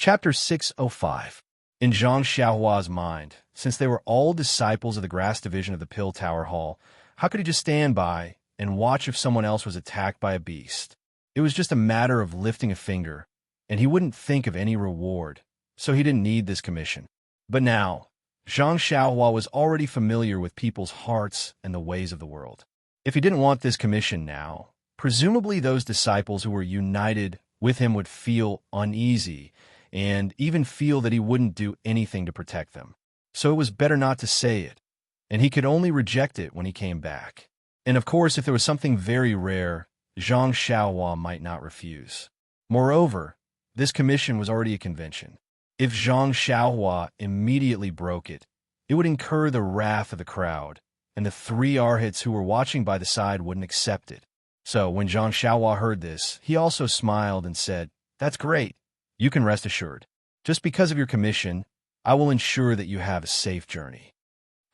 Chapter 605. In Zhang Xiaohua's mind, since they were all disciples of the grass division of the Pill Tower Hall, how could he just stand by and watch if someone else was attacked by a beast? It was just a matter of lifting a finger, and he wouldn't think of any reward, so he didn't need this commission. But now, Zhang Xiaohua was already familiar with people's hearts and the ways of the world. If he didn't want this commission now, presumably those disciples who were united with him would feel uneasy and even feel that he wouldn't do anything to protect them. So it was better not to say it, and he could only reject it when he came back. And of course, if there was something very rare, Zhang Xiaohua might not refuse. Moreover, this commission was already a convention. If Zhang Xiaohua immediately broke it, it would incur the wrath of the crowd, and the three arhats who were watching by the side wouldn't accept it. So when Zhang Xiaohua heard this, he also smiled and said, "That's great. You can rest assured. Just because of your commission, I will ensure that you have a safe journey."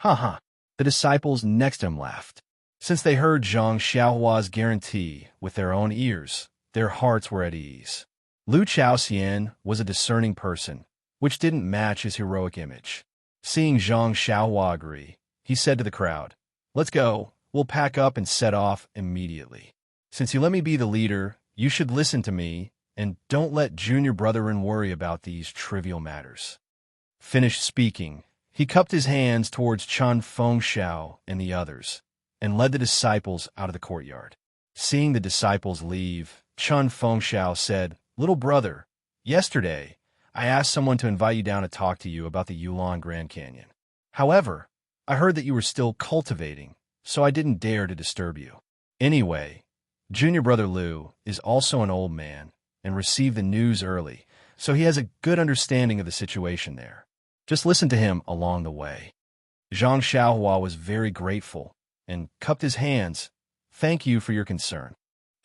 Ha. The disciples next to him laughed. Since they heard Zhang Xiaohua's guarantee with their own ears, their hearts were at ease. Lu Chaoxian was a discerning person, which didn't match his heroic image. Seeing Zhang Xiaohua agree, he said to the crowd, "Let's go. We'll pack up and set off immediately. Since you let me be the leader, you should listen to me, and don't let junior brethren worry about these trivial matters." Finished speaking, he cupped his hands towards Chun Fengxiao and the others, and led the disciples out of the courtyard. Seeing the disciples leave, Chun Fengxiao said, "Little brother, yesterday, I asked someone to invite you down to talk to you about the Yulon Grand Canyon. However, I heard that you were still cultivating, so I didn't dare to disturb you. Anyway, junior brother Lu is also an old man, and received the news early, so he has a good understanding of the situation there. Just listen to him along the way." Zhang Xiaohua was very grateful and cupped his hands. "Thank you for your concern."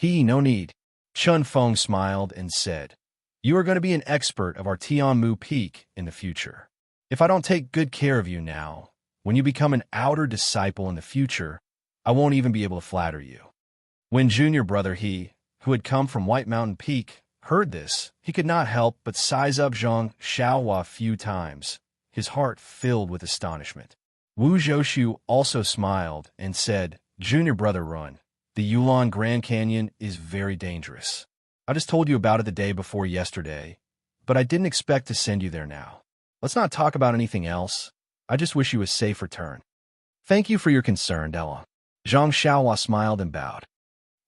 No need." Chun Feng smiled and said, "You are going to be an expert of our Tianmu Peak in the future. If I don't take good care of you now, when you become an outer disciple in the future, I won't even be able to flatter you." When junior brother who had come from White Mountain Peak, heard this, he could not help but size up Zhang Xiaohua a few times, his heart filled with astonishment. Wu Zhoushu also smiled and said, "Junior brother Run, the Yulon Grand Canyon is very dangerous. I just told you about it the day before yesterday, but I didn't expect to send you there now. Let's not talk about anything else. I just wish you a safe return." "Thank you for your concern, Della." Zhang Xiaohua smiled and bowed.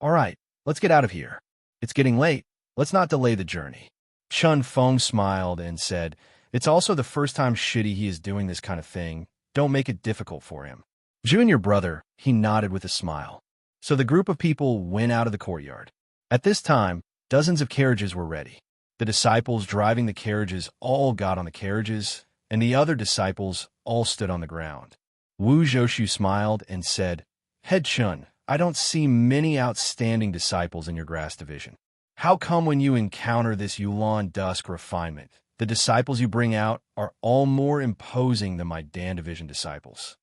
"All right, let's get out of here. It's getting late. Let's not delay the journey." Chun Feng smiled and said, "It's also the first time he is doing this kind of thing. Don't make it difficult for him." "Junior brother," he nodded with a smile. So the group of people went out of the courtyard. At this time, dozens of carriages were ready. The disciples driving the carriages all got on the carriages, and the other disciples all stood on the ground. Wu Zhoushu smiled and said, "Head Chun, I don't see many outstanding disciples in your grass division. How come when you encounter this Yulon Dusk refinement, the disciples you bring out are all more imposing than my Dan division disciples?"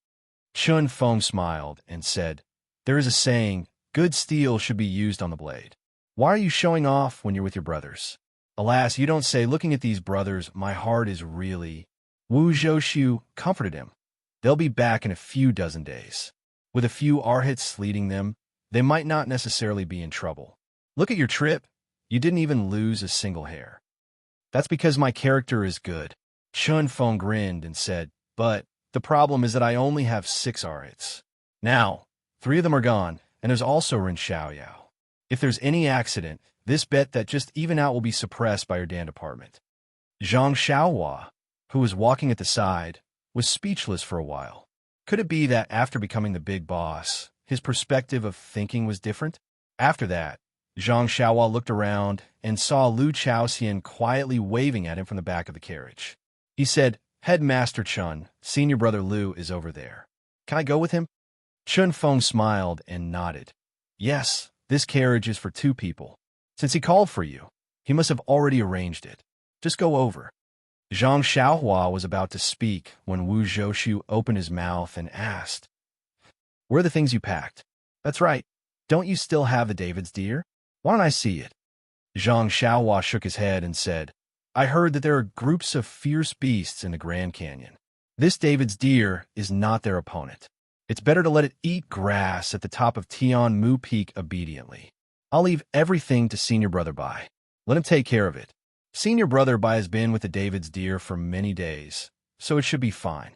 Chun Feng smiled and said, "There is a saying, good steel should be used on the blade. Why are you showing off when you're with your brothers?" "Alas, you don't say. Looking at these brothers, my heart is really—" Wu Zhoushu comforted him. "They'll be back in a few dozen days. With a few arhats leading them, they might not necessarily be in trouble. Look at your trip. You didn't even lose a single hair." "That's because my character is good." Chun Feng grinned and said, "But the problem is that I only have 6 arhats. Now, 3 of them are gone, and there's also Ren Xiaoyao. If there's any accident, this bet that just even out will be suppressed by your Dan department." Zhang Xiaohua, who was walking at the side, was speechless for a while. Could it be that after becoming the big boss, his perspective of thinking was different? After that, Zhang Xiaohua looked around and saw Lu Chaoxian quietly waving at him from the back of the carriage. He said, "Headmaster Chun, senior brother Lu is over there. Can I go with him?" Chun Feng smiled and nodded. "Yes, this carriage is for 2 people. Since he called for you, he must have already arranged it. Just go over." Zhang Xiaohua was about to speak when Wu Zhoushu opened his mouth and asked, "Where are the things you packed?" "That's right. Don't you still have the David's deer? Why don't I see it?" Zhang Xiaohua shook his head and said, I heard that there are groups of fierce beasts in the Grand Canyon. This David's deer is not their opponent. It's better to let it eat grass at the top of Tian Mu Peak obediently. I'll leave everything to Senior Brother Bai. Let him take care of it. Senior Brother Bai has been with the David's deer for many days, so it should be fine.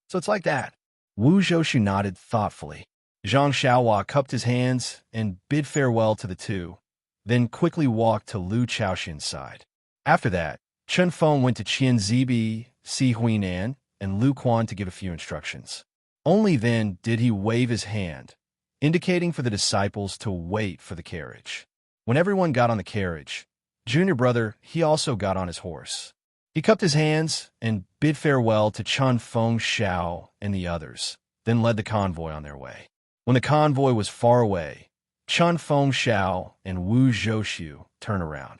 So it's like that. Wu Zhoushu nodded thoughtfully. Zhang Xiaohua cupped his hands and bid farewell to the two, then quickly walked to Lu Chaoxian's side. After that, Chen Feng went to Qian Zibi, Si Huinan, and Lu Quan to give a few instructions. Only then did he wave his hand, indicating for the disciples to wait for the carriage. When everyone got on the carriage, Junior Brother, he also got on his horse. He cupped his hands and bid farewell to Chen Feng Xiao and the others, then led the convoy on their way. When the convoy was far away, Chen Feng Xiao and Wu Zhoushu turned around.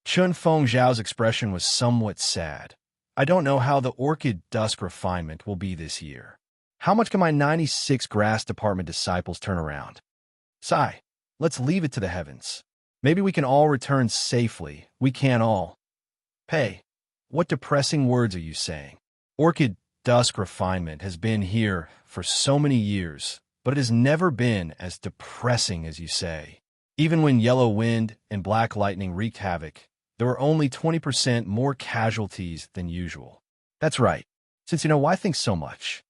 Chen Feng Xiao's expression was somewhat sad. I don't know how the orchid dusk refinement will be this year. How much can my 96 grass department disciples turn around? Sigh, let's leave it to the heavens. Maybe we can all return safely. We can't all. Pei, what depressing words are you saying? Orchid dusk refinement has been here for so many years, but it has never been as depressing as you say. Even when yellow wind and black lightning wreaked havoc, there were only 20% more casualties than usual. That's right, since you know why think so much.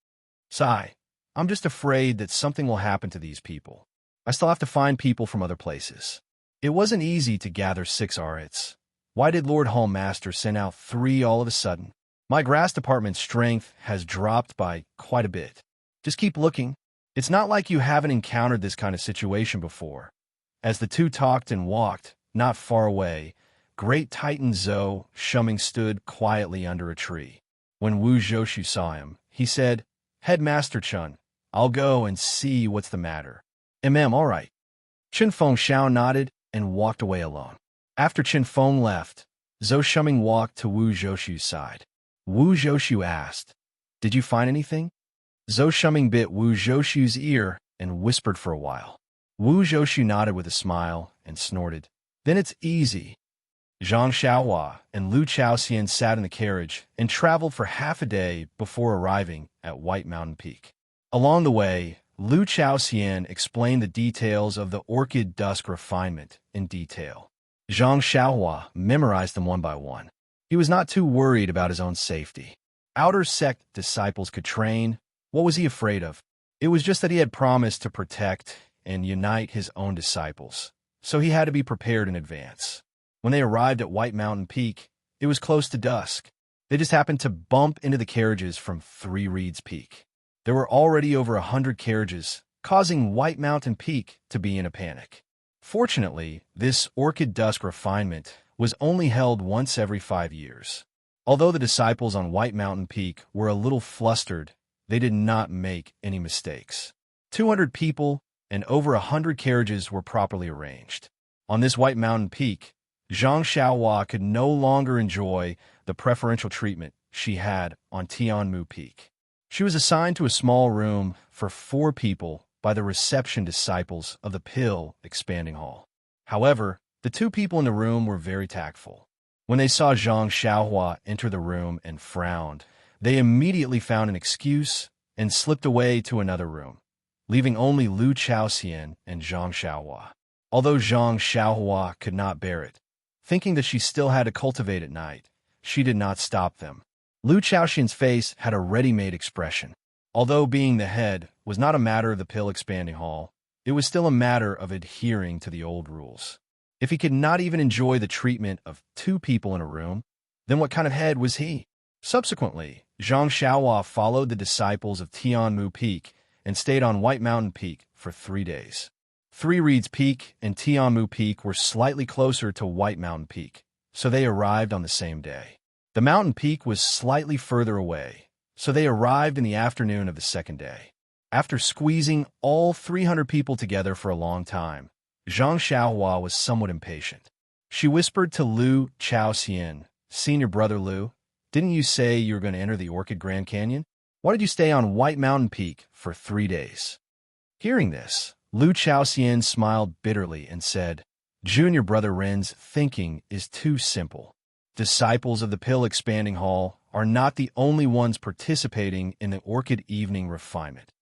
Sigh, I'm just afraid that something will happen to these people. I still have to find people from other places. It wasn't easy to gather 6 arits. Why did Lord Hallmaster send out 3 all of a sudden? My grass department's strength has dropped by quite a bit. Just keep looking. It's not like you haven't encountered this kind of situation before. As the two talked and walked, not far away, Great Titan Zhou Shuming stood quietly under a tree. When Wu Zhoushu saw him, he said, Headmaster Chun, I'll go and see what's the matter. All right. Chen Feng Xiao nodded and walked away alone. After Chen Feng left, Zhou Shuming walked to Wu Zhoushu's side. Wu Zhoushu asked, Did you find anything? Zhou Shuming bit Wu Zhoushu's ear and whispered for a while. Wu Zhoushu nodded with a smile and snorted. Then it's easy. Zhang Xiaohua and Lu Chaoxian sat in the carriage and traveled for half a day before arriving at White Mountain Peak. Along the way, Lu Chaoxian explained the details of the orchid dusk refinement in detail. Zhang Xiaohua memorized them one by one. He was not too worried about his own safety. Outer sect disciples could train. What was he afraid of? It was just that he had promised to protect and unite his own disciples, so he had to be prepared in advance. When they arrived at White Mountain Peak, it was close to dusk. They just happened to bump into the carriages from 3 Reeds Peak. There were already over 100 carriages, causing White Mountain Peak to be in a panic. Fortunately, this orchid dusk refinement was only held once every 5 years. Although the disciples on White Mountain Peak were a little flustered, they did not make any mistakes. 200 people and over 100 carriages were properly arranged. On this White Mountain Peak, Zhang Xiaohua could no longer enjoy the preferential treatment she had on Tianmu Peak. She was assigned to a small room for 4 people by the reception disciples of the Pill Expanding Hall. However, the 2 people in the room were very tactful. When they saw Zhang Xiaohua enter the room and frowned, they immediately found an excuse and slipped away to another room, leaving only Lu Chaoxian and Zhang Xiaohua. Although Zhang Xiaohua could not bear it, thinking that she still had to cultivate at night, she did not stop them. Lu Chaoxian's face had a ready-made expression. Although being the head was not a matter of the Pill Expanding Hall, it was still a matter of adhering to the old rules. If he could not even enjoy the treatment of 2 people in a room, then what kind of head was he? Subsequently, Zhang Xiaohua followed the disciples of Tianmu Peak and stayed on White Mountain Peak for 3 days. 3 Reeds Peak and Tianmu Peak were slightly closer to White Mountain Peak, so they arrived on the same day. The mountain peak was slightly further away, so they arrived in the afternoon of the second day. After squeezing all 300 people together for a long time, Zhang Xiaohua was somewhat impatient. She whispered to Lu Chaoxian, Senior Brother Lu, didn't you say you were going to enter the Orchid Grand Canyon? Why did you stay on White Mountain Peak for 3 days? Hearing this, Lu Chaoxian smiled bitterly and said, Junior Brother Ren's thinking is too simple. disciples of the Pill Expanding Hall are not the only ones participating in the Orchid Evening Refinement.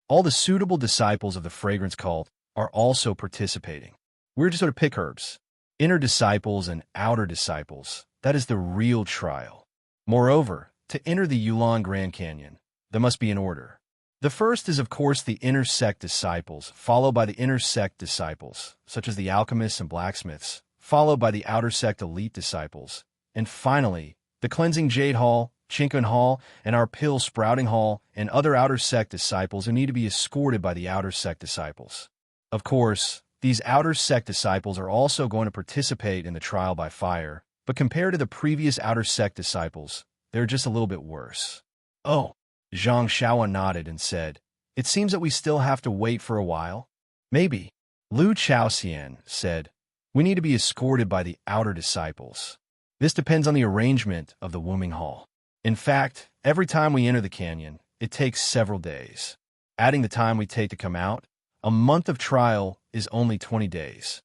All the suitable disciples of the Fragrance Cult are also participating. We're just sort of pick herbs. Inner disciples and outer disciples, that is the real trial. Moreover, to enter the Yulon Grand Canyon, there must be an order. The first is, of course, the inner sect disciples, followed by the inner sect disciples, such as the alchemists and blacksmiths, followed by the outer sect elite disciples, and finally, the Cleansing Jade Hall, Chinkun Hall, and our Pill Sprouting Hall, and other outer sect disciples who need to be escorted by the outer sect disciples. Of course, these outer sect disciples are also going to participate in the trial by fire, but compared to the previous outer sect disciples, they're just a little bit worse. Oh, Zhang Xiaowa nodded and said, "It seems that we still have to wait for a while." "Maybe." Lu Chaoxian said, "We need to be escorted by the outer disciples. This depends on the arrangement of the Wombing Hall. In fact, every time we enter the canyon, it takes several days. Adding the time we take to come out, a month of trial is only 20 days.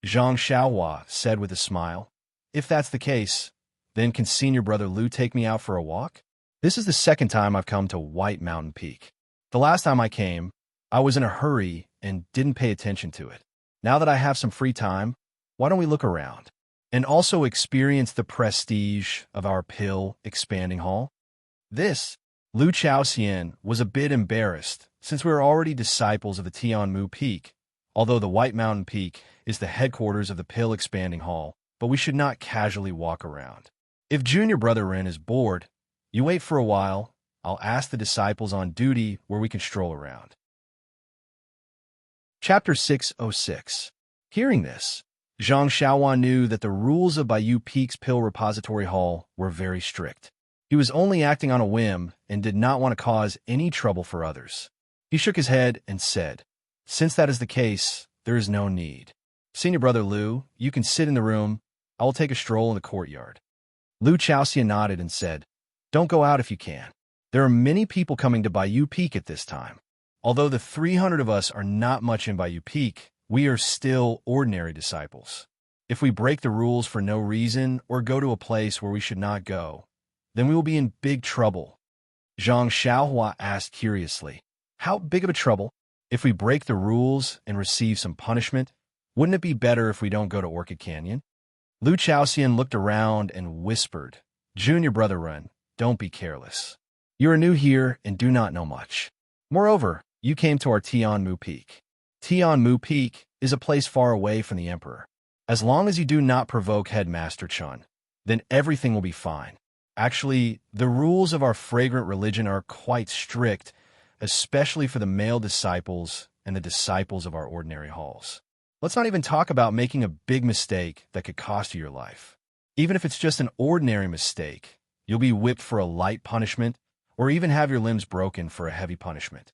Zhang Xiaohua said with a smile, "If that's the case, then can Senior Brother Lu take me out for a walk? This is the second time I've come to White Mountain Peak. The last time I came, I was in a hurry and didn't pay attention to it. Now that I have some free time, why don't we look around and also experience the prestige of our Pill Expanding Hall?" This, Lu Chaoxian was a bit embarrassed since we were already disciples of the Tianmu Peak, although the White Mountain Peak is the headquarters of the Pill Expanding Hall, but we should not casually walk around. If Junior Brother Ren is bored, you wait for a while. I'll ask the disciples on duty where we can stroll around. Chapter 606. Hearing this, Zhang Xiaowan knew that the rules of Bayou Peak's Pill Repository Hall were very strict. He was only acting on a whim and did not want to cause any trouble for others. He shook his head and said, "Since that is the case, there is no need. Senior Brother Lu, you can sit in the room. I will take a stroll in the courtyard." Lu Chaoxian nodded and said, "Don't go out if you can. There are many people coming to Bayou Peak at this time. Although the 300 of us are not much in Bayou Peak, we are still ordinary disciples. If we break the rules for no reason or go to a place where we should not go, then we will be in big trouble." Zhang Xiaohua asked curiously, "How big of a trouble? If we break the rules and receive some punishment, wouldn't it be better if we don't go to Orchid Canyon?" Lu Chaoxian looked around and whispered, "Junior Brother Ren, don't be careless. You are new here and do not know much. Moreover, you came to our Tianmu Peak. Tianmu Peak is a place far away from the Emperor. As long as you do not provoke Headmaster Chun, then everything will be fine. Actually, the rules of our fragrant religion are quite strict, especially for the male disciples and the disciples of our ordinary halls. Let's not even talk about making a big mistake that could cost you your life. Even if it's just an ordinary mistake, you'll be whipped for a light punishment or even have your limbs broken for a heavy punishment."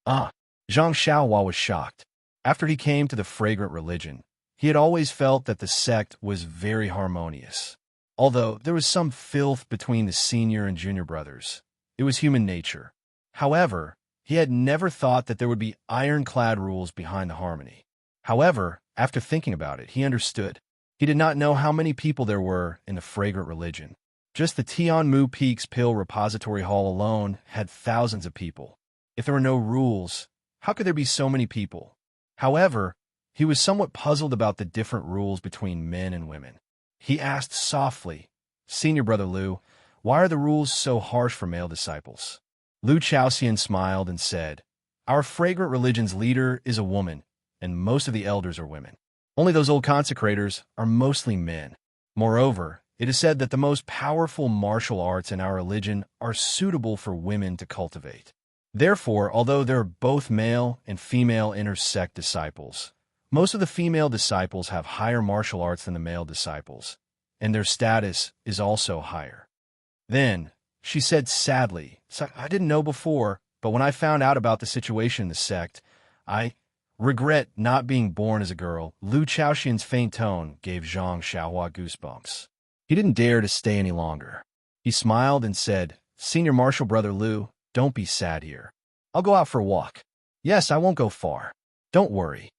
Zhang Xiaohua was shocked. After he came to the fragrant religion, he had always felt that the sect was very harmonious. Although there was some filth between the senior and junior brothers, it was human nature. However, he had never thought that there would be ironclad rules behind the harmony. However, after thinking about it, he understood. He did not know how many people there were in the fragrant religion. Just the Tianmu Peak's Pill Repository Hall alone had thousands of people. If there were no rules, how could there be so many people? However, he was somewhat puzzled about the different rules between men and women. He asked softly, "Senior Brother Lu, why are the rules so harsh for male disciples?" Lu Chaoxian smiled and said, "Our fragrant religion's leader is a woman, and most of the elders are women. Only those old consecrators are mostly men. Moreover, it is said that the most powerful martial arts in our religion are suitable for women to cultivate. Therefore, although there are both male and female inner sect disciples, most of the female disciples have higher martial arts than the male disciples, and their status is also higher." Then, she said sadly, "I didn't know before, but when I found out about the situation in the sect, I regret not being born as a girl." Lu Chaoxian's faint tone gave Zhang Xiaohua goosebumps. He didn't dare to stay any longer. He smiled and said, "Senior Martial Brother Lu, don't be sad here. I'll go out for a walk. Yes, I won't go far. Don't worry."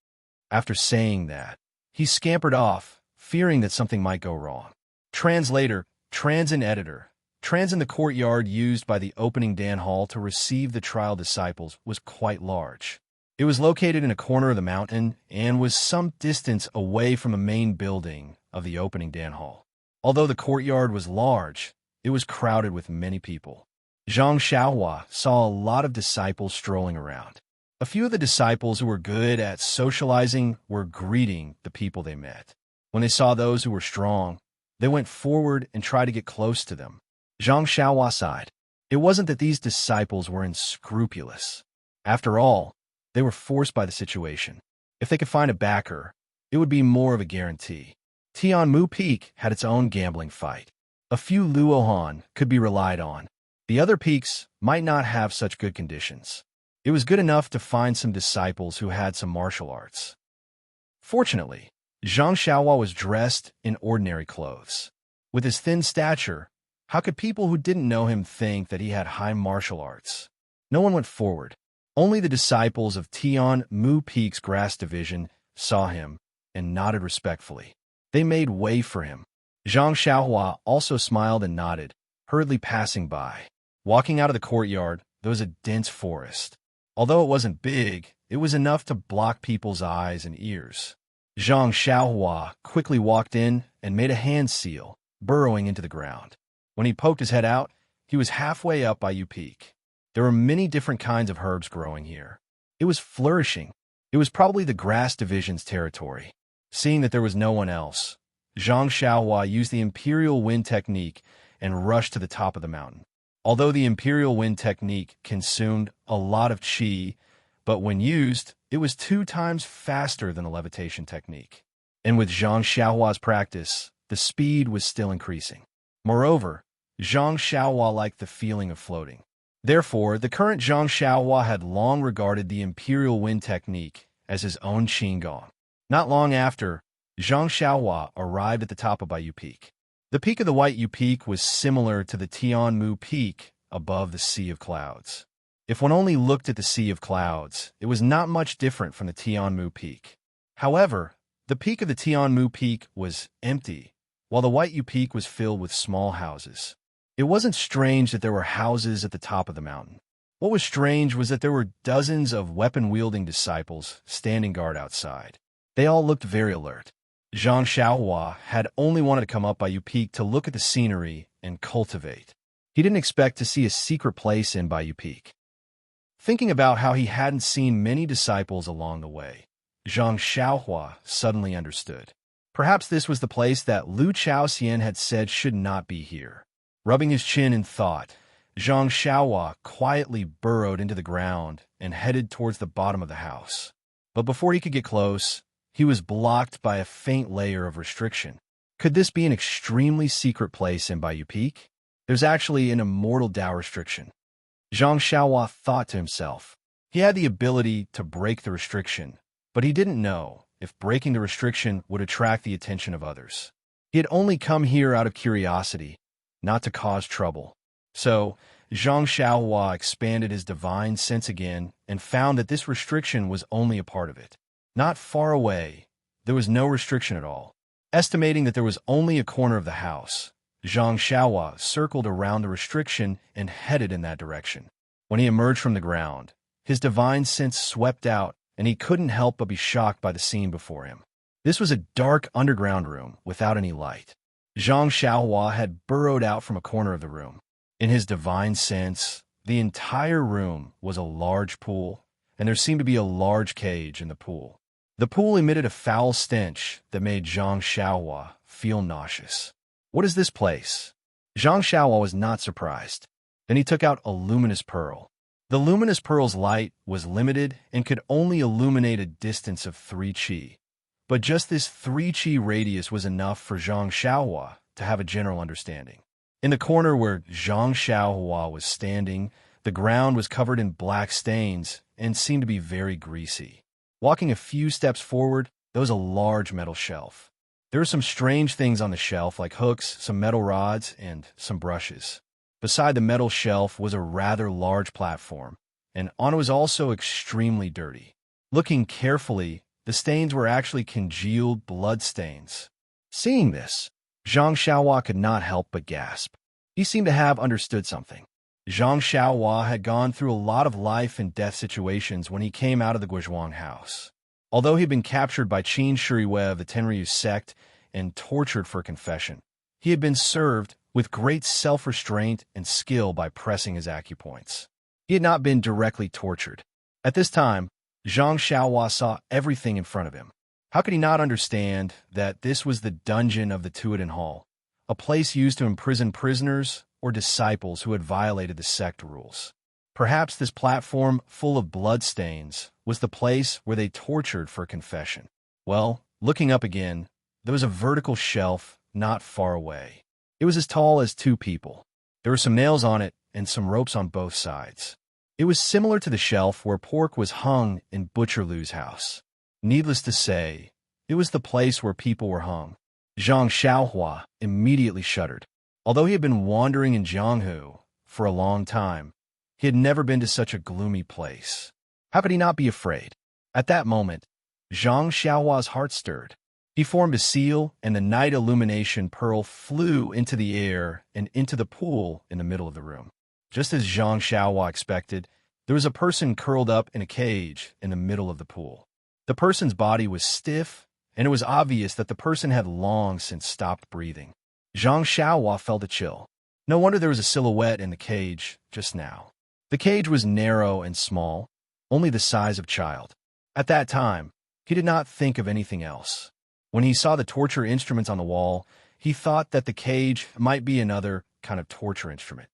After saying that, he scampered off, fearing that something might go wrong. Translator, trans and editor. Trans in the courtyard used by the opening Dan Hall to receive the trial disciples was quite large. It was located in a corner of the mountain and was some distance away from the main building of the opening Dan Hall. Although the courtyard was large, it was crowded with many people. Zhang Xiaohua saw a lot of disciples strolling around. A few of the disciples who were good at socializing were greeting the people they met. When they saw those who were strong, they went forward and tried to get close to them. Zhang Xiaohua sighed. It wasn't that these disciples were unscrupulous. After all, they were forced by the situation. If they could find a backer, it would be more of a guarantee. Tianmu Peak had its own gambling fight. A few Luohan could be relied on. The other peaks might not have such good conditions. It was good enough to find some disciples who had some martial arts. Fortunately, Zhang Xiaohua was dressed in ordinary clothes. With his thin stature, how could people who didn't know him think that he had high martial arts? No one went forward. Only the disciples of Tianmu Peak's grass division saw him and nodded respectfully. They made way for him. Zhang Xiaohua also smiled and nodded, hurriedly passing by. Walking out of the courtyard, there was a dense forest. Although it wasn't big, it was enough to block people's eyes and ears. Zhang Xiaohua quickly walked in and made a hand seal, burrowing into the ground. When he poked his head out, he was halfway up Bayou Peak. There were many different kinds of herbs growing here. It was flourishing. It was probably the grass division's territory. Seeing that there was no one else, Zhang Xiaohua used the Imperial Wind technique and rushed to the top of the mountain. Although the Imperial Wind technique consumed a lot of qi, but when used, it was 2 times faster than the levitation technique. And with Zhang Xiaohua's practice, the speed was still increasing. Moreover, Zhang Xiaohua liked the feeling of floating. Therefore, the current Zhang Xiaohua had long regarded the Imperial Wind technique as his own qigong. Not long after, Zhang Xiaohua arrived at the top of Bayou Peak. The peak of the White Yu Peak was similar to the Tianmu Peak above the Sea of Clouds. If one only looked at the Sea of Clouds, it was not much different from the Tianmu Peak. However, the peak of the Tianmu Peak was empty, while the White Yu Peak was filled with small houses. It wasn't strange that there were houses at the top of the mountain. What was strange was that there were dozens of weapon-wielding disciples standing guard outside. They all looked very alert. Zhang Xiaohua had only wanted to come up Bayou Peak to look at the scenery and cultivate. He didn't expect to see a secret place in Bayou Peak. Thinking about how he hadn't seen many disciples along the way, Zhang Xiaohua suddenly understood. Perhaps this was the place that Lu Chaoxian had said should not be here. Rubbing his chin in thought, Zhang Xiaohua quietly burrowed into the ground and headed towards the bottom of the house. But before he could get close, he was blocked by a faint layer of restriction. Could this be an extremely secret place in Bayou Peak? There's actually an immortal Tao restriction. Zhang Xiaohua thought to himself. He had the ability to break the restriction, but he didn't know if breaking the restriction would attract the attention of others. He had only come here out of curiosity, not to cause trouble. So, Zhang Xiaohua expanded his divine sense again and found that this restriction was only a part of it. Not far away, there was no restriction at all. Estimating that there was only a corner of the house, Zhang Xiaohua circled around the restriction and headed in that direction. When he emerged from the ground, his divine sense swept out, and he couldn't help but be shocked by the scene before him. This was a dark underground room without any light. Zhang Xiaohua had burrowed out from a corner of the room. In his divine sense, the entire room was a large pool, and there seemed to be a large cage in the pool. The pool emitted a foul stench that made Zhang Xiaohua feel nauseous. What is this place? Zhang Xiaohua was not surprised. Then he took out a luminous pearl. The luminous pearl's light was limited and could only illuminate a distance of 3 qi. But just this 3 qi radius was enough for Zhang Xiaohua to have a general understanding. In the corner where Zhang Xiaohua was standing, the ground was covered in black stains and seemed to be very greasy. Walking a few steps forward, there was a large metal shelf. There were some strange things on the shelf, like hooks, some metal rods, and some brushes. Beside the metal shelf was a rather large platform, and on it was also extremely dirty. Looking carefully, the stains were actually congealed blood stains. Seeing this, Zhang Xiaohua could not help but gasp. He seemed to have understood something. Zhang Xiaohua had gone through a lot of life and death situations when he came out of the Guizhuang house. Although he'd been captured by Qin Shuriwei of the Tenryu sect and tortured for confession, he had been served with great self-restraint and skill by pressing his acupoints. He had not been directly tortured. At this time, Zhang Xiaohua saw everything in front of him. How could he not understand that this was the dungeon of the Tuoden Hall, a place used to imprison prisoners or disciples who had violated the sect rules? Perhaps this platform, full of bloodstains, was the place where they tortured for confession. Well, looking up again, there was a vertical shelf not far away. It was as tall as two people. There were some nails on it and some ropes on both sides. It was similar to the shelf where pork was hung in Butcher Lu's house. Needless to say, it was the place where people were hung. Zhang Xiaohua immediately shuddered. Although he had been wandering in Jianghu for a long time, he had never been to such a gloomy place. How could he not be afraid? At that moment, Zhang Xiaohua's heart stirred. He formed a seal, and the night illumination pearl flew into the air and into the pool in the middle of the room. Just as Zhang Xiaohua expected, there was a person curled up in a cage in the middle of the pool. The person's body was stiff, and it was obvious that the person had long since stopped breathing. Zhang Xiaohua felt a chill. No wonder there was a silhouette in the cage just now. The cage was narrow and small, only the size of a child. At that time, he did not think of anything else. When he saw the torture instruments on the wall, he thought that the cage might be another kind of torture instrument.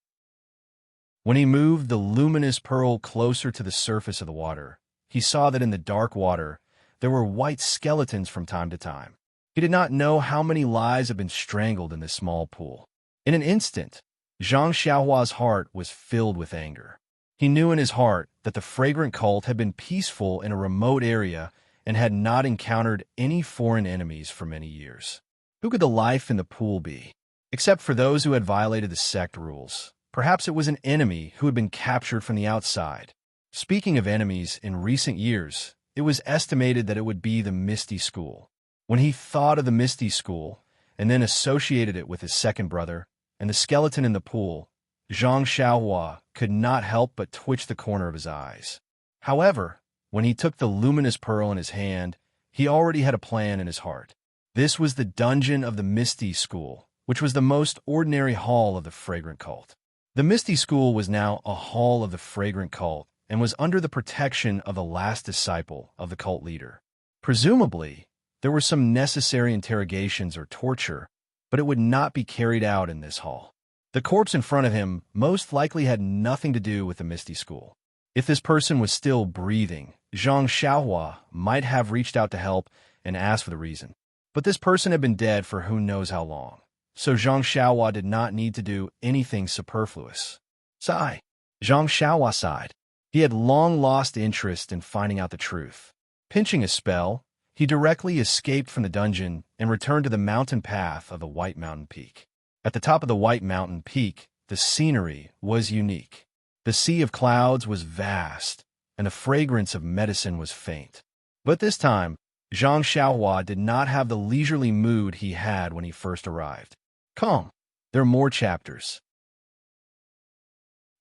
When he moved the luminous pearl closer to the surface of the water, he saw that in the dark water, there were white skeletons from time to time. He did not know how many lives had been strangled in this small pool. In an instant, Zhang Xiaohua's heart was filled with anger. He knew in his heart that the fragrant cult had been peaceful in a remote area and had not encountered any foreign enemies for many years. Who could the life in the pool be? Except for those who had violated the sect rules. Perhaps it was an enemy who had been captured from the outside. Speaking of enemies in recent years, it was estimated that it would be the Misty School. When he thought of the Misty School, and then associated it with his second brother, and the skeleton in the pool, Zhang Xiaohua could not help but twitch the corner of his eyes. However, when he took the luminous pearl in his hand, he already had a plan in his heart. This was the dungeon of the Misty School, which was the most ordinary hall of the fragrant cult. The Misty School was now a hall of the fragrant cult, and was under the protection of the last disciple of the cult leader. Presumably, there were some necessary interrogations or torture, but it would not be carried out in this hall. The corpse in front of him most likely had nothing to do with the Misty School. If this person was still breathing, Zhang Xiaohua might have reached out to help and asked for the reason. But this person had been dead for who knows how long, so Zhang Xiaohua did not need to do anything superfluous. Sigh. Zhang Xiaohua sighed. He had long lost interest in finding out the truth. Pinching a spell, he directly escaped from the dungeon and returned to the mountain path of the White Mountain Peak. At the top of the White Mountain Peak, the scenery was unique. The sea of clouds was vast, and the fragrance of medicine was faint. But this time, Zhang Xiaohua did not have the leisurely mood he had when he first arrived. Come, there are more chapters.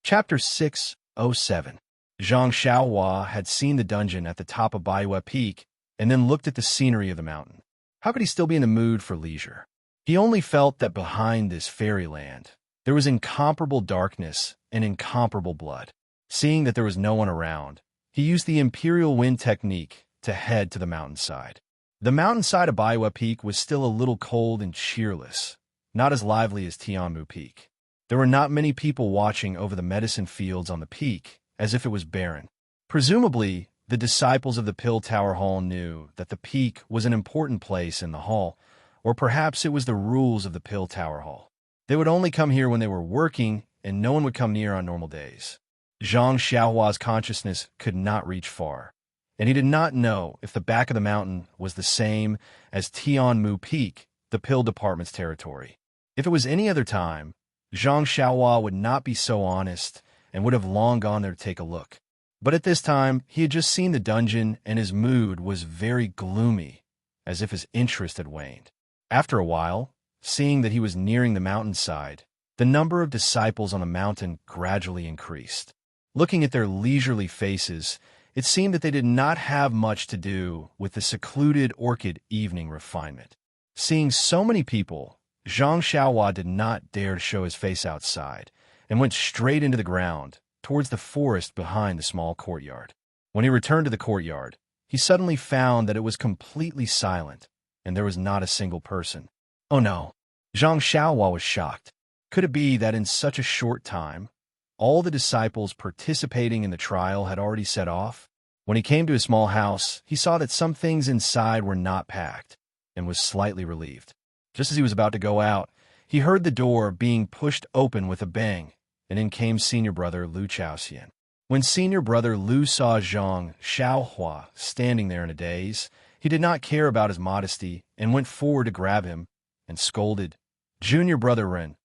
Chapter 607. Zhang Xiaohua had seen the dungeon at the top of Baiwei Peak and then looked at the scenery of the mountain. How could he still be in the mood for leisure? He only felt that behind this fairyland, there was incomparable darkness and incomparable blood. Seeing that there was no one around, he used the Imperial Wind technique to head to the mountainside. The mountainside of Baiwei Peak was still a little cold and cheerless, not as lively as Tianmu Peak. There were not many people watching over the medicine fields on the peak, as if it was barren. Presumably, the disciples of the Pill Tower Hall knew that the peak was an important place in the hall, or perhaps it was the rules of the Pill Tower Hall. They would only come here when they were working, and no one would come near on normal days. Zhang Xiaohua's consciousness could not reach far, and he did not know if the back of the mountain was the same as Tianmu Peak, the Pill Department's territory. If it was any other time, Zhang Xiaohua would not be so honest and would have long gone there to take a look. But at this time, he had just seen the dungeon, and his mood was very gloomy, as if his interest had waned. After a while, seeing that he was nearing the mountainside, the number of disciples on the mountain gradually increased. Looking at their leisurely faces, it seemed that they did not have much to do with the secluded orchid evening refinement. Seeing so many people, Zhang Xiaohua did not dare to show his face outside and went straight into the ground, towards the forest behind the small courtyard. When he returned to the courtyard, he suddenly found that it was completely silent, and there was not a single person. Oh no! Zhang Xiaohua was shocked. Could it be that in such a short time, all the disciples participating in the trial had already set off? When he came to his small house, he saw that some things inside were not packed, and was slightly relieved. Just as he was about to go out, he heard the door being pushed open with a bang, and in came senior brother Lu Chaoxian. When senior brother Lu saw Zhang Xiaohua standing there in a daze, he did not care about his modesty and went forward to grab him and scolded, "Junior brother Ren,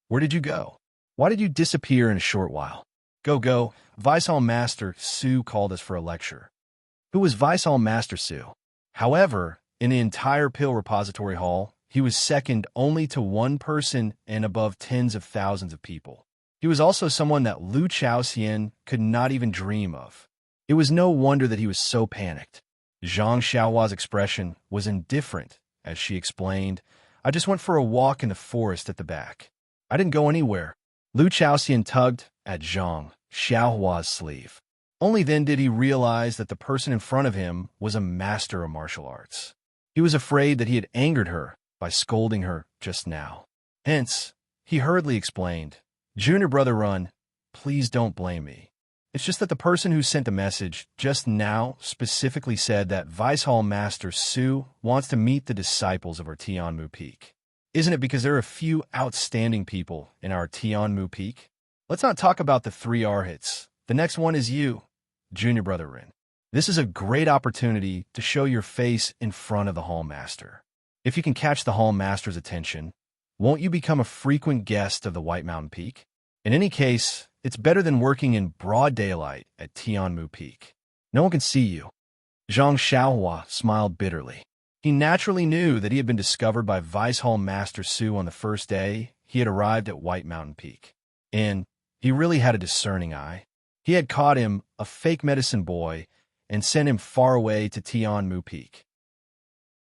where did you go? Why did you disappear in a short while? Go, Vice Hall Master Su called us for a lecture." Who was Vice Hall Master Su? However, in the entire pill repository hall, he was second only to one person and above tens of thousands of people. He was also someone that Lu Chaoxian could not even dream of. It was no wonder that he was so panicked. Zhang Xiaohua's expression was indifferent as she explained, "I just went for a walk in the forest at the back. I didn't go anywhere." Lu Chaoxian tugged at Zhang Xiaohua's sleeve. Only then did he realize that the person in front of him was a master of martial arts. He was afraid that he had angered her by scolding her just now. Hence, he hurriedly explained, "Junior brother Run, please don't blame me. It's just that the person who sent the message just now specifically said that Vice Hall Master Su wants to meet the disciples of our Tianmu Peak. Isn't it because there are a few outstanding people in our Tianmu Peak? Let's not talk about the 3 Arhats. The next one is you, Junior brother Rin. This is a great opportunity to show your face in front of the Hall Master. If you can catch the Hall Master's attention, won't you become a frequent guest of the White Mountain Peak? In any case, it's better than working in broad daylight at Tianmu Peak. No one can see you." Zhang Xiaohua smiled bitterly. He naturally knew that he had been discovered by Vice Hall Master Su on the first day he had arrived at White Mountain Peak. And he really had a discerning eye. He had caught him, a fake medicine boy, and sent him far away to Tianmu Peak.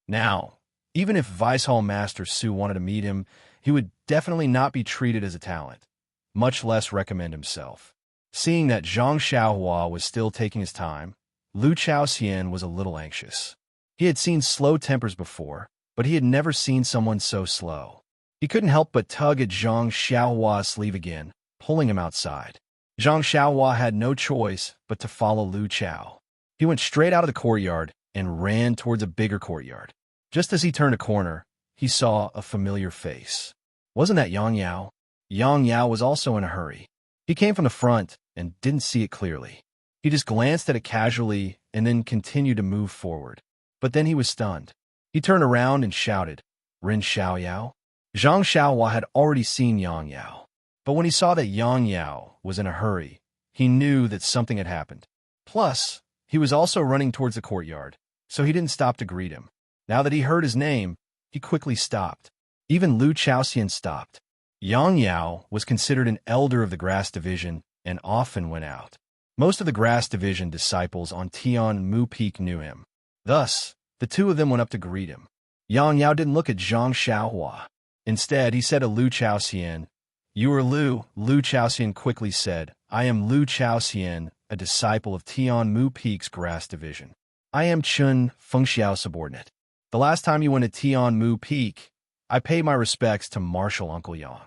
Now, even if Vice Hall Master Su wanted to meet him, he would definitely not be treated as a talent, much less recommend himself. Seeing that Zhang Xiaohua was still taking his time, Lu Chaoxian was a little anxious. He had seen slow tempers before, but he had never seen someone so slow. He couldn't help but tug at Zhang Xiaohua's sleeve again, pulling him outside. Zhang Xiaohua had no choice but to follow Lu Chao. He went straight out of the courtyard and ran towards a bigger courtyard. Just as he turned a corner, he saw a familiar face. Wasn't that Yang Yao? Yang Yao was also in a hurry. He came from the front and didn't see it clearly. He just glanced at it casually and then continued to move forward. But then he was stunned. He turned around and shouted, "Ren Xiaoyao?" Zhang Xiaohua had already seen Yang Yao. But when he saw that Yang Yao was in a hurry, he knew that something had happened. Plus, he was also running towards the courtyard, so he didn't stop to greet him. Now that he heard his name, he quickly stopped. Even Lu Chaoxian stopped. Yang Yao was considered an elder of the Grass Division and often went out. Most of the Grass Division disciples on Tianmu Peak knew him. Thus, the two of them went up to greet him. Yang Yao didn't look at Zhang Xiaohua. Instead, he said to Lu Chaoxian, "You are Lu." Lu Chaoxian quickly said, "I am Lu Chaoxian, a disciple of Tianmu Peak's Grass Division. I am Chun Fengxiao subordinate. The last time you went to Tianmu Peak, I paid my respects to Marshal Uncle Yang."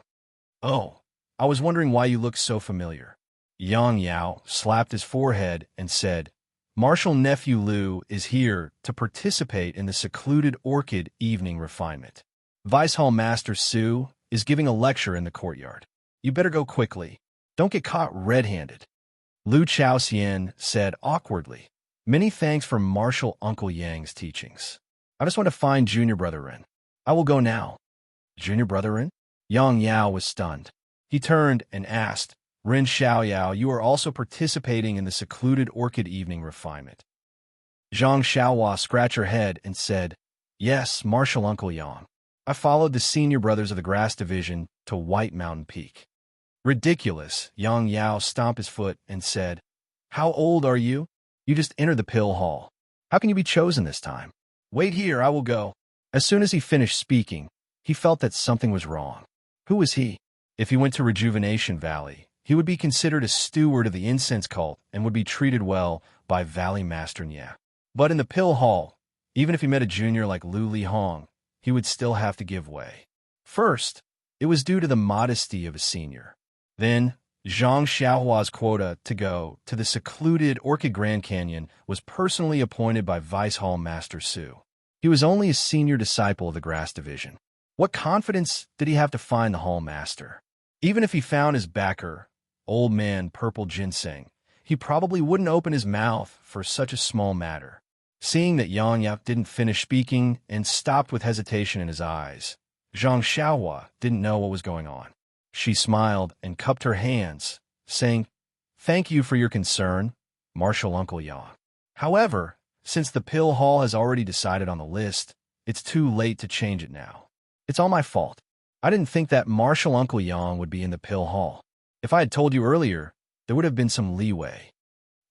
"Oh, I was wondering why you look so familiar." Yang Yao slapped his forehead and said, "Marshal Nephew Lu is here to participate in the secluded orchid evening refinement. Vice Hall Master Su is giving a lecture in the courtyard. You better go quickly. Don't get caught red-handed." Lu Chaoxian said awkwardly, "Many thanks for Marshal Uncle Yang's teachings. I just want to find Junior Brother Ren. I will go now." "Junior Brother Ren?" Yang Yao was stunned. He turned and asked, "Ren Xiaoyao, you are also participating in the secluded orchid evening refinement?" Zhang Xiaohua scratched her head and said, "Yes, Marshal Uncle Yang." I followed the senior brothers of the Grass Division to White Mountain Peak. Ridiculous, Yang Yao stomped his foot and said, "How old are you? You just entered the pill hall. How can you be chosen this time? Wait here, I will go." As soon as he finished speaking, he felt that something was wrong. Who was he? If he went to Rejuvenation Valley, he would be considered a steward of the incense cult and would be treated well by Valley Master Nya. But in the pill hall, even if he met a junior like Lu Li Hong, he would still have to give way. First, it was due to the modesty of a senior. Then, Zhang Xiaohua's quota to go to the secluded Orchid Grand Canyon was personally appointed by Vice Hall Master Su. He was only a senior disciple of the Grass Division. What confidence did he have to find the Hall Master? Even if he found his backer, Old Man Purple Ginseng, he probably wouldn't open his mouth for such a small matter. Seeing that Yang Yap didn't finish speaking and stopped with hesitation in his eyes, Zhang Xiaohua didn't know what was going on. She smiled and cupped her hands, saying, "Thank you for your concern, Martial Uncle Yang. However, since the pill hall has already decided on the list, it's too late to change it now. It's all my fault. I didn't think that Martial Uncle Yang would be in the pill hall. If I had told you earlier, there would have been some leeway."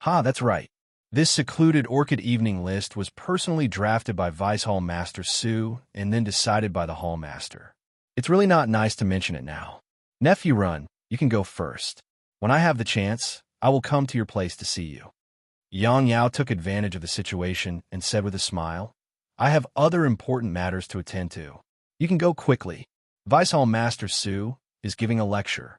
"Ha, that's right. This secluded Orchid Evening list was personally drafted by Vice Hall Master Su and then decided by the Hall Master. It's really not nice to mention it now. Nephew Run, you can go first. When I have the chance, I will come to your place to see you." Yang Yao took advantage of the situation and said with a smile, "I have other important matters to attend to. You can go quickly. Vice Hall Master Su is giving a lecture."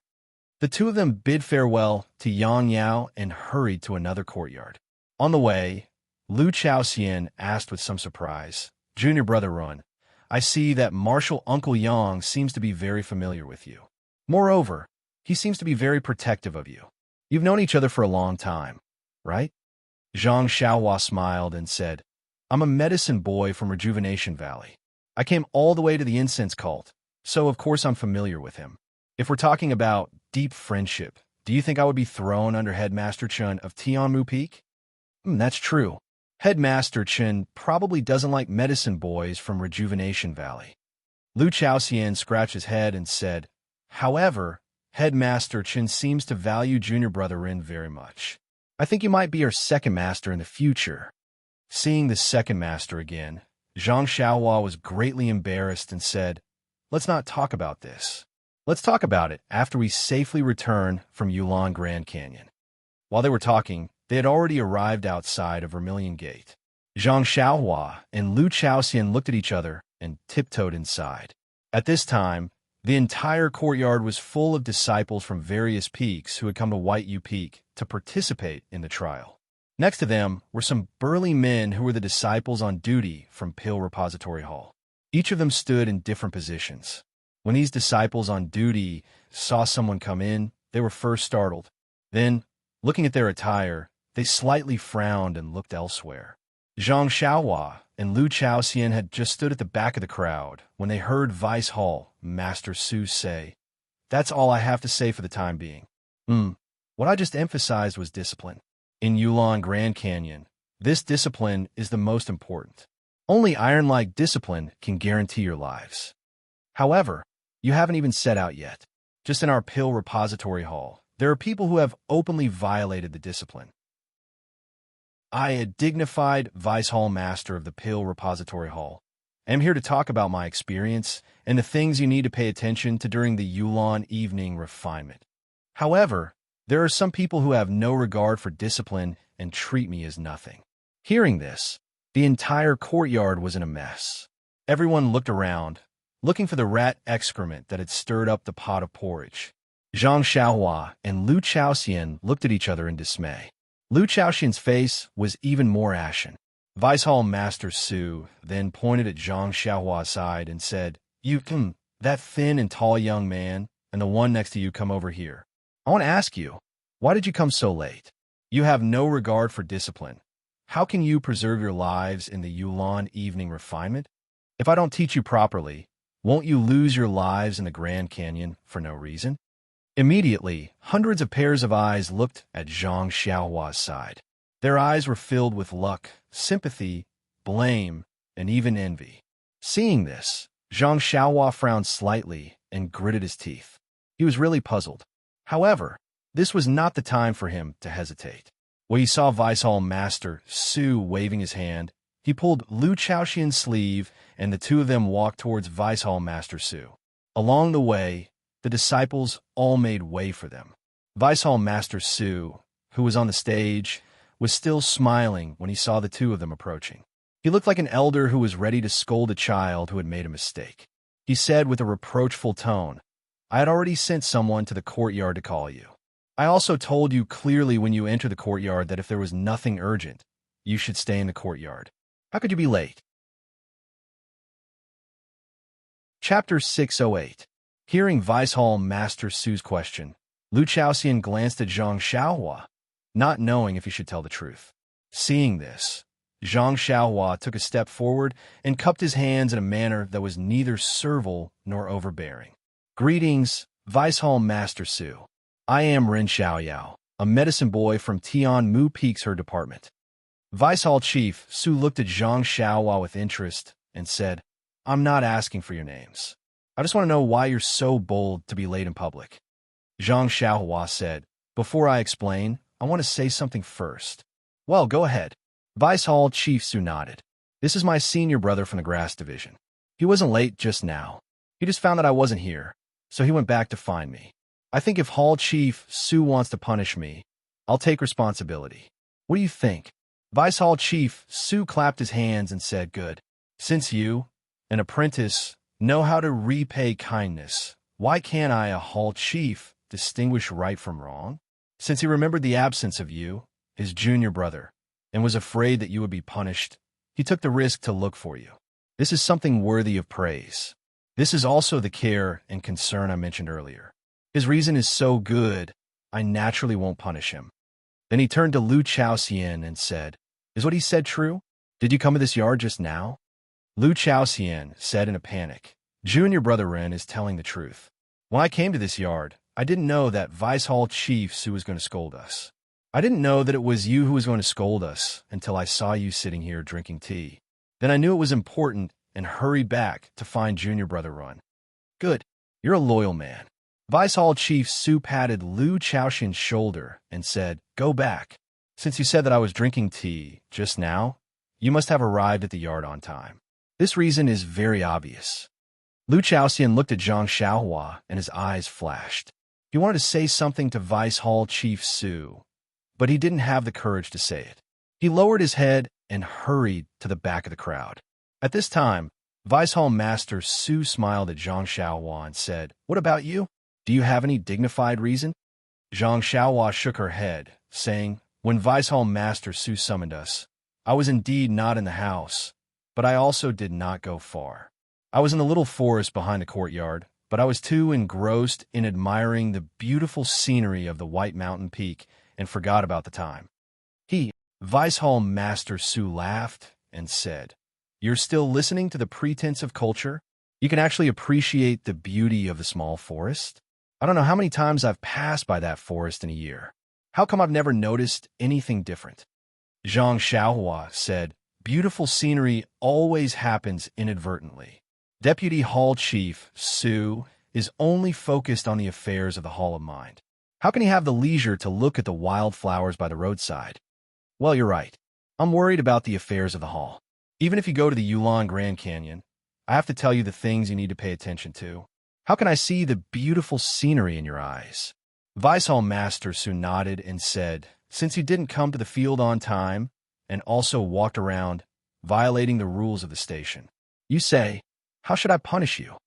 The two of them bid farewell to Yang Yao and hurried to another courtyard. On the way, Lu Chaoxian asked with some surprise, "Junior Brother Run, I see that Martial Uncle Yang seems to be very familiar with you. Moreover, he seems to be very protective of you. You've known each other for a long time, right?" Zhang Xiaohua smiled and said, "I'm a medicine boy from Rejuvenation Valley. I came all the way to the incense cult, so of course I'm familiar with him. If we're talking about deep friendship, do you think I would be thrown under Headmaster Chun of Tianmu Peak?" That's true. Headmaster Chen probably doesn't like medicine boys from Rejuvenation Valley." Lu Chaoxian scratched his head and said, "However, Headmaster Chen seems to value Junior Brother Rin very much. I think you might be our second master in the future." Seeing the second master again, Zhang Xiaohua was greatly embarrassed and said, "Let's not talk about this. Let's talk about it after we safely return from Yulon Grand Canyon." While they were talking, they had already arrived outside of Vermilion Gate. Zhang Xiaohua and Lu Chaoxian looked at each other and tiptoed inside. At this time, the entire courtyard was full of disciples from various peaks who had come to White U Peak to participate in the trial. Next to them were some burly men who were the disciples on duty from Pill Repository Hall. Each of them stood in different positions. When these disciples on duty saw someone come in, they were first startled. Then, looking at their attire, they slightly frowned and looked elsewhere. Zhang Xiaohua and Lu Chaoxian had just stood at the back of the crowd when they heard Vice Hall Master Su say, "That's all I have to say for the time being. What I just emphasized was discipline. In Yulon Grand Canyon, this discipline is the most important. Only iron-like discipline can guarantee your lives. However, you haven't even set out yet. Just in our Pill Repository Hall, there are people who have openly violated the discipline. I, a dignified Vice Hall Master of the Pill Repository Hall, am here to talk about my experience and the things you need to pay attention to during the Yulon Evening Refinement. However, there are some people who have no regard for discipline and treat me as nothing." Hearing this, the entire courtyard was in a mess. Everyone looked around, looking for the rat excrement that had stirred up the pot of porridge. Zhang Xiaohua and Lu Chaoxian looked at each other in dismay. Lu Chaoxian's face was even more ashen. Vice Hall Master Su then pointed at Zhang Xiaohua's side and said, That thin and tall young man and the one next to you come over here. I want to ask you, why did you come so late? You have no regard for discipline. How can you preserve your lives in the Yulon Evening Refinement? If I don't teach you properly, won't you lose your lives in the Grand Canyon for no reason?" Immediately, hundreds of pairs of eyes looked at Zhang Xiaohua's side. Their eyes were filled with luck, sympathy, blame, and even envy. Seeing this, Zhang Xiaohua frowned slightly and gritted his teeth. He was really puzzled. However, this was not the time for him to hesitate. When he saw Vice Hall Master Su waving his hand, he pulled Lu Chaoxian's sleeve, and the two of them walked towards Vice Hall Master Su. Along the way, the disciples all made way for them. Vice Hall Master Su, who was on the stage, was still smiling when he saw the two of them approaching. He looked like an elder who was ready to scold a child who had made a mistake. He said with a reproachful tone, "I had already sent someone to the courtyard to call you. I also told you clearly when you entered the courtyard that if there was nothing urgent, you should stay in the courtyard. How could you be late?" Chapter 608. Hearing Vice Hall Master Su's question, Lu Chaoxian glanced at Zhang Xiaohua, not knowing if he should tell the truth. Seeing this, Zhang Xiaohua took a step forward and cupped his hands in a manner that was neither servile nor overbearing. "Greetings, Vice Hall Master Su. I am Ren Xiaoyao, a medicine boy from Tian Mu Peaks, her department." Vice Hall Chief Su looked at Zhang Xiaohua with interest and said, "I'm not asking for your names. I just want to know why you're so bold to be late in public." Zhang Xiaohua said, "Before I explain, I want to say something first." "Well, go ahead." Vice Hall Chief Su nodded. "This is my senior brother from the Grass Division. He wasn't late just now. He just found that I wasn't here, so he went back to find me. I think if Hall Chief Su wants to punish me, I'll take responsibility. What do you think?" Vice Hall Chief Su clapped his hands and said, "Good. Since you, an apprentice, know how to repay kindness, why can't I, a Hall Chief, distinguish right from wrong?" Since he remembered the absence of you, his junior brother, and was afraid that you would be punished, he took the risk to look for you. This is something worthy of praise. This is also the care and concern I mentioned earlier. His reason is so good, I naturally won't punish him." Then he turned to Lu Chaoxian and said, "Is what he said true? Did you come to this yard just now?" Lu Chaoxian said in a panic, "Junior Brother Ren is telling the truth. When I came to this yard, I didn't know that Vice Hall Chief Su was going to scold us. I didn't know that it was you who was going to scold us until I saw you sitting here drinking tea. Then I knew it was important and hurried back to find Junior Brother Ren." "Good. You're a loyal man." Vice Hall Chief Su patted Lu Chaoxian's shoulder and said, "Go back. Since you said that I was drinking tea just now, you must have arrived at the yard on time. This reason is very obvious." Lu Chaoxian looked at Zhang Xiaohua and his eyes flashed. He wanted to say something to Vice Hall Chief Su, but he didn't have the courage to say it. He lowered his head and hurried to the back of the crowd. At this time, Vice Hall Master Su smiled at Zhang Xiaohua and said, "What about you? Do you have any dignified reason?" Zhang Xiaohua shook her head, saying, "When Vice Hall Master Su summoned us, I was indeed not in the house, but I also did not go far. I was in the little forest behind the courtyard, but I was too engrossed in admiring the beautiful scenery of the White Mountain Peak and forgot about the time." Vice Hall Master Su laughed and said, "You're still listening to the pretense of culture? You can actually appreciate the beauty of the small forest? I don't know how many times I've passed by that forest in a year. How come I've never noticed anything different?" Zhang Xiaohua said, "Beautiful scenery always happens inadvertently. Deputy Hall Chief Su is only focused on the affairs of the Hall of Mind. How can he have the leisure to look at the wildflowers by the roadside?" "Well, you're right. I'm worried about the affairs of the Hall. Even if you go to the Yulon Grand Canyon, I have to tell you the things you need to pay attention to. How can I see the beautiful scenery in your eyes?" Vice Hall Master Su nodded and said, "Since you didn't come to the field on time and also walked around, violating the rules of the station, you say, how should I punish you?"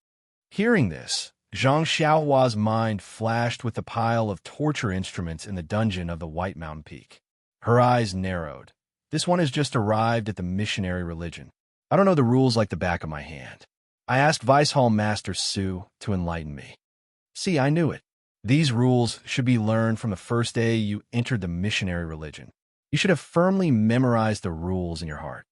Hearing this, Zhang Xiaohua's mind flashed with the pile of torture instruments in the dungeon of the White Mountain Peak. Her eyes narrowed. This one has just arrived at the missionary religion. I don't know the rules like the back of my hand. I asked Vice Hall Master Su to enlighten me. See, I knew it. These rules should be learned from the first day you entered the missionary religion. You should have firmly memorized the rules in your heart.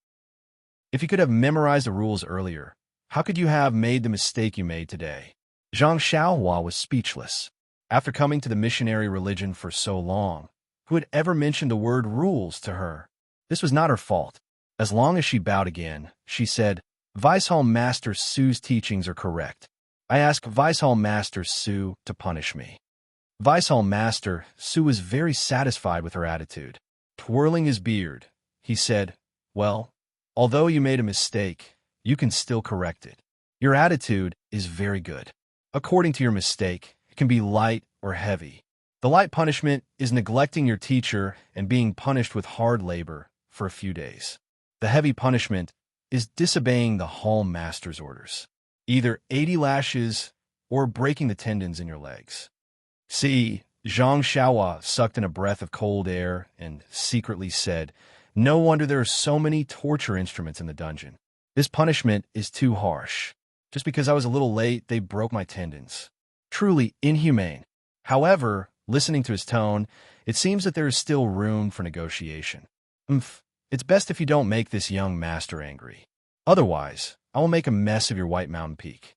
If you could have memorized the rules earlier, how could you have made the mistake you made today? Zhang Xiaohua was speechless. After coming to the missionary religion for so long, who had ever mentioned the word rules to her? This was not her fault. As long as she bowed again, she said, Vice Hall Master Su's teachings are correct. I ask Vice Hall Master Su to punish me. Vice Hall Master Su was very satisfied with her attitude. Twirling his beard, he said, "Well, although you made a mistake, you can still correct it. Your attitude is very good. According to your mistake, it can be light or heavy. The light punishment is neglecting your teacher and being punished with hard labor for a few days. The heavy punishment is disobeying the hall master's orders, either 80 lashes or breaking the tendons in your legs." See, Zhang Xiaohua sucked in a breath of cold air and secretly said, "No wonder there are so many torture instruments in the dungeon. This punishment is too harsh. Just because I was a little late, they broke my tendons. Truly inhumane." However, listening to his tone, it seems that there is still room for negotiation. It's best if you don't make this young master angry. Otherwise, I will make a mess of your White Mountain Peak.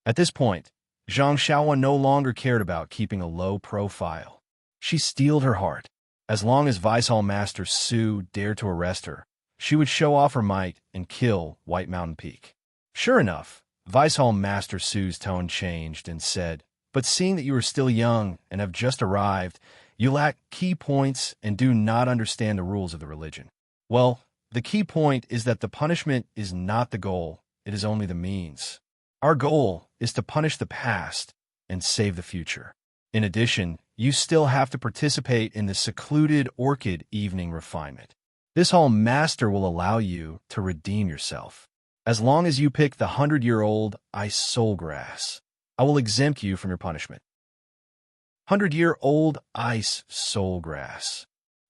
At this point, Zhang Xiaohua no longer cared about keeping a low profile. She steeled her heart. As long as Vice Hall Master Su dared to arrest her, she would show off her might and kill White Mountain Peak. Sure enough, Vice Hall Master Su's tone changed and said, "But seeing that you are still young and have just arrived, you lack key points and do not understand the rules of the religion. Well, the key point is that the punishment is not the goal, it is only the means. Our goal is to punish the past and save the future. In addition, you still have to participate in the secluded orchid evening refinement. This hall master will allow you to redeem yourself. As long as you pick the 100-year-old ice soul grass, I will exempt you from your punishment." 100-year-old ice soul grass.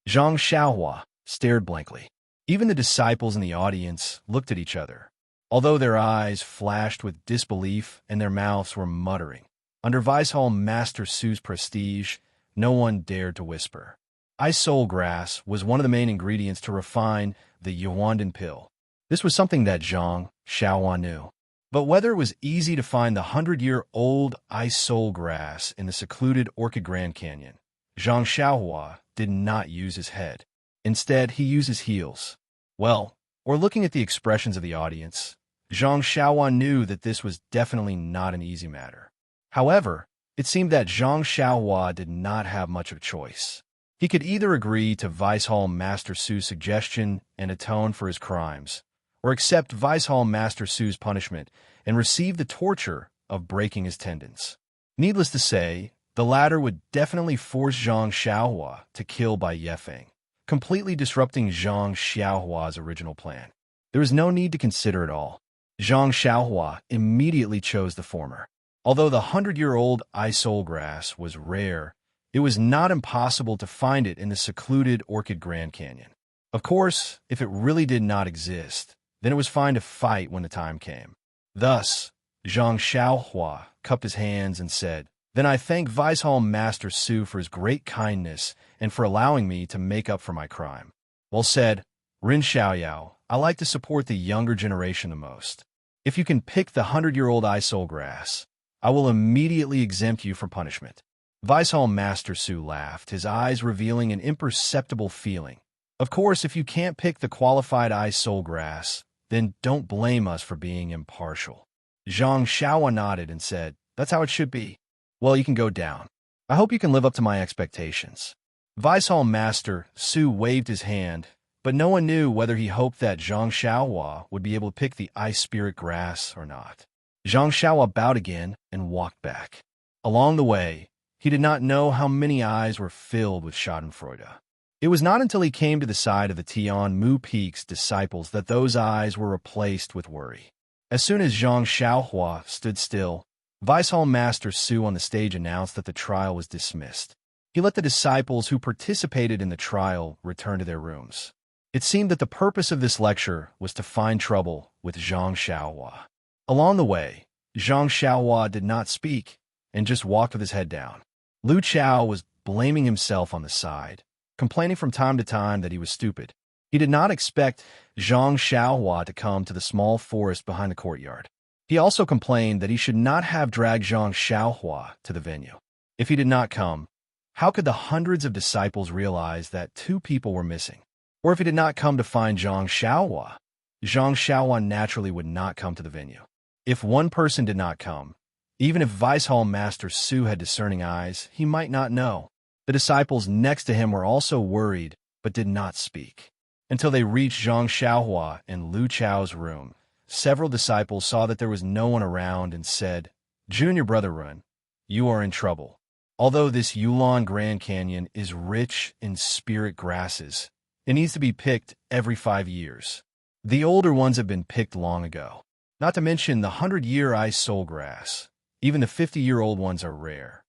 Zhang Xiaohua stared blankly. Even the disciples in the audience looked at each other, although their eyes flashed with disbelief and their mouths were muttering. Under Vice Hall Master Su's prestige, no one dared to whisper. Ice soul grass was one of the main ingredients to refine the Yuandan pill. This was something that Zhang Xiaohua knew. But whether it was easy to find the 100-year-old ice soul grass in the secluded Orchid Grand Canyon, Zhang Xiaohua did not use his head. Instead, he used his heels. Well, or looking at the expressions of the audience, Zhang Xiaohua knew that this was definitely not an easy matter. However, it seemed that Zhang Xiaohua did not have much of a choice. He could either agree to Vice Hall Master Su's suggestion and atone for his crimes, or accept Vice Hall Master Su's punishment and receive the torture of breaking his tendons. Needless to say, the latter would definitely force Zhang Xiaohua to kill by Yefeng, completely disrupting Zhang Xiaohua's original plan. There was no need to consider it all. Zhang Xiaohua immediately chose the former. Although the 100-year-old ice soul grass was rare, it was not impossible to find it in the secluded Orchid Grand Canyon. Of course, if it really did not exist, then it was fine to fight when the time came. Thus, Zhang Xiaohua cupped his hands and said, "Then I thank Vice Hall Master Su for his great kindness and for allowing me to make up for my crime." Well said, Rin Xiaoyao. I like to support the younger generation the most. If you can pick the 100-year-old ice soul grass, I will immediately exempt you from punishment. Vice Hall Master Su laughed, his eyes revealing an imperceptible feeling. Of course, if you can't pick the qualified ice soul grass, then don't blame us for being impartial. Zhang Xiaohua nodded and said, "That's how it should be. Well, you can go down. I hope you can live up to my expectations." Vice Hall Master Su waved his hand, but no one knew whether he hoped that Zhang Xiaohua would be able to pick the ice spirit grass or not. Zhang Xiaohua bowed again and walked back. Along the way, he did not know how many eyes were filled with schadenfreude. It was not until he came to the side of the Tian Mu Peak's disciples that those eyes were replaced with worry. As soon as Zhang Xiaohua stood still, Vice Hall Master Su on the stage announced that the trial was dismissed. He let the disciples who participated in the trial return to their rooms. It seemed that the purpose of this lecture was to find trouble with Zhang Xiaohua. Along the way, Zhang Xiaohua did not speak and just walked with his head down. Lu Chao was blaming himself on the side, complaining from time to time that he was stupid. He did not expect Zhang Xiaohua to come to the small forest behind the courtyard. He also complained that he should not have dragged Zhang Xiaohua to the venue. If he did not come, how could the hundreds of disciples realize that two people were missing? Or if he did not come to find Zhang Xiaohua, Zhang Xiaohua naturally would not come to the venue. If one person did not come, even if Vice Hall Master Su had discerning eyes, he might not know. The disciples next to him were also worried, but did not speak. Until they reached Zhang Xiaohua in Lu Chao's room, several disciples saw that there was no one around and said, "Junior Brother Run, you are in trouble." Although this Yulon Grand Canyon is rich in spirit grasses, it needs to be picked every 5 years. The older ones have been picked long ago. Not to mention the 100-year ice soul grass. Even the 50-year-old ones are rare.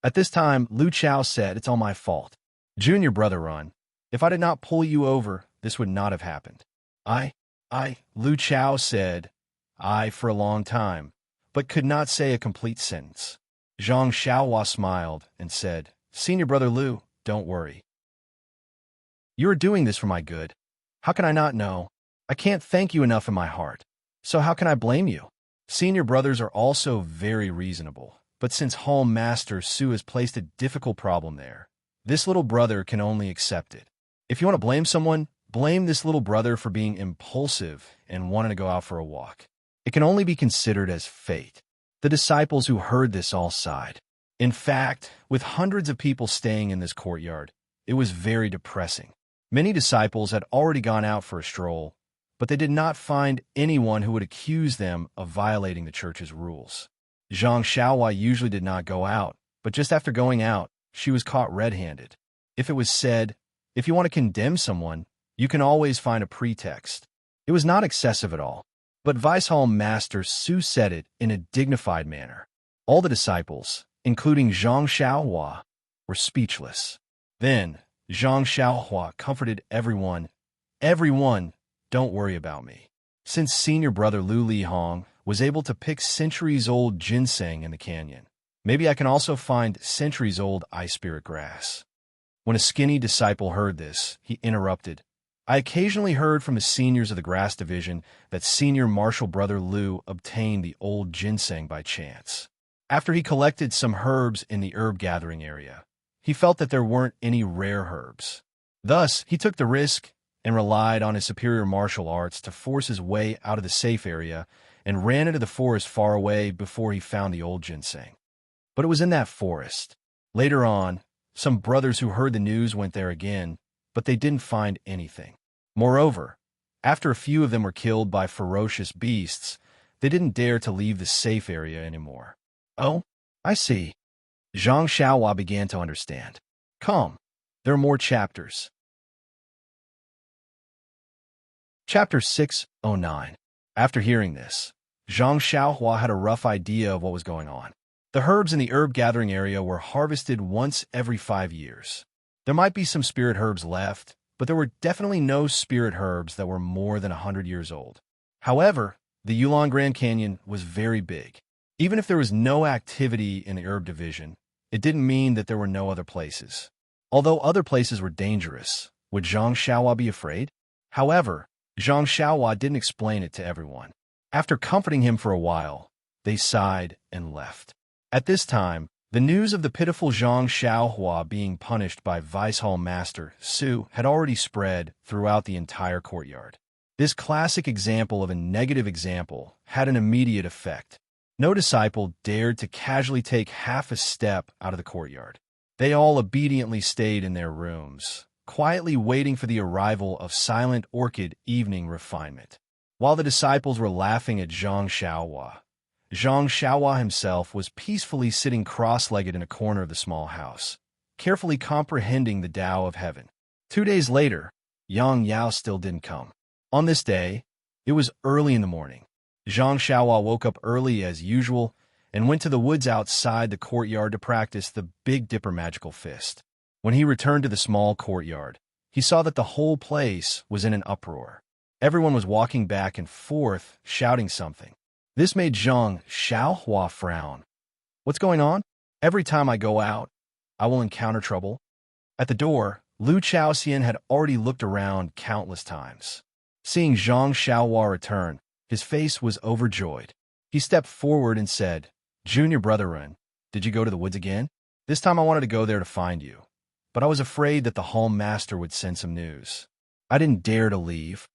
At this time, Lu Chao said, "It's all my fault. Junior Brother Run, if I did not pull you over, this would not have happened." Lu Chao said, "I" for a long time, but could not say a complete sentence. Zhang Xiaohua smiled and said, "Senior Brother Lu, don't worry. You are doing this for my good. How can I not know? I can't thank you enough in my heart. So how can I blame you?" Senior brothers are also very reasonable, but since Hall Master Su has placed a difficult problem there, this little brother can only accept it. If you want to blame someone, blame this little brother for being impulsive and wanting to go out for a walk. It can only be considered as fate. The disciples who heard this all sighed. In fact, with hundreds of people staying in this courtyard, it was very depressing. Many disciples had already gone out for a stroll, but they did not find anyone who would accuse them of violating the church's rules. Zhang Xiaohua usually did not go out, but just after going out, she was caught red-handed. If it was said, if you want to condemn someone, you can always find a pretext. It was not excessive at all, but Vice Hall Master Su said it in a dignified manner. All the disciples, including Zhang Xiaohua, were speechless. Then, Zhang Xiaohua comforted everyone. "Everyone, don't worry about me. Since senior brother Lu Lihong was able to pick centuries-old ginseng in the canyon, maybe I can also find centuries-old ice spirit grass." When a skinny disciple heard this, he interrupted. "I occasionally heard from the seniors of the grass division that senior martial brother Lu obtained the old ginseng by chance. After he collected some herbs in the herb gathering area, he felt that there weren't any rare herbs. Thus, he took the risk and relied on his superior martial arts to force his way out of the safe area and ran into the forest far away before he found the old ginseng. But it was in that forest. Later on, some brothers who heard the news went there again, but they didn't find anything. Moreover, after a few of them were killed by ferocious beasts, they didn't dare to leave the safe area anymore." "Oh, I see." Zhang Xiaohua began to understand. "Come, there are more chapters." Chapter 609. After hearing this, Zhang Xiaohua had a rough idea of what was going on. The herbs in the herb gathering area were harvested once every 5 years. There might be some spirit herbs left, but there were definitely no spirit herbs that were more than 100 years old. However, the Yulon Grand Canyon was very big. Even if there was no activity in the herb division, it didn't mean that there were no other places. Although other places were dangerous, would Zhang Xiaohua be afraid? However, Zhang Xiaohua didn't explain it to everyone. After comforting him for a while, they sighed and left. At this time, the news of the pitiful Zhang Xiaohua being punished by Vice Hall Master Su had already spread throughout the entire courtyard. This classic example of a negative example had an immediate effect. No disciple dared to casually take half a step out of the courtyard. They all obediently stayed in their rooms, quietly waiting for the arrival of Silent Orchid evening refinement. While the disciples were laughing at Zhang Xiaohua himself was peacefully sitting cross-legged in a corner of the small house, carefully comprehending the Tao of heaven. 2 days later, Yang Yao still didn't come. On this day, it was early in the morning. Zhang Xiaohua woke up early as usual and went to the woods outside the courtyard to practice the Big Dipper magical fist. When he returned to the small courtyard, he saw that the whole place was in an uproar. Everyone was walking back and forth, shouting something. This made Zhang Xiaohua frown. "What's going on? Every time I go out, I will encounter trouble." At the door, Lu Chaoxian had already looked around countless times. Seeing Zhang Xiaohua return, his face was overjoyed. He stepped forward and said, "Junior Brother Ren, did you go to the woods again? This time I wanted to go there to find you, but I was afraid that the Hall Master would send some news. I didn't dare to leave."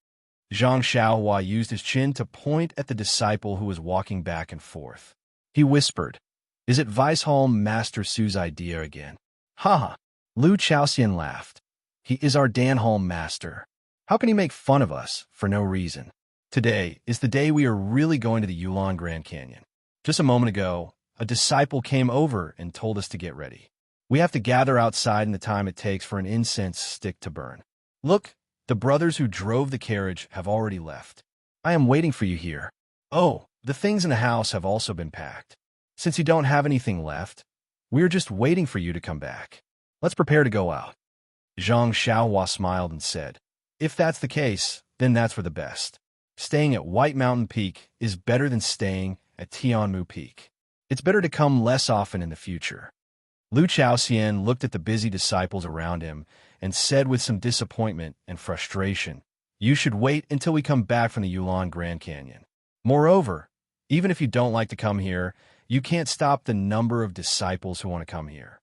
Zhang Xiaohua used his chin to point at the disciple who was walking back and forth. He whispered, "Is it Viceholm Master Su's idea again?" "Haha." Lu Chaoxian laughed. "He is our Danholm master. How can he make fun of us for no reason? Today is the day we are really going to the Yulon Grand Canyon. Just a moment ago, a disciple came over and told us to get ready. We have to gather outside in the time it takes for an incense stick to burn. Look, the brothers who drove the carriage have already left. I am waiting for you here. Oh, the things in the house have also been packed. Since you don't have anything left, we're just waiting for you to come back. Let's prepare to go out." Zhang Xiaohua smiled and said, "If that's the case, then that's for the best. Staying at White Mountain Peak is better than staying at Tianmu Peak. It's better to come less often in the future." Lu Chaoxian looked at the busy disciples around him and said with some disappointment and frustration, "You should wait until we come back from the Yulon Grand Canyon. Moreover, even if you don't like to come here, you can't stop the number of disciples who want to come here."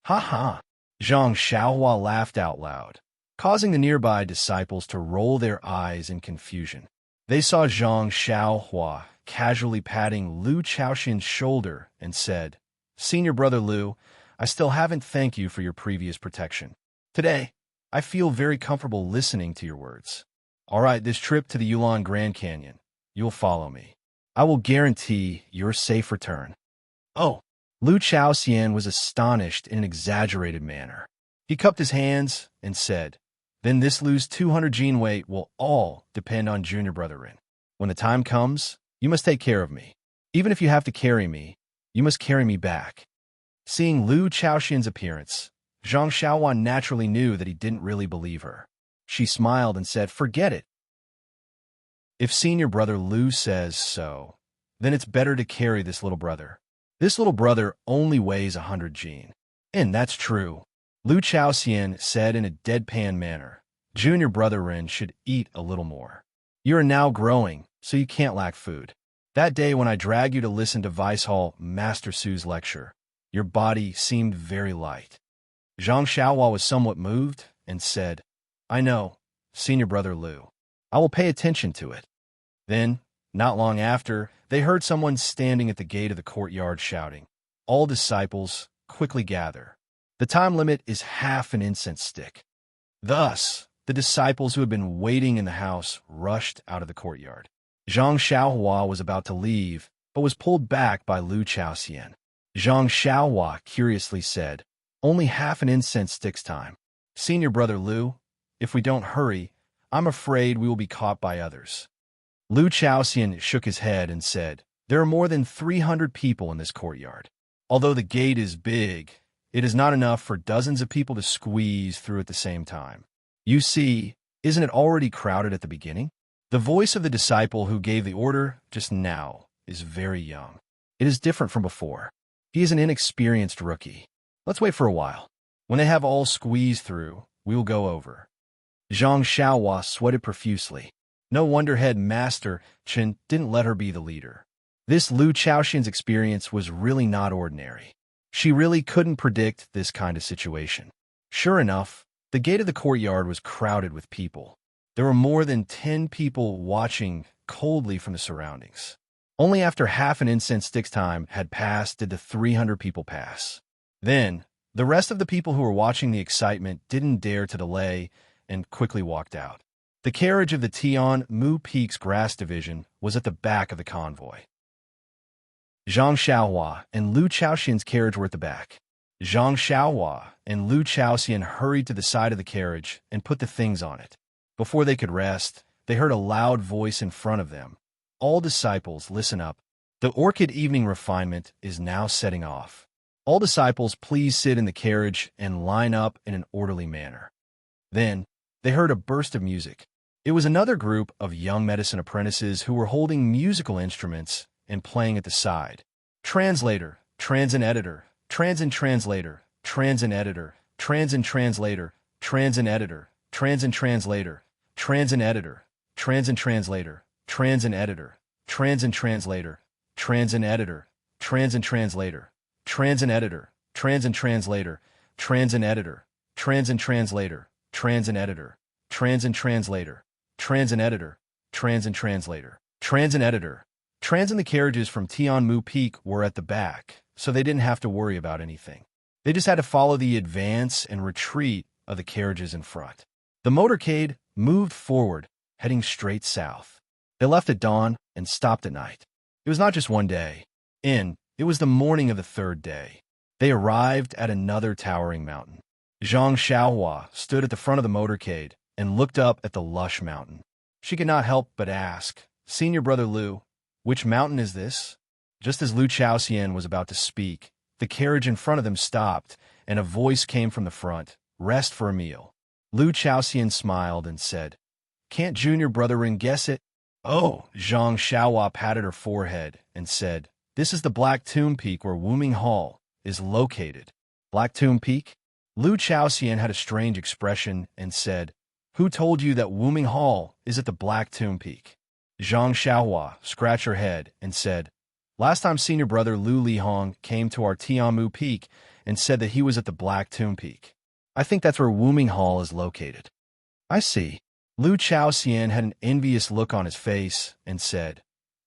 "Ha ha!" Zhang Xiaohua laughed out loud, causing the nearby disciples to roll their eyes in confusion. They saw Zhang Xiaohua casually patting Lu Chaoxian's shoulder and said, "Senior brother Lu, I still haven't thanked you for your previous protection. Today, I feel very comfortable listening to your words. All right, this trip to the Yulon Grand Canyon, you'll follow me. I will guarantee your safe return." "Oh!" Lu Chaoxian was astonished in an exaggerated manner. He cupped his hands and said, "Then this Lu's 200 gene weight will all depend on junior brother Rin. When the time comes, you must take care of me. Even if you have to carry me, you must carry me back." Seeing Lu Chaoxian's appearance, Zhang Xiaohua naturally knew that he didn't really believe her. She smiled and said, "Forget it. If senior brother Lu says so, then it's better to carry this little brother. This little brother only weighs 100 gene." "And that's true," Lu Chaoxian said in a deadpan manner. "Junior brother Rin should eat a little more. You are now growing, so you can't lack food. That day when I dragged you to listen to Vicehall Master Su's lecture, your body seemed very light." Zhang Xiaohua was somewhat moved and said, "I know, senior brother Lu. I will pay attention to it." Then, not long after, they heard someone standing at the gate of the courtyard shouting, "All disciples, quickly gather. The time limit is half an incense stick." Thus, the disciples who had been waiting in the house rushed out of the courtyard. Zhang Xiaohua was about to leave, but was pulled back by Lu Chaoxian. Zhang Xiaohua curiously said, "Only half an incense stick's time. Senior brother Lu, if we don't hurry, I'm afraid we will be caught by others." Lu Chaoxian shook his head and said, "There are more than 300 people in this courtyard. Although the gate is big, it is not enough for dozens of people to squeeze through at the same time. You see, isn't it already crowded at the beginning?" The voice of the disciple who gave the order just now is very young. It is different from before. He is an inexperienced rookie. Let's wait for a while. When they have all squeezed through, we will go over." Zhang Xiaohua sweated profusely. No wonder head master Chen didn't let her be the leader. This Lu Chaoxian's experience was really not ordinary. She really couldn't predict this kind of situation. Sure enough, the gate of the courtyard was crowded with people. There were more than 10 people watching coldly from the surroundings. Only after half an incense stick's time had passed did the 300 people pass. Then, the rest of the people who were watching the excitement didn't dare to delay and quickly walked out. The carriage of the Tianmu Peak's grass division was at the back of the convoy. Zhang Xiaohua and Lu Chaoxian's carriage were at the back. Zhang Xiaohua and Lu Chaoxian hurried to the side of the carriage and put the things on it. Before they could rest, they heard a loud voice in front of them. "All disciples, listen up. The Orchid Evening Refinement is now setting off. All disciples, please sit in the carriage and line up in an orderly manner." Then, they heard a burst of music. It was another group of young medicine apprentices who were holding musical instruments and playing at the side. Translator, transin editor, transin translator, transin editor, transin translator, transin editor, transin translator, transin editor, transin translator, transin editor, transin translator, transin editor, transin translator, transin editor, transin translator, transin editor, transin translator, transin editor, transin translator, transin editor, Trans and translator, trans and editor. Trans and the carriages from Tianmu Peak were at the back, so they didn't have to worry about anything. They just had to follow the advance and retreat of the carriages in front. The motorcade moved forward, heading straight south. They left at dawn and stopped at night. It was not just one day. It was the morning of the third day. They arrived at another towering mountain. Zhang Xiaohua stood at the front of the motorcade and looked up at the lush mountain. She could not help but ask, "Senior brother Lu, which mountain is this?" Just as Lu Chaoxian was about to speak, the carriage in front of them stopped, and a voice came from the front, "Rest for a meal." Lu Chaoxian smiled and said, "Can't junior brother Ring guess it?" "Oh," Zhang Xiaohua patted her forehead and said, "This is the Black Tomb Peak where Wuming Hall is located." Black Tomb Peak? Lu Chaoxian had a strange expression and said, "Who told you that Wuming Hall is at the Black Tomb Peak?" Zhang Xiaohua scratched her head and said, "Last time senior brother Lu Lihong came to our Tianmu Peak and said that he was at the Black Tomb Peak. I think that's where Wuming Hall is located." "I see." Lu Chaoxian had an envious look on his face and said,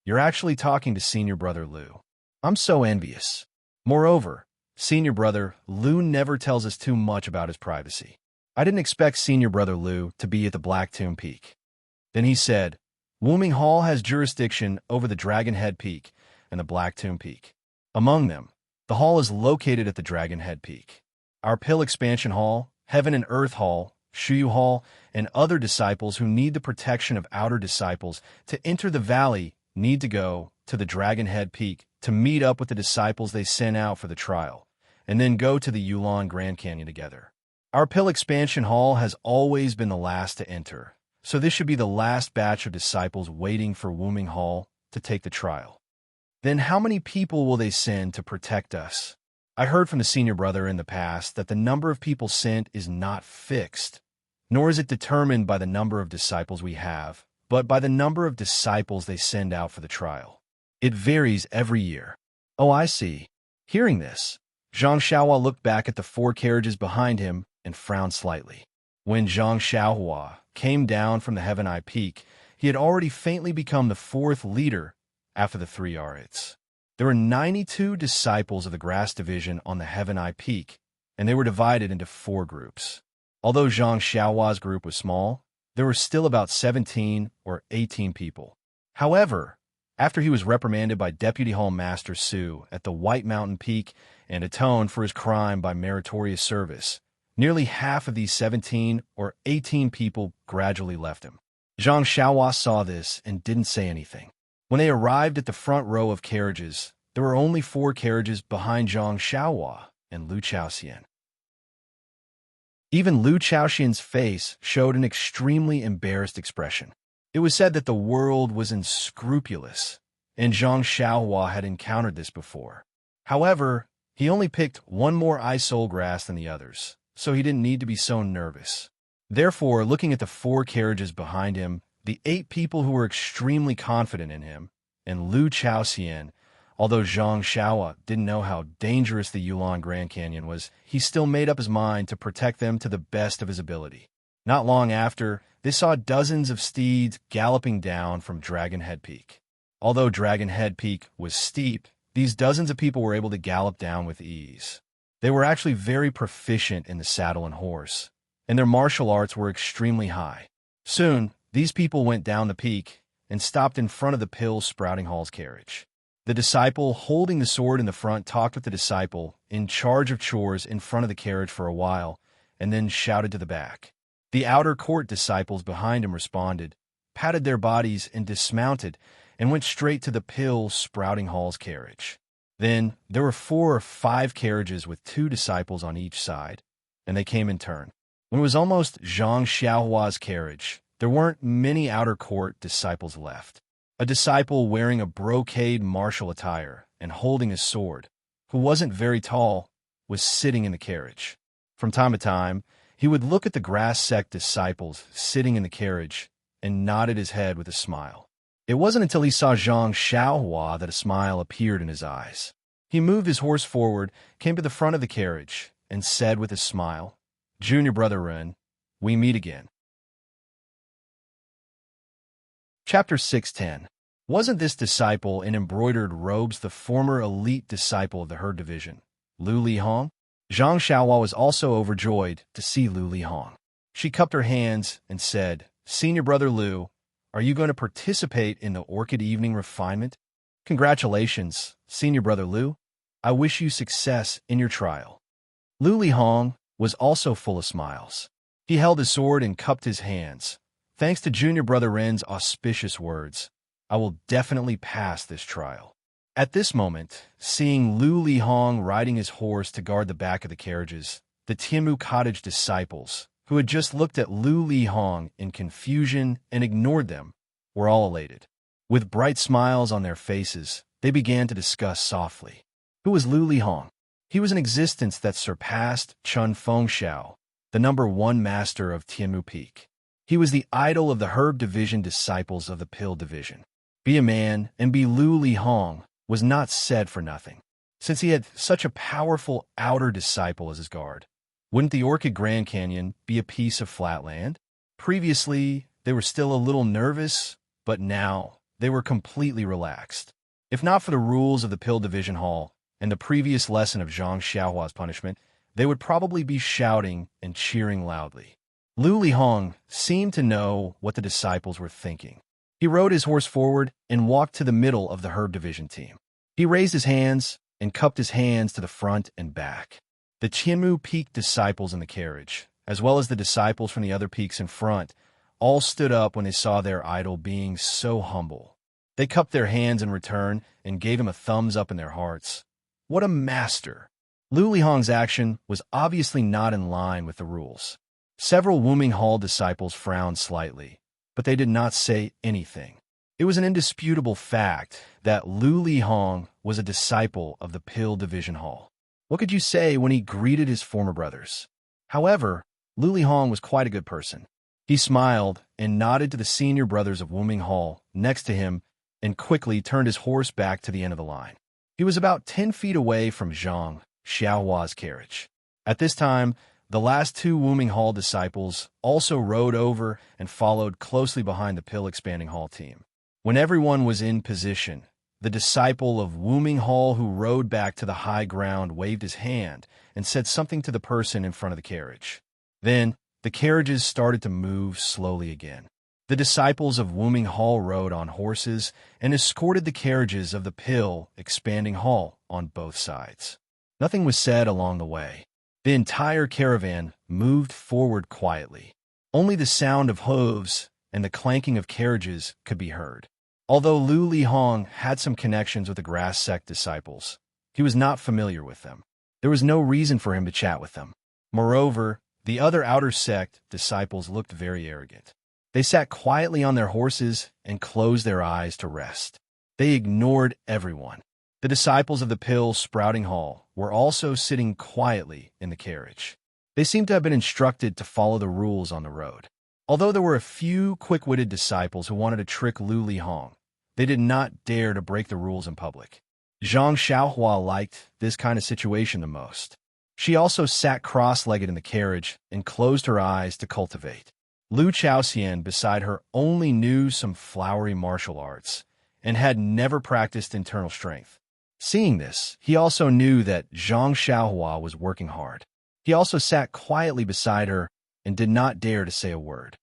"You're actually talking to senior brother Lu. I'm so envious. Moreover, senior brother Lu never tells us too much about his privacy. I didn't expect senior brother Lu to be at the Black Tomb Peak." Then he said, "Wuming Hall has jurisdiction over the Dragon Head Peak and the Black Tomb Peak. Among them, the hall is located at the Dragon Head Peak. Our Pill Expansion Hall, Heaven and Earth Hall, Shuyu Hall, and other disciples who need the protection of outer disciples to enter the valley need to go to the Dragon Head Peak to meet up with the disciples they sent out for the trial, and then go to the Yulon Grand Canyon together. Our Pill Expansion Hall has always been the last to enter, so this should be the last batch of disciples waiting for Wuming Hall to take the trial. Then how many people will they send to protect us? I heard from the senior brother in the past that the number of people sent is not fixed, nor is it determined by the number of disciples we have, but by the number of disciples they send out for the trial. It varies every year." "Oh, I see." Hearing this, Zhang Xiaohua looked back at the 4 carriages behind him and frowned slightly. When Zhang Xiaohua came down from the Heaven Eye Peak, he had already faintly become the 4th leader after the 3 Arits. There were 92 disciples of the Grass Division on the Heaven Eye Peak, and they were divided into 4 groups. Although Zhang Xiaohua's group was small, there were still about 17 or 18 people. However, after he was reprimanded by Deputy Hall Master Su at the White Mountain Peak and atoned for his crime by meritorious service, nearly half of these 17 or 18 people gradually left him. Zhang Xiaohua saw this and didn't say anything. When they arrived at the front row of carriages, there were only 4 carriages behind Zhang Xiaohua and Lu Chaoxian. Even Lu Chaoxian's face showed an extremely embarrassed expression. It was said that the world was unscrupulous, and Zhang Xiaohua had encountered this before. However, he only picked 1 more eye-soul grass than the others, so he didn't need to be so nervous. Therefore, looking at the 4 carriages behind him, the 8 people who were extremely confident in him, and Lu Chaoxian, although Zhang Xiaohua didn't know how dangerous the Yulon Grand Canyon was, he still made up his mind to protect them to the best of his ability. Not long after, they saw dozens of steeds galloping down from Dragon Head Peak. Although Dragon Head Peak was steep, these dozens of people were able to gallop down with ease. They were actually very proficient in the saddle and horse, and their martial arts were extremely high. Soon, these people went down the peak and stopped in front of the Pill Sprouting Hall's carriage. The disciple holding the sword in the front talked with the disciple in charge of chores in front of the carriage for a while, and then shouted to the back. The outer court disciples behind him responded, patted their bodies, and dismounted, and went straight to the Pill Sprouting Hall's carriage. Then there were 4 or 5 carriages with 2 disciples on each side, and they came in turn. When it was almost Zhang Xiaohua's carriage, there weren't many outer court disciples left. A disciple wearing a brocade martial attire and holding a sword, who wasn't very tall, was sitting in the carriage. From time to time, he would look at the grass sect disciples sitting in the carriage and nodded his head with a smile. It wasn't until he saw Zhang Xiaohua that a smile appeared in his eyes. He moved his horse forward, came to the front of the carriage, and said with a smile, "Junior brother Ren, we meet again." Chapter 610. Wasn't this disciple in embroidered robes the former elite disciple of the herd division, Lu Li Hong? Zhang Xiaohua was also overjoyed to see Lu Li Hong. She cupped her hands and said, "Senior brother Lu, are you going to participate in the Orchid Evening Refinement? Congratulations, Senior brother Lu. I wish you success in your trial." Lu Li Hong was also full of smiles. He held his sword and cupped his hands. "Thanks to Junior Brother Ren's auspicious words, I will definitely pass this trial." At this moment, seeing Lu Li Hong riding his horse to guard the back of the carriages, the Tianmu Cottage disciples, who had just looked at Lu Li Hong in confusion and ignored them, were all elated. With bright smiles on their faces, they began to discuss softly. Who was Lu Li Hong? He was an existence that surpassed Chun Fengxiao, the #1 master of Tianmu Peak. He was the idol of the Herb Division disciples of the Pill Division. Be a man and be Lu Li Hong was not said for nothing. Since he had such a powerful outer disciple as his guard, wouldn't the Orchid Grand Canyon be a piece of flat land? Previously, they were still a little nervous, but now they were completely relaxed. If not for the rules of the Pill Division Hall and the previous lesson of Zhang Xiaohua's punishment, they would probably be shouting and cheering loudly. Lu Li Hong seemed to know what the disciples were thinking. He rode his horse forward and walked to the middle of the Herb Division team. He raised his hands and cupped his hands to the front and back. The Tianmu Peak disciples in the carriage, as well as the disciples from the other peaks in front, all stood up when they saw their idol being so humble. They cupped their hands in return and gave him a thumbs up in their hearts. What a master! Lu Li Hong's action was obviously not in line with the rules. Several Wuming Hall disciples frowned slightly, but they did not say anything. It was an indisputable fact that Lu Li Hong was a disciple of the Pill Division Hall. What could you say when he greeted his former brothers? However, Lu Li Hong was quite a good person. He smiled and nodded to the senior brothers of Wuming Hall next to him and quickly turned his horse back to the end of the line. He was about 10 feet away from Zhang Xiaohua's carriage. At this time, the last 2 Wuming Hall disciples also rode over and followed closely behind the Pill Expanding Hall team. When everyone was in position, the disciple of Wuming Hall who rode back to the high ground waved his hand and said something to the person in front of the carriage. Then, the carriages started to move slowly again. The disciples of Wuming Hall rode on horses and escorted the carriages of the Pill Expanding Hall on both sides. Nothing was said along the way. The entire caravan moved forward quietly. Only the sound of hooves and the clanking of carriages could be heard. Although Lu Li Hong had some connections with the grass sect disciples, he was not familiar with them. There was no reason for him to chat with them. Moreover, the other outer sect disciples looked very arrogant. They sat quietly on their horses and closed their eyes to rest. They ignored everyone. The disciples of the Pill Sprouting Hall were also sitting quietly in the carriage. They seemed to have been instructed to follow the rules on the road. Although there were a few quick-witted disciples who wanted to trick Lu Li Hong, they did not dare to break the rules in public. Zhang Xiaohua liked this kind of situation the most. She also sat cross-legged in the carriage and closed her eyes to cultivate. Lu Chaoxian beside her only knew some flowery martial arts and had never practiced internal strength. Seeing this, he also knew that Zhang Xiaohua was working hard. He also sat quietly beside her and did not dare to say a word.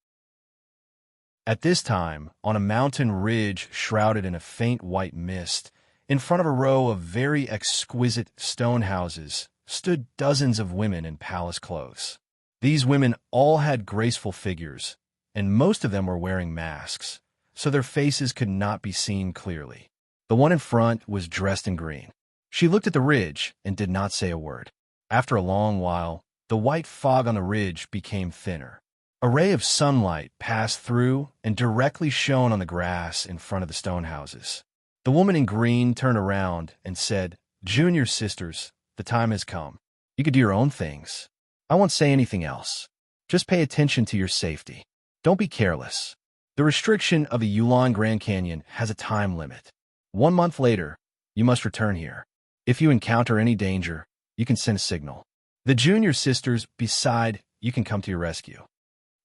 At this time, on a mountain ridge shrouded in a faint white mist, in front of a row of very exquisite stone houses, stood dozens of women in palace clothes. These women all had graceful figures, and most of them were wearing masks, so their faces could not be seen clearly. The one in front was dressed in green. She looked at the ridge and did not say a word. After a long while, the white fog on the ridge became thinner. A ray of sunlight passed through and directly shone on the grass in front of the stone houses. The woman in green turned around and said, "Junior sisters, the time has come. You could do your own things. I won't say anything else. Just pay attention to your safety. Don't be careless. The restriction of the Yulon Grand Canyon has a time limit. 1 month later, you must return here. If you encounter any danger, you can send a signal. The junior sisters beside you can come to your rescue."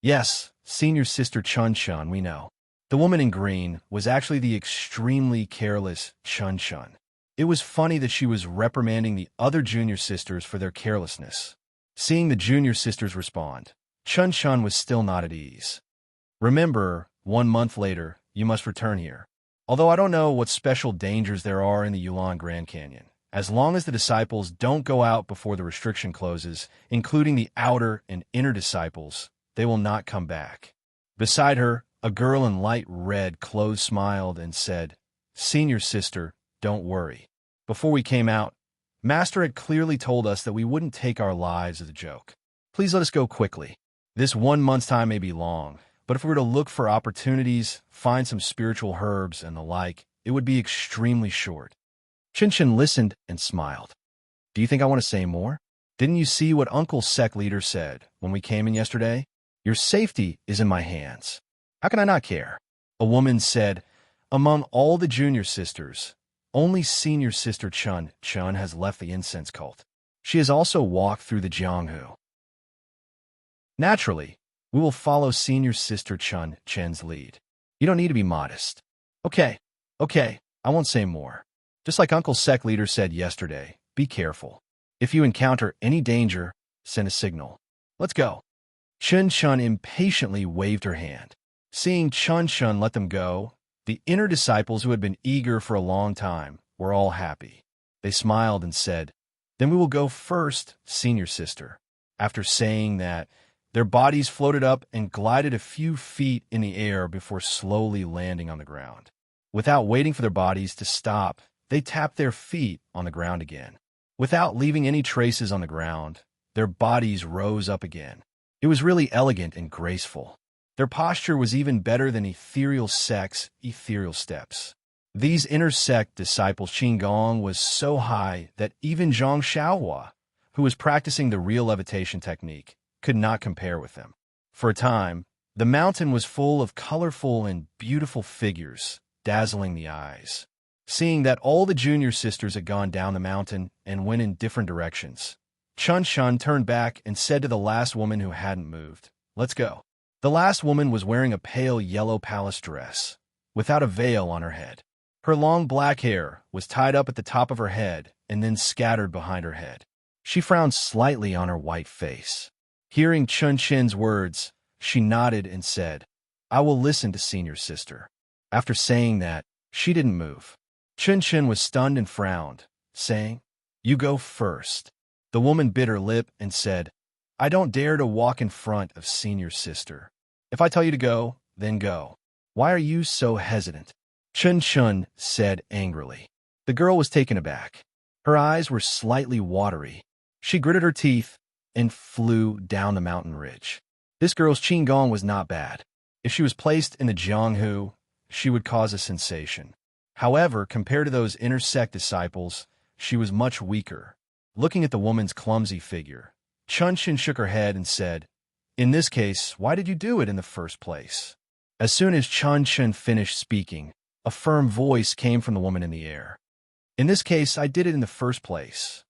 "Yes, senior sister Chun Chun, we know." The woman in green was actually the extremely careless Chun Chun. It was funny that she was reprimanding the other junior sisters for their carelessness. Seeing the junior sisters respond, Chun Chun was still not at ease. Remember, 1 month later, you must return here. Although I don't know what special dangers there are in the Yulon Grand Canyon, as long as the disciples don't go out before the restriction closes, including the outer and inner disciples, they will not come back. Beside her, a girl in light red clothes smiled and said, "Senior sister, don't worry. Before we came out, Master had clearly told us that we wouldn't take our lives as a joke. Please let us go quickly. This 1 month's time may be long, but if we were to look for opportunities, find some spiritual herbs and the like, it would be extremely short." Chin Chin listened and smiled. "Do you think I want to say more? Didn't you see what Uncle Sec Leader said when we came in yesterday? Your safety is in my hands. How can I not care?" A woman said, "Among all the junior sisters, only senior sister Chun Chun has left the incense cult. She has also walked through the Jianghu. Naturally, we will follow senior sister Chun Chen's lead. You don't need to be modest." Okay, I won't say more. Just like Uncle Sec Leader said yesterday, be careful. If you encounter any danger, send a signal. Let's go." Chun Chun impatiently waved her hand. Seeing Chun Chun let them go, the inner disciples who had been eager for a long time were all happy. They smiled and said, "Then we will go first, senior sister." After saying that, their bodies floated up and glided a few feet in the air before slowly landing on the ground. Without waiting for their bodies to stop, they tapped their feet on the ground again. Without leaving any traces on the ground, their bodies rose up again. It was really elegant and graceful. Their posture was even better than ethereal sect's ethereal steps. These inner sect disciples' Qigong was so high that even Zhang Xiaohua, who was practicing the real levitation technique, could not compare with them. For a time, the mountain was full of colorful and beautiful figures, dazzling the eyes. Seeing that all the junior sisters had gone down the mountain and went in different directions, Chun Chun turned back and said to the last woman who hadn't moved, "Let's go." The last woman was wearing a pale yellow palace dress, without a veil on her head. Her long black hair was tied up at the top of her head and then scattered behind her head. She frowned slightly on her white face. Hearing Chun Chin's words, she nodded and said, "I will listen to senior sister." After saying that, she didn't move. Chun Chin was stunned and frowned, saying, "You go first." The woman bit her lip and said, "I don't dare to walk in front of senior sister. If I tell you to go, then go. Why are you so hesitant?" Chun Chun said angrily. The girl was taken aback. Her eyes were slightly watery. She gritted her teeth and flew down the mountain ridge. This girl's Qigong was not bad. If she was placed in the Jianghu, she would cause a sensation. However, compared to those inner sect disciples, she was much weaker. Looking at the woman's clumsy figure, Chun Chin shook her head and said, "In this case, why did you do it in the first place?" As soon as Chun Chin finished speaking, a firm voice came from the woman in the air. "In this case, I did it in the first place."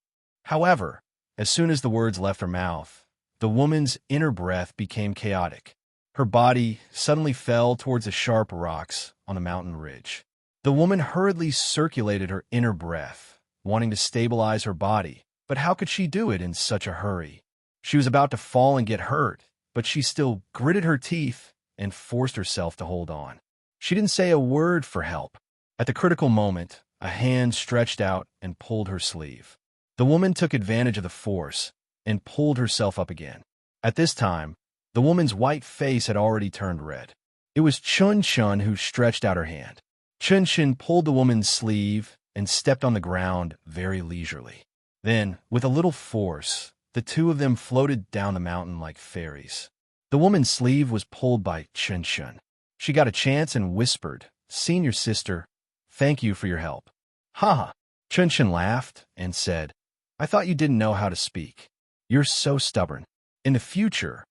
However, as soon as the words left her mouth, the woman's inner breath became chaotic. Her body suddenly fell towards the sharp rocks on the mountain ridge. The woman hurriedly circulated her inner breath, wanting to stabilize her body, but how could she do it in such a hurry? She was about to fall and get hurt, but she still gritted her teeth and forced herself to hold on. She didn't say a word for help. At the critical moment, a hand stretched out and pulled her sleeve. The woman took advantage of the force and pulled herself up again. At this time, the woman's white face had already turned red. It was Chun Chun who stretched out her hand. Chun Chin pulled the woman's sleeve and stepped on the ground very leisurely. Then, with a little force, the two of them floated down the mountain like fairies. The woman's sleeve was pulled by Chun Chun. She got a chance and whispered, "Senior sister, thank you for your help." "Ha ha." Chun Chun laughed and said, "I thought you didn't know how to speak. You're so stubborn. In the future,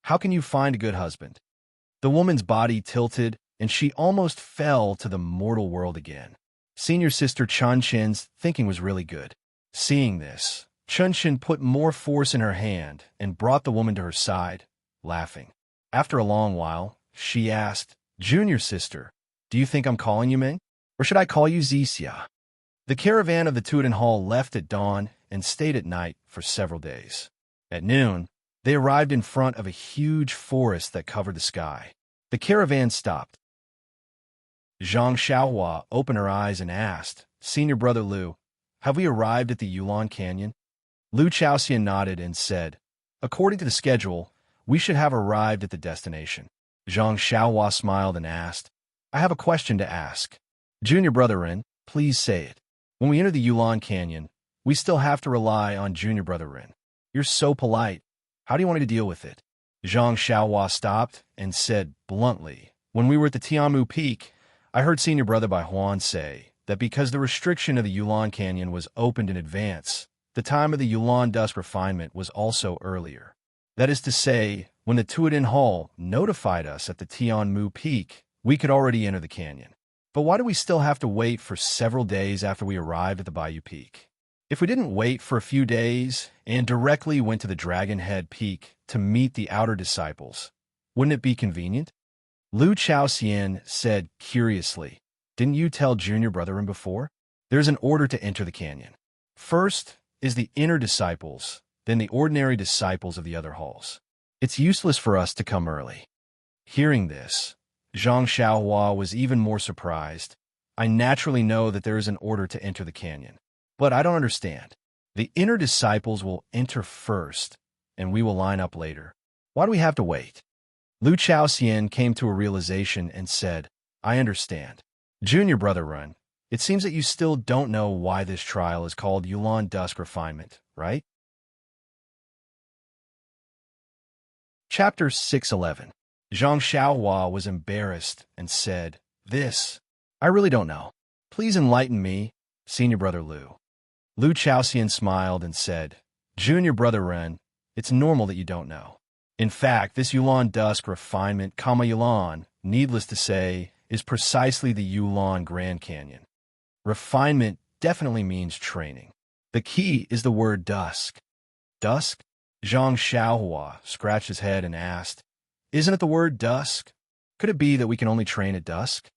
how can you find a good husband?" The woman's body tilted, and she almost fell to the mortal world again. Senior sister Chun Chin's thinking was really good. Seeing this, Chun Chin put more force in her hand and brought the woman to her side, laughing. After a long while, she asked, Junior sister, do you think I'm calling you Ming? Or should I call you Zixia? The caravan of the Tuatin Hall left at dawn and stayed at night for several days. At noon, they arrived in front of a huge forest that covered the sky. The caravan stopped. Zhang Xiaohua opened her eyes and asked, Senior Brother Lu, have we arrived at the Yulon Canyon? Lu Chaoxian nodded and said, according to the schedule, we should have arrived at the destination. Zhang Xiaohua smiled and asked, I have a question to ask. Junior Brother Ren, please say it. When we enter the Yulon Canyon, we still have to rely on Junior Brother Ren. You're so polite. How do you want me to deal with it? Zhang Xiaohua stopped and said bluntly, when we were at the Tianmu Peak, I heard Senior Brother Bai Huan say that because the restriction of the Yulon Canyon was opened in advance, the time of the Yulon Dusk refinement was also earlier. That is to say, when the Tuatin Hall notified us at the Tianmu Peak, we could already enter the canyon. But why do we still have to wait for several days after we arrived at the Bayou Peak? If we didn't wait for a few days and directly went to the Dragon Head Peak to meet the outer disciples, wouldn't it be convenient? Lu Chaoxian said curiously, didn't you tell Junior Brother Ren before? There's an order to enter the canyon. First is the inner disciples, then the ordinary disciples of the other halls. It's useless for us to come early. Hearing this, Zhang Xiaohua was even more surprised. I naturally know that there is an order to enter the canyon, but I don't understand. The inner disciples will enter first, and we will line up later. Why do we have to wait? Lu Chaoxian came to a realization and said, I understand. Junior Brother Ren, it seems that you still don't know why this trial is called Yulon Dusk Refinement, right? Chapter 611. Zhang Xiaohua was embarrassed and said, I really don't know. Please enlighten me, Senior Brother Lu. Lu Chaoxian smiled and said, Junior Brother Ren, it's normal that you don't know. In fact, this Yulon Dusk Refinement, Yulon, needless to say, is precisely the Yulon Grand Canyon. Refinement definitely means training. The key is the word dusk. Dusk? Zhang Xiaohua scratched his head and asked, Isn't it the word dusk? Could it be that we can only train at dusk?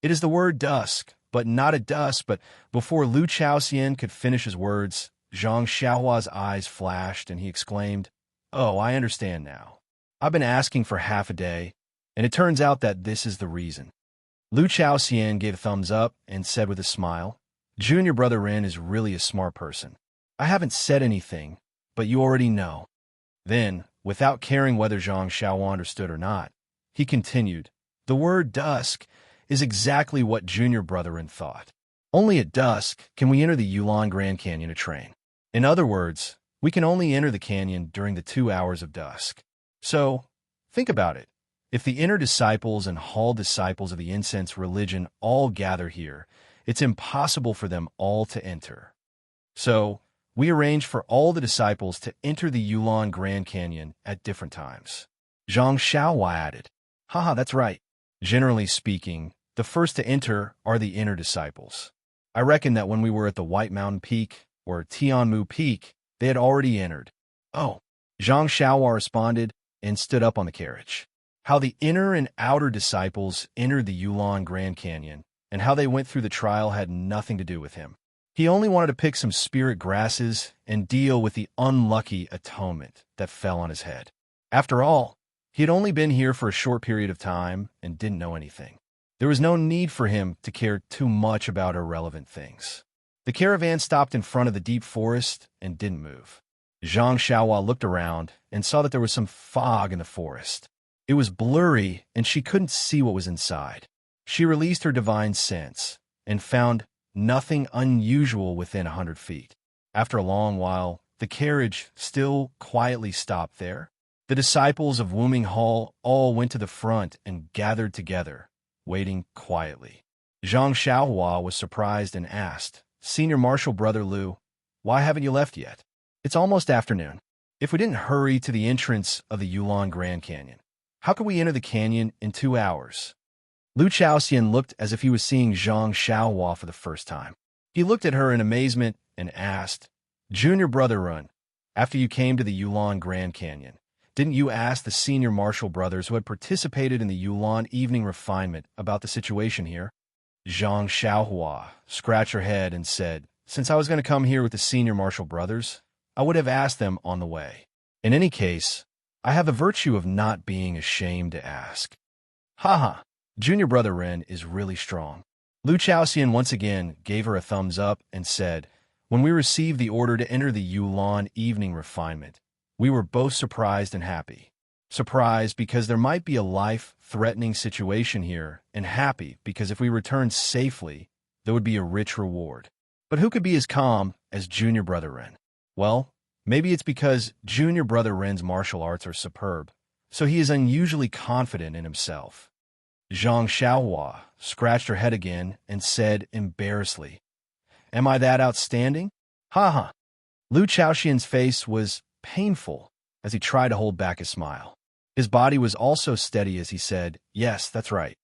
It is the word dusk, but not at dusk. But before Lu Chaoxian could finish his words, Zhang Xiaohua's eyes flashed and he exclaimed, Oh, I understand now. I've been asking for half a day, and it turns out that this is the reason. Lu Chaoxian gave a thumbs up and said with a smile, Junior Brother Ren is really a smart person. I haven't said anything, but you already know. Then, without caring whether Zhang Xiaohua understood or not, he continued, The word dusk is exactly what Junior Brother Ren thought. Only at dusk can we enter the Yulon Grand Canyon to train. In other words, we can only enter the canyon during the 2 hours of dusk. So, think about it. If the inner disciples and hall disciples of the incense religion all gather here, it's impossible for them all to enter. So, we arranged for all the disciples to enter the Yulon Grand Canyon at different times. Zhang Xiaohua added, Haha, that's right. Generally speaking, the first to enter are the inner disciples. I reckon that when we were at the White Mountain Peak, or Tianmu Peak, they had already entered. Oh, Zhang Xiaohua responded and stood up on the carriage. How the inner and outer disciples entered the Yulon Grand Canyon and how they went through the trial had nothing to do with him. He only wanted to pick some spirit grasses and deal with the unlucky atonement that fell on his head. After all, he had only been here for a short period of time and didn't know anything. There was no need for him to care too much about irrelevant things. The caravan stopped in front of the deep forest and didn't move. Zhang Xiaohua looked around and saw that there was some fog in the forest. It was blurry and she couldn't see what was inside. She released her divine sense and found nothing unusual within 100 feet. After a long while, the carriage still quietly stopped there. The disciples of Wuming Hall all went to the front and gathered together, waiting quietly. Zhang Xiaohua was surprised and asked, Senior Marshal Brother Lu, why haven't you left yet? It's almost afternoon. If we didn't hurry to the entrance of the Yulon Grand Canyon, how could we enter the canyon in 2 hours? Lu Chaoxian looked as if he was seeing Zhang Xiaohua for the first time. He looked at her in amazement and asked, Junior Brother Ren, after you came to the Yulon Grand Canyon, Didn't you ask the senior marshal brothers who had participated in the Yulan evening refinement about the situation here? Zhang Xiaohua scratched her head and said, since I was going to come here with the senior marshal brothers, I would have asked them on the way. In any case, I have the virtue of not being ashamed to ask. Haha, junior brother Ren is really strong. Lu Chaoxian once again gave her a thumbs up and said, when we received the order to enter the Yulan evening refinement, we were both surprised and happy. Surprised because there might be a life-threatening situation here, and happy because if we returned safely, there would be a rich reward. But who could be as calm as junior brother Ren? Well, maybe it's because junior brother Ren's martial arts are superb, so he is unusually confident in himself. Zhang Xiaohua scratched her head again and said embarrassedly, am I that outstanding? Ha. Lu Chaoxian's face was painful as he tried to hold back a smile. His body was also steady as he said, yes, that's right.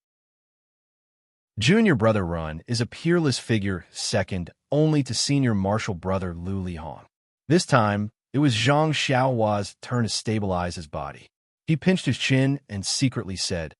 Junior brother Ren is a peerless figure second only to senior martial brother Lu Lihong. This time, it was Zhang Xiaohua's turn to stabilize his body. He pinched his chin and secretly said,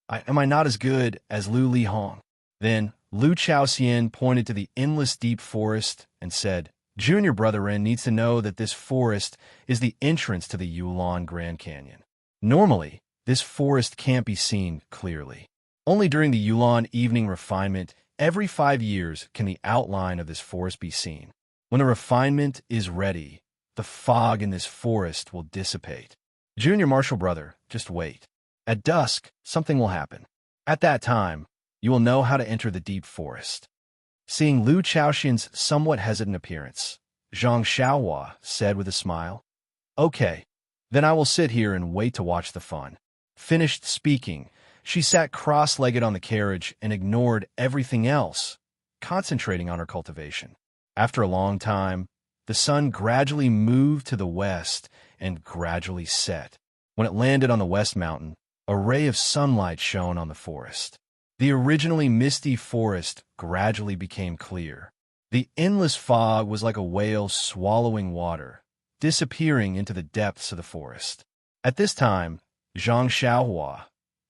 am I not as good as Lu Lihong? Then, Lu Chaoxian pointed to the endless deep forest and said, junior brother Ren needs to know that this forest is the entrance to the Yulan Grand Canyon. Normally, this forest can't be seen clearly. Only during the Yulan evening refinement, every 5 years can the outline of this forest be seen. When the refinement is ready, the fog in this forest will dissipate. Junior martial brother, just wait. At dusk, something will happen. At that time, you will know how to enter the deep forest. Seeing Lu Chaoxian's somewhat hesitant appearance, Zhang Xiaohua said with a smile, okay, then I will sit here and wait to watch the fun. Finished speaking, she sat cross-legged on the carriage and ignored everything else, concentrating on her cultivation. After a long time, the sun gradually moved to the west and gradually set. When it landed on the west mountain, a ray of sunlight shone on the forest. The originally misty forest gradually became clear. The endless fog was like a whale swallowing water, disappearing into the depths of the forest. At this time, Zhang Xiaohua,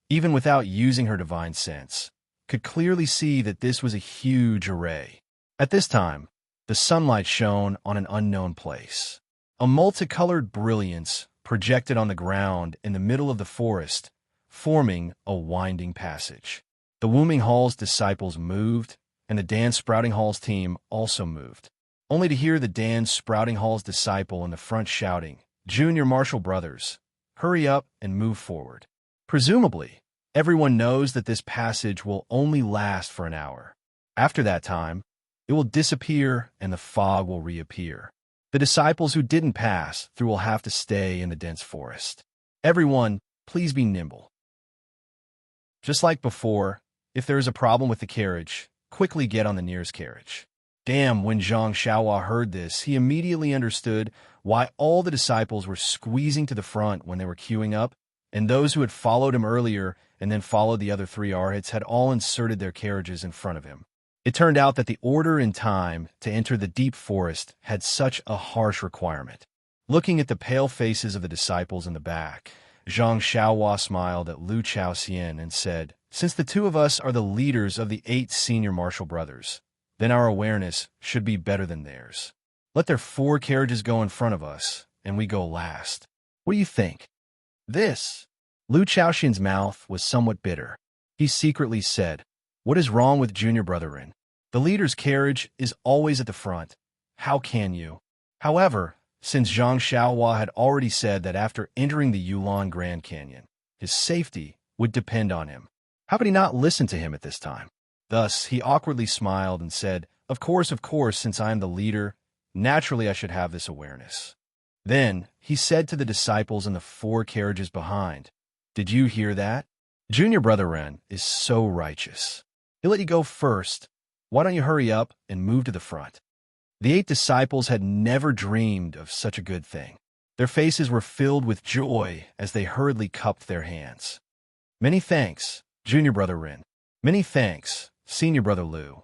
even without using her divine sense, could clearly see that this was a huge array. At this time, the sunlight shone on an unknown place. A multicolored brilliance projected on the ground in the middle of the forest, forming a winding passage. The Wooming Hall's disciples moved, and the Dan Sprouting Hall's team also moved, only to hear the Dan Sprouting Hall's disciple in the front shouting, junior martial brothers, hurry up and move forward. Presumably, everyone knows that this passage will only last for an hour. After that time, it will disappear and the fog will reappear. The disciples who didn't pass through will have to stay in the dense forest. Everyone, please be nimble. Just like before, if there is a problem with the carriage, quickly get on the nearest carriage. Damn, when Zhang Xiaohua heard this, he immediately understood why all the disciples were squeezing to the front when they were queuing up, and those who had followed him earlier and then followed the other 3 arhats had all inserted their carriages in front of him. It turned out that the order and time to enter the deep forest had such a harsh requirement. Looking at the pale faces of the disciples in the back, Zhang Xiaohua smiled at Lu Chaoxian and said, since the 2 of us are the leaders of the 8 senior martial brothers, then our awareness should be better than theirs. Let their 4 carriages go in front of us, and we go last. What do you think? This. Lu Chaoxian's mouth was somewhat bitter. He secretly said, what is wrong with junior brother Ren? The leader's carriage is always at the front. How can you? However, since Zhang Xiaohua had already said that after entering the Yulan Grand Canyon, his safety would depend on him, how could he not listen to him at this time? Thus, he awkwardly smiled and said, of course, since I am the leader, naturally I should have this awareness. Then, he said to the disciples in the 4 carriages behind, did you hear that? Junior brother Ren is so righteous. He'll let you go first. Why don't you hurry up and move to the front? The 8 disciples had never dreamed of such a good thing. Their faces were filled with joy as they hurriedly cupped their hands. Many thanks, junior brother Ren. Many thanks, senior brother Lu.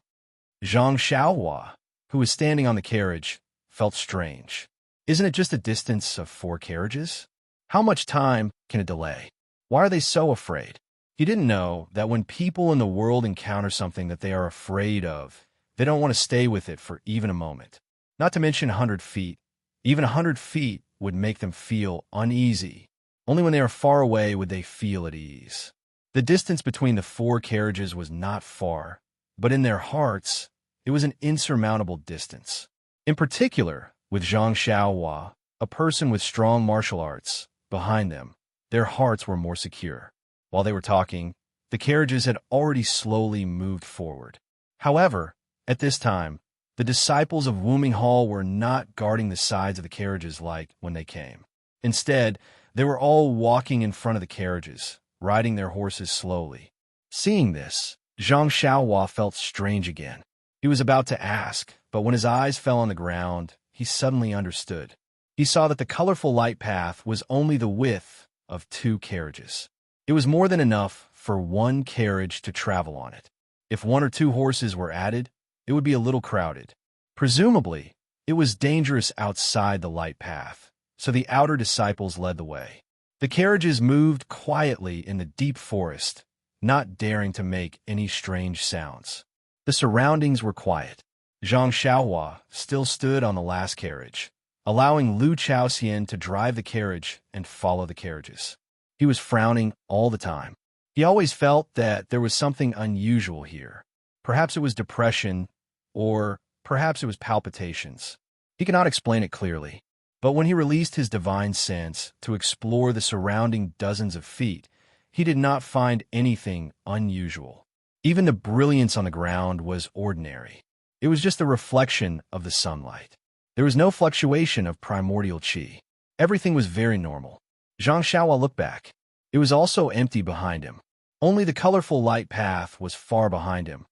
Zhang Xiaohua, who was standing on the carriage, felt strange. Isn't it just a distance of 4 carriages? How much time can it delay? Why are they so afraid? He didn't know that when people in the world encounter something that they are afraid of, they don't want to stay with it for even a moment. Not to mention 100 feet. Even 100 feet would make them feel uneasy. Only when they are far away would they feel at ease. The distance between the four carriages was not far, but in their hearts, it was an insurmountable distance. In particular, with Zhang Xiaohua, a person with strong martial arts, behind them, their hearts were more secure. While they were talking, the carriages had already slowly moved forward. However, at this time, the disciples of Wuming Hall were not guarding the sides of the carriages like when they came. Instead, they were all walking in front of the carriages, riding their horses slowly. Seeing this, Zhang Xiaohua felt strange again. He was about to ask, but when his eyes fell on the ground, he suddenly understood. He saw that the colorful light path was only the width of 2 carriages. It was more than enough for 1 carriage to travel on it. If 1 or 2 horses were added, it would be a little crowded. Presumably, it was dangerous outside the light path, so the outer disciples led the way. The carriages moved quietly in the deep forest, not daring to make any strange sounds. The surroundings were quiet. Zhang Xiaohua still stood on the last carriage, allowing Lu Chaoxian to drive the carriage and follow the carriages. He was frowning all the time. He always felt that there was something unusual here. Perhaps it was depression, or perhaps it was palpitations. He could not explain it clearly. But when he released his divine sense to explore the surrounding dozens of feet, he did not find anything unusual. Even the brilliance on the ground was ordinary. It was just a reflection of the sunlight. There was no fluctuation of primordial qi. Everything was very normal. Zhang Xiaohua looked back. It was also empty behind him. Only the colorful light path was far behind him,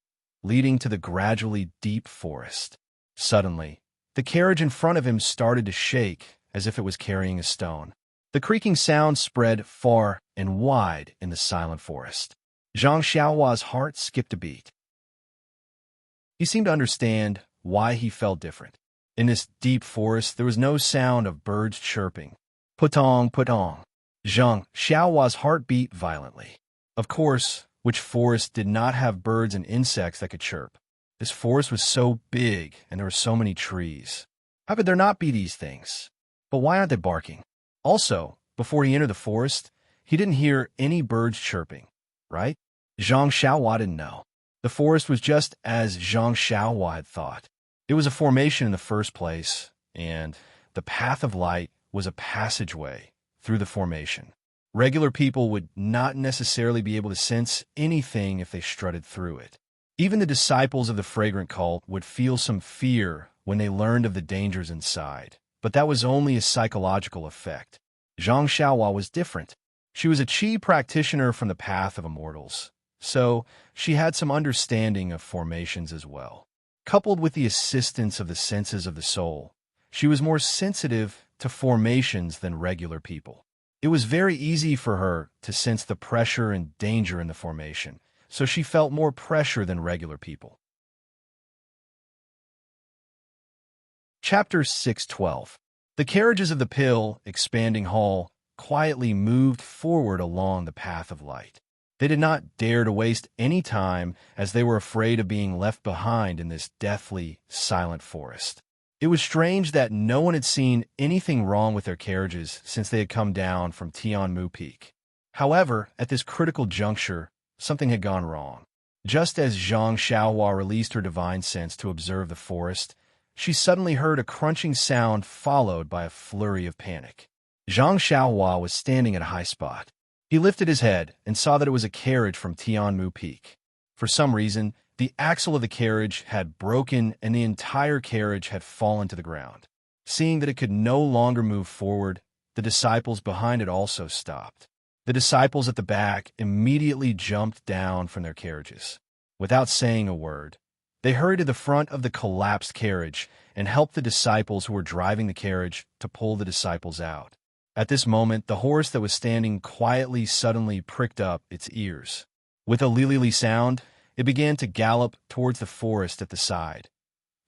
leading to the gradually deep forest. Suddenly, the carriage in front of him started to shake as if it was carrying a stone. The creaking sound spread far and wide in the silent forest. Zhang Xiaohua's heart skipped a beat. He seemed to understand why he felt different. In this deep forest, there was no sound of birds chirping. Putong, putong. Zhang Xiaohua's heart beat violently. Of course, which forest did not have birds and insects that could chirp? This forest was so big, and there were so many trees. How could there not be these things? But why aren't they barking? Also, before he entered the forest, he didn't hear any birds chirping, right? Zhang Xiaohua didn't know. The forest was just as Zhang Xiaohua had thought. It was a formation in the first place, and the path of light was a passageway through the formation. Regular people would not necessarily be able to sense anything if they strutted through it. Even the disciples of the fragrant cult would feel some fear when they learned of the dangers inside, but that was only a psychological effect. Zhang Xiaohua was different. She was a qi practitioner from the path of immortals, so she had some understanding of formations as well. Coupled with the assistance of the senses of the soul, she was more sensitive to formations than regular people. It was very easy for her to sense the pressure and danger in the formation, so she felt more pressure than regular people. Chapter 612. The carriages of the pill, expanding hall, quietly moved forward along the path of light. They did not dare to waste any time as they were afraid of being left behind in this deathly, silent forest. It was strange that no one had seen anything wrong with their carriages since they had come down from Tianmu Peak. However, at this critical juncture, something had gone wrong. Just as Zhang Xiaohua released her divine sense to observe the forest, she suddenly heard a crunching sound followed by a flurry of panic. Zhang Xiaohua was standing at a high spot. He lifted his head and saw that it was a carriage from Tianmu Peak. For some reason, the axle of the carriage had broken and the entire carriage had fallen to the ground. Seeing that it could no longer move forward, the disciples behind it also stopped. The disciples at the back immediately jumped down from their carriages. Without saying a word, they hurried to the front of the collapsed carriage and helped the disciples who were driving the carriage to pull the disciples out. At this moment, the horse that was standing quietly suddenly pricked up its ears. With a li-li-li sound, it began to gallop towards the forest at the side.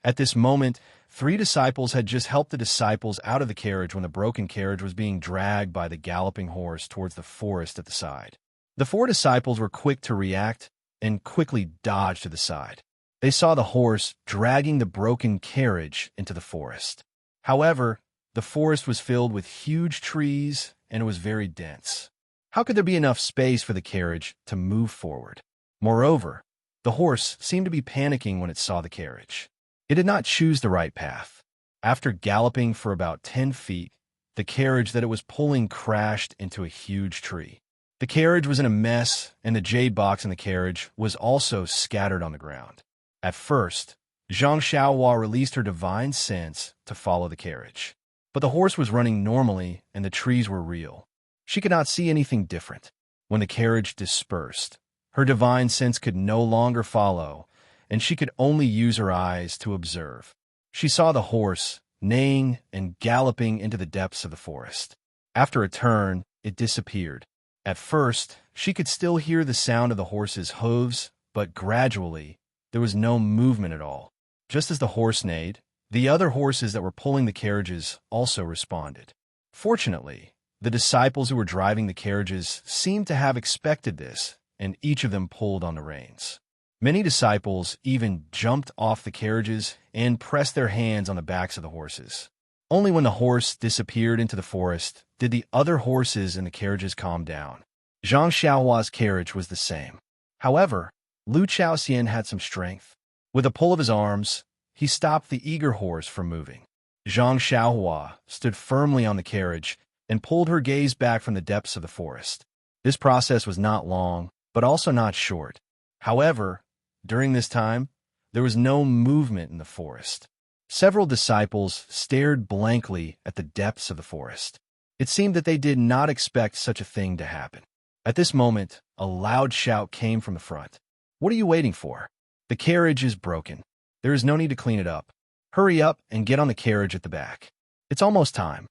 At this moment, Three disciples had just helped the disciples out of the carriage when the broken carriage was being dragged by the galloping horse towards the forest at the side. The four disciples were quick to react and quickly dodged to the side. They saw the horse dragging the broken carriage into the forest. However, the forest was filled with huge trees and it was very dense. How could there be enough space for the carriage to move forward? Moreover, the horse seemed to be panicking when it saw the carriage. It did not choose the right path. After galloping for about 10 feet, the carriage that it was pulling crashed into a huge tree. The carriage was in a mess, and the jade box in the carriage was also scattered on the ground. At first, Zhang Xiaohua released her divine sense to follow the carriage. But the horse was running normally, and the trees were real. She could not see anything different. When the carriage dispersed, her divine sense could no longer follow, and she could only use her eyes to observe. She saw the horse neighing and galloping into the depths of the forest. After a turn, it disappeared. At first, she could still hear the sound of the horse's hooves, but gradually, there was no movement at all. Just as the horse neighed, the other horses that were pulling the carriages also responded. Fortunately, the disciples who were driving the carriages seemed to have expected this, and each of them pulled on the reins. Many disciples even jumped off the carriages and pressed their hands on the backs of the horses. Only when the horse disappeared into the forest did the other horses in the carriages calm down. Zhang Xiaohua's carriage was the same. However, Lu Chaoxian had some strength. With a pull of his arms, he stopped the eager horse from moving. Zhang Xiaohua stood firmly on the carriage and pulled her gaze back from the depths of the forest. This process was not long, but also not short. However, during this time, there was no movement in the forest. Several disciples stared blankly at the depths of the forest. It seemed that they did not expect such a thing to happen. At this moment, a loud shout came from the front. "What are you waiting for? The carriage is broken. There is no need to clean it up. Hurry up and get on the carriage at the back. It's almost time."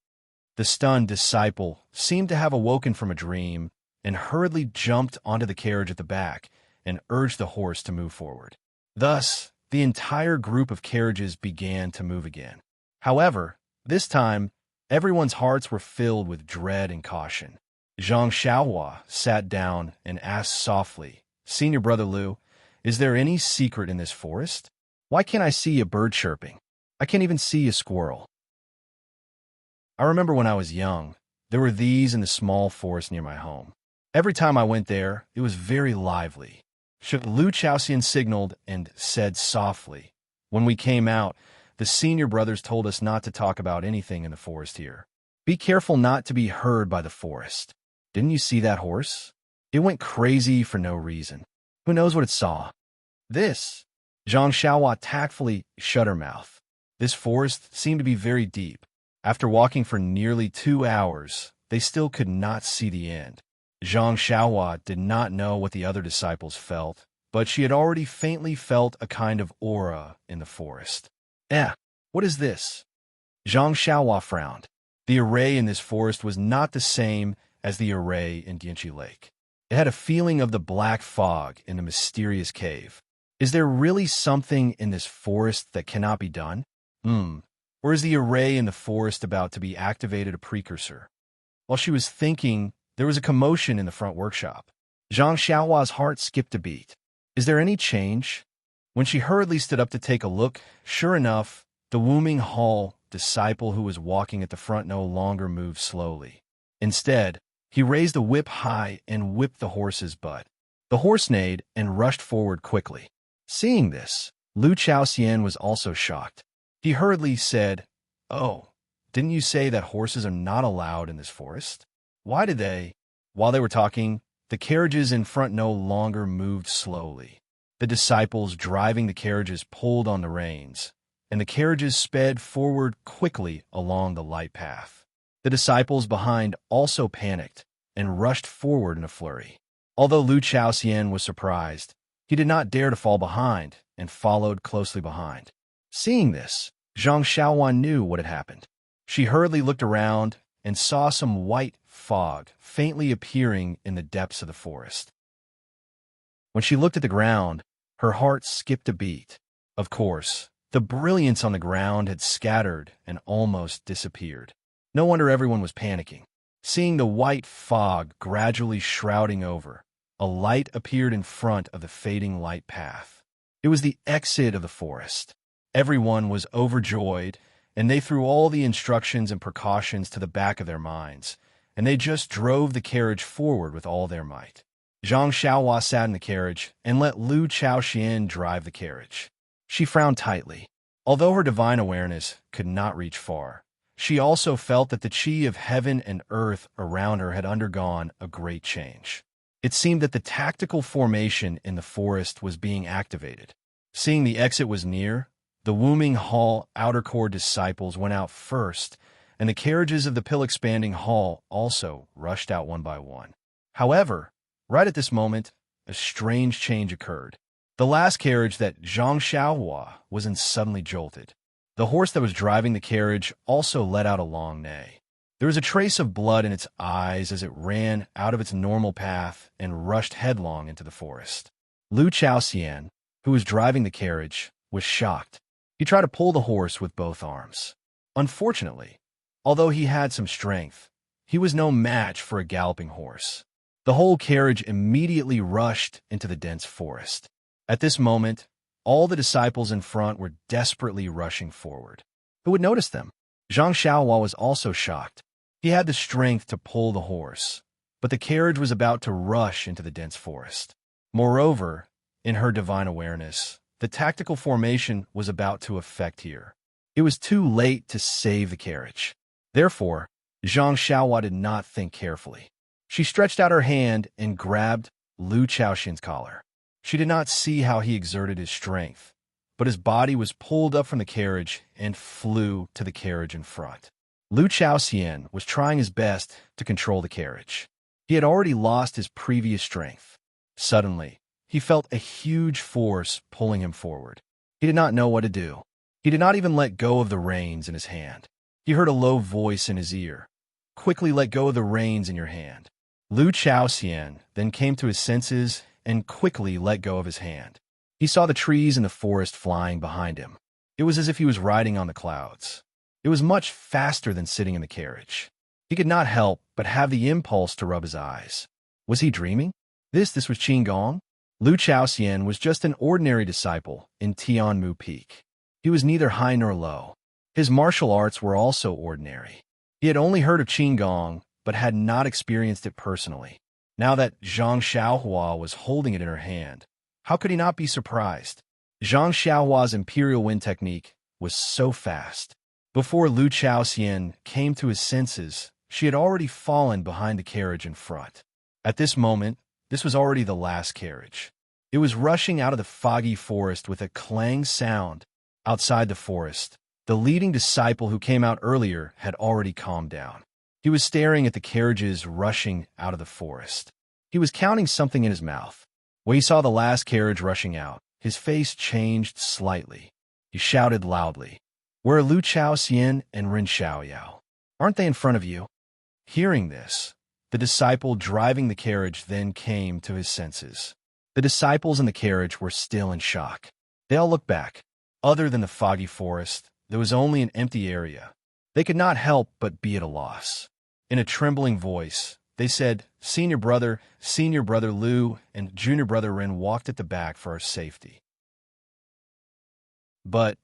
The stunned disciple seemed to have awoken from a dream and hurriedly jumped onto the carriage at the back and urged the horse to move forward. Thus, the entire group of carriages began to move again. However, this time, everyone's hearts were filled with dread and caution. Zhang Xiaohua sat down and asked softly, "Senior Brother Lu, is there any secret in this forest? Why can't I see a bird chirping? I can't even see a squirrel." I remember when I was young, there were these in the small forest near my home. Every time I went there, it was very lively. Lu Chaoxian signaled and said softly, "When we came out, the senior brothers told us not to talk about anything in the forest here. Be careful not to be heard by the forest. Didn't you see that horse? It went crazy for no reason. Who knows what it saw?" This, Zhang Xiaohua tactfully shut her mouth. This forest seemed to be very deep. After walking for nearly 2 hours, they still could not see the end. Zhang Xiaohua did not know what the other disciples felt, but she had already faintly felt a kind of aura in the forest. What is this?" Zhang Xiaohua frowned. The array in this forest was not the same as the array in Dianqi Lake. It had a feeling of the black fog in the mysterious cave. Is there really something in this forest that cannot be done? Or is the array in the forest about to be activated a precursor? While she was thinking, there was a commotion in the front workshop. Zhang Xiaohua's heart skipped a beat. Is there any change? When she hurriedly stood up to take a look, sure enough, the Wuming Hall disciple who was walking at the front no longer moved slowly. Instead, he raised the whip high and whipped the horse's butt. The horse neighed and rushed forward quickly. Seeing this, Lu Chaoxian was also shocked. He hurriedly said, "Oh, didn't you say that horses are not allowed in this forest? Why did they?" While they were talking, the carriages in front no longer moved slowly. The disciples driving the carriages pulled on the reins, and the carriages sped forward quickly along the light path. The disciples behind also panicked and rushed forward in a flurry. Although Lu Chaoxian was surprised, he did not dare to fall behind and followed closely behind. Seeing this, Zhang Xiaohua knew what had happened. She hurriedly looked around and saw some white fog faintly appearing in the depths of the forest. When she looked at the ground, her heart skipped a beat. Of course, The brilliance on the ground had scattered and almost disappeared. No wonder everyone was panicking. Seeing the white fog gradually shrouding over, a light appeared in front of the fading light path. It was the exit of the forest. Everyone was overjoyed, and they threw all the instructions and precautions to the back of their minds, and they just drove the carriage forward with all their might. Zhang Xiaohua sat in the carriage and let Lu Chaoxian drive the carriage. She frowned tightly. Although her divine awareness could not reach far, she also felt that the chi of heaven and earth around her had undergone a great change. It seemed that the tactical formation in the forest was being activated. Seeing the exit was near, the Wuming Hall outer core disciples went out first, and the carriages of the pill-expanding hall also rushed out one by one. However, right at this moment, a strange change occurred. The last carriage that Zhang Xiaohua was in suddenly jolted. The horse that was driving the carriage also let out a long neigh. There was a trace of blood in its eyes as it ran out of its normal path and rushed headlong into the forest. Lu Chaoxian, who was driving the carriage, was shocked. He tried to pull the horse with both arms. Unfortunately, although he had some strength, he was no match for a galloping horse. The whole carriage immediately rushed into the dense forest. At this moment, all the disciples in front were desperately rushing forward. Who would notice them? Zhang Xiaohua was also shocked. He had the strength to pull the horse, but the carriage was about to rush into the dense forest. Moreover, in her divine awareness, the tactical formation was about to effect here. It was too late to save the carriage. Therefore, Zhang Xiaohua did not think carefully. She stretched out her hand and grabbed Lu Chaoxian's collar. She did not see how he exerted his strength, but his body was pulled up from the carriage and flew to the carriage in front. Lu Chaoxian was trying his best to control the carriage. He had already lost his previous strength. Suddenly, he felt a huge force pulling him forward. He did not know what to do. He did not even let go of the reins in his hand. He heard a low voice in his ear. "Quickly let go of the reins in your hand." Lu Chaoxian then came to his senses and quickly let go of his hand. He saw the trees in the forest flying behind him. It was as if he was riding on the clouds. It was much faster than sitting in the carriage. He could not help but have the impulse to rub his eyes. Was he dreaming? This was Qin Gong? Lu Chaoxian was just an ordinary disciple in Tianmu Peak. He was neither high nor low. His martial arts were also ordinary. He had only heard of Qin Gong, but had not experienced it personally. Now that Zhang Xiaohua was holding it in her hand, how could he not be surprised? Zhang Xiaohua's Imperial Wind technique was so fast. Before Lu Chaoxian came to his senses, she had already fallen behind the carriage in front. At this moment, this was already the last carriage. It was rushing out of the foggy forest with a clang sound. Outside the forest, the leading disciple who came out earlier had already calmed down. He was staring at the carriages rushing out of the forest. He was counting something in his mouth. When he saw the last carriage rushing out, his face changed slightly. He shouted loudly, "Where are Lu Chaoxian and Ren Xiaoyao? Aren't they in front of you?" Hearing this, the disciple driving the carriage then came to his senses. The disciples in the carriage were still in shock. They all looked back. Other than the foggy forest, there was only an empty area. They could not help but be at a loss. In a trembling voice, they said, Senior brother Lu, and junior brother Ren walked at the back for our safety." But,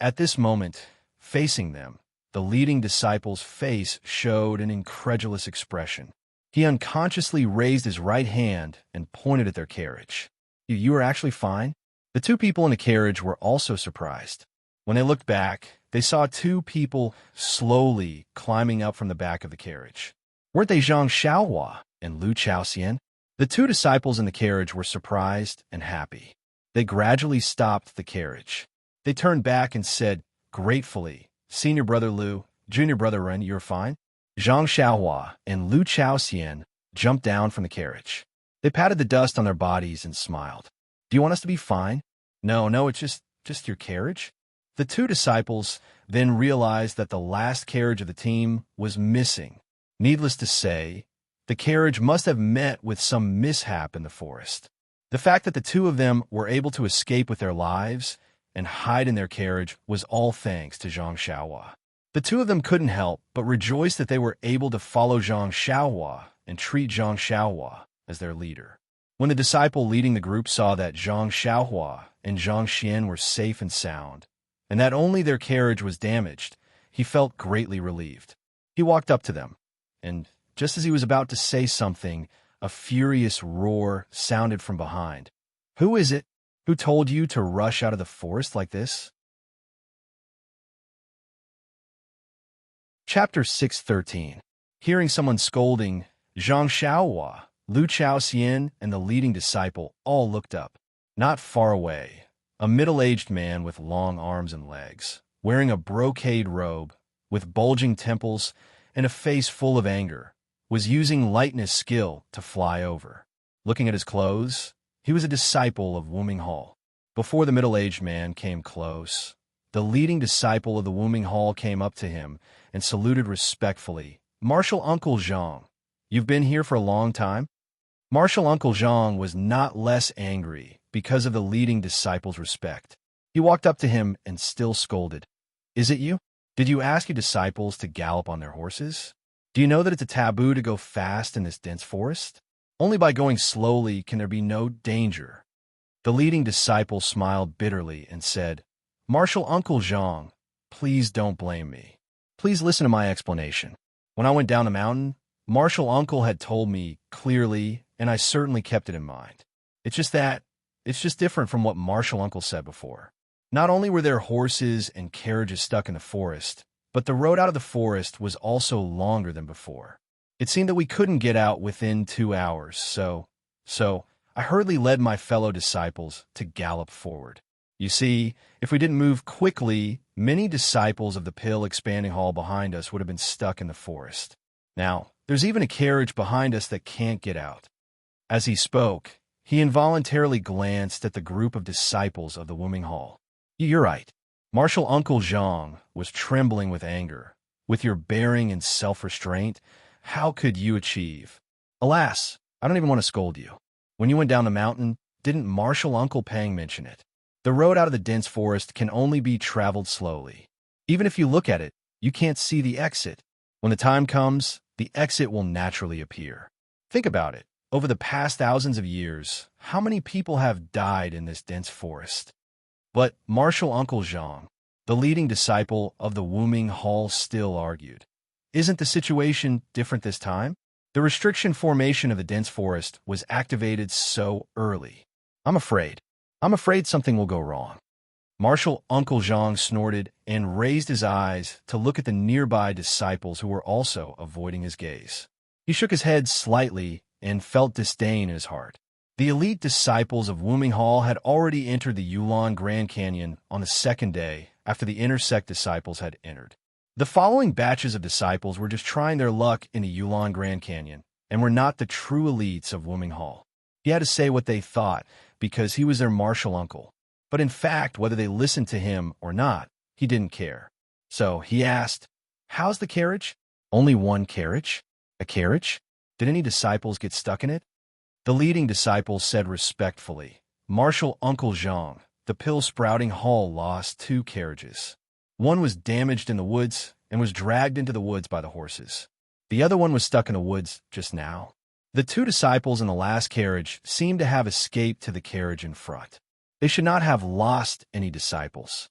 at this moment, facing them, the leading disciple's face showed an incredulous expression. He unconsciously raised his right hand and pointed at their carriage. "You are actually fine?" The two people in the carriage were also surprised. When they looked back, they saw two people slowly climbing up from the back of the carriage. Weren't they Zhang Xiaohua and Lu Chaoxian? The two disciples in the carriage were surprised and happy. They gradually stopped the carriage. They turned back and said, gratefully, "Senior brother Lu, junior brother Ren, you're fine?" Zhang Xiaohua and Lu Chaoxian jumped down from the carriage. They patted the dust on their bodies and smiled. "Do you want us to be fine?" No, it's just your carriage." The two disciples then realized that the last carriage of the team was missing. Needless to say, the carriage must have met with some mishap in the forest. The fact that the two of them were able to escape with their lives and hide in their carriage was all thanks to Zhang Xiaohua. The two of them couldn't help but rejoice that they were able to follow Zhang Xiaohua and treat Zhang Xiaohua as their leader. When the disciple leading the group saw that Zhang Xiaohua and Zhang Xian were safe and sound, and that only their carriage was damaged, he felt greatly relieved. He walked up to them, and just as he was about to say something, a furious roar sounded from behind. "Who is it? Who told you to rush out of the forest like this?" Chapter 613. Hearing someone scolding, Zhang Xiaohua, Lu Chaoxian, and the leading disciple all looked up. Not far away, a middle-aged man with long arms and legs, wearing a brocade robe, with bulging temples and a face full of anger, was using lightness skill to fly over. Looking at his clothes, he was a disciple of Wuming Hall. Before the middle-aged man came close, the leading disciple of the Wuming Hall came up to him and saluted respectfully. "Martial Uncle Zhang, you've been here for a long time?" Martial Uncle Zhang was not less angry because of the leading disciple's respect. He walked up to him and still scolded. "Is it you? Did you ask your disciples to gallop on their horses? Do you know that it's a taboo to go fast in this dense forest? Only by going slowly can there be no danger." The leading disciple smiled bitterly and said, "Martial Uncle Zhang, please don't blame me. Please listen to my explanation. When I went down the mountain, Martial Uncle had told me clearly, and I certainly kept it in mind. It's just different from what Martial Uncle said before. Not only were there horses and carriages stuck in the forest, but the road out of the forest was also longer than before. It seemed that we couldn't get out within 2 hours, so I hurriedly led my fellow disciples to gallop forward. You see, if we didn't move quickly, many disciples of the Pill Expanding Hall behind us would have been stuck in the forest. Now, there's even a carriage behind us that can't get out." As he spoke, he involuntarily glanced at the group of disciples of the Wuming Hall. "You're right." Martial Uncle Zhang was trembling with anger. "With your bearing and self-restraint, how could you achieve?" "Alas, I don't even want to scold you. When you went down the mountain, didn't Martial Uncle Pang mention it? The road out of the dense forest can only be traveled slowly. Even if you look at it, you can't see the exit. When the time comes, the exit will naturally appear. Think about it. Over the past thousands of years, how many people have died in this dense forest?" But Martial Uncle Zhang, the leading disciple of the Wuming Hall, still argued. "Isn't the situation different this time? The restriction formation of the dense forest was activated so early. I'm afraid something will go wrong." Martial Uncle Zhang snorted and raised his eyes to look at the nearby disciples who were also avoiding his gaze. He shook his head slightly and felt disdain in his heart. The elite disciples of Wuming Hall had already entered the Yulon Grand Canyon on the second day after the intersect disciples had entered. The following batches of disciples were just trying their luck in the Yulon Grand Canyon and were not the true elites of Wuming Hall. He had to say what they thought because he was their martial uncle. But in fact, whether they listened to him or not, he didn't care. So he asked, "How's the carriage?" "Only one carriage?" "A carriage? Did any disciples get stuck in it?" The leading disciple said respectfully, "Martial Uncle Zhang, the Pill-Sprouting Hall lost 2 carriages. One was damaged in the woods and was dragged into the woods by the horses. The other one was stuck in the woods just now. The 2 disciples in the last carriage seemed to have escaped to the carriage in front. They should not have lost any disciples."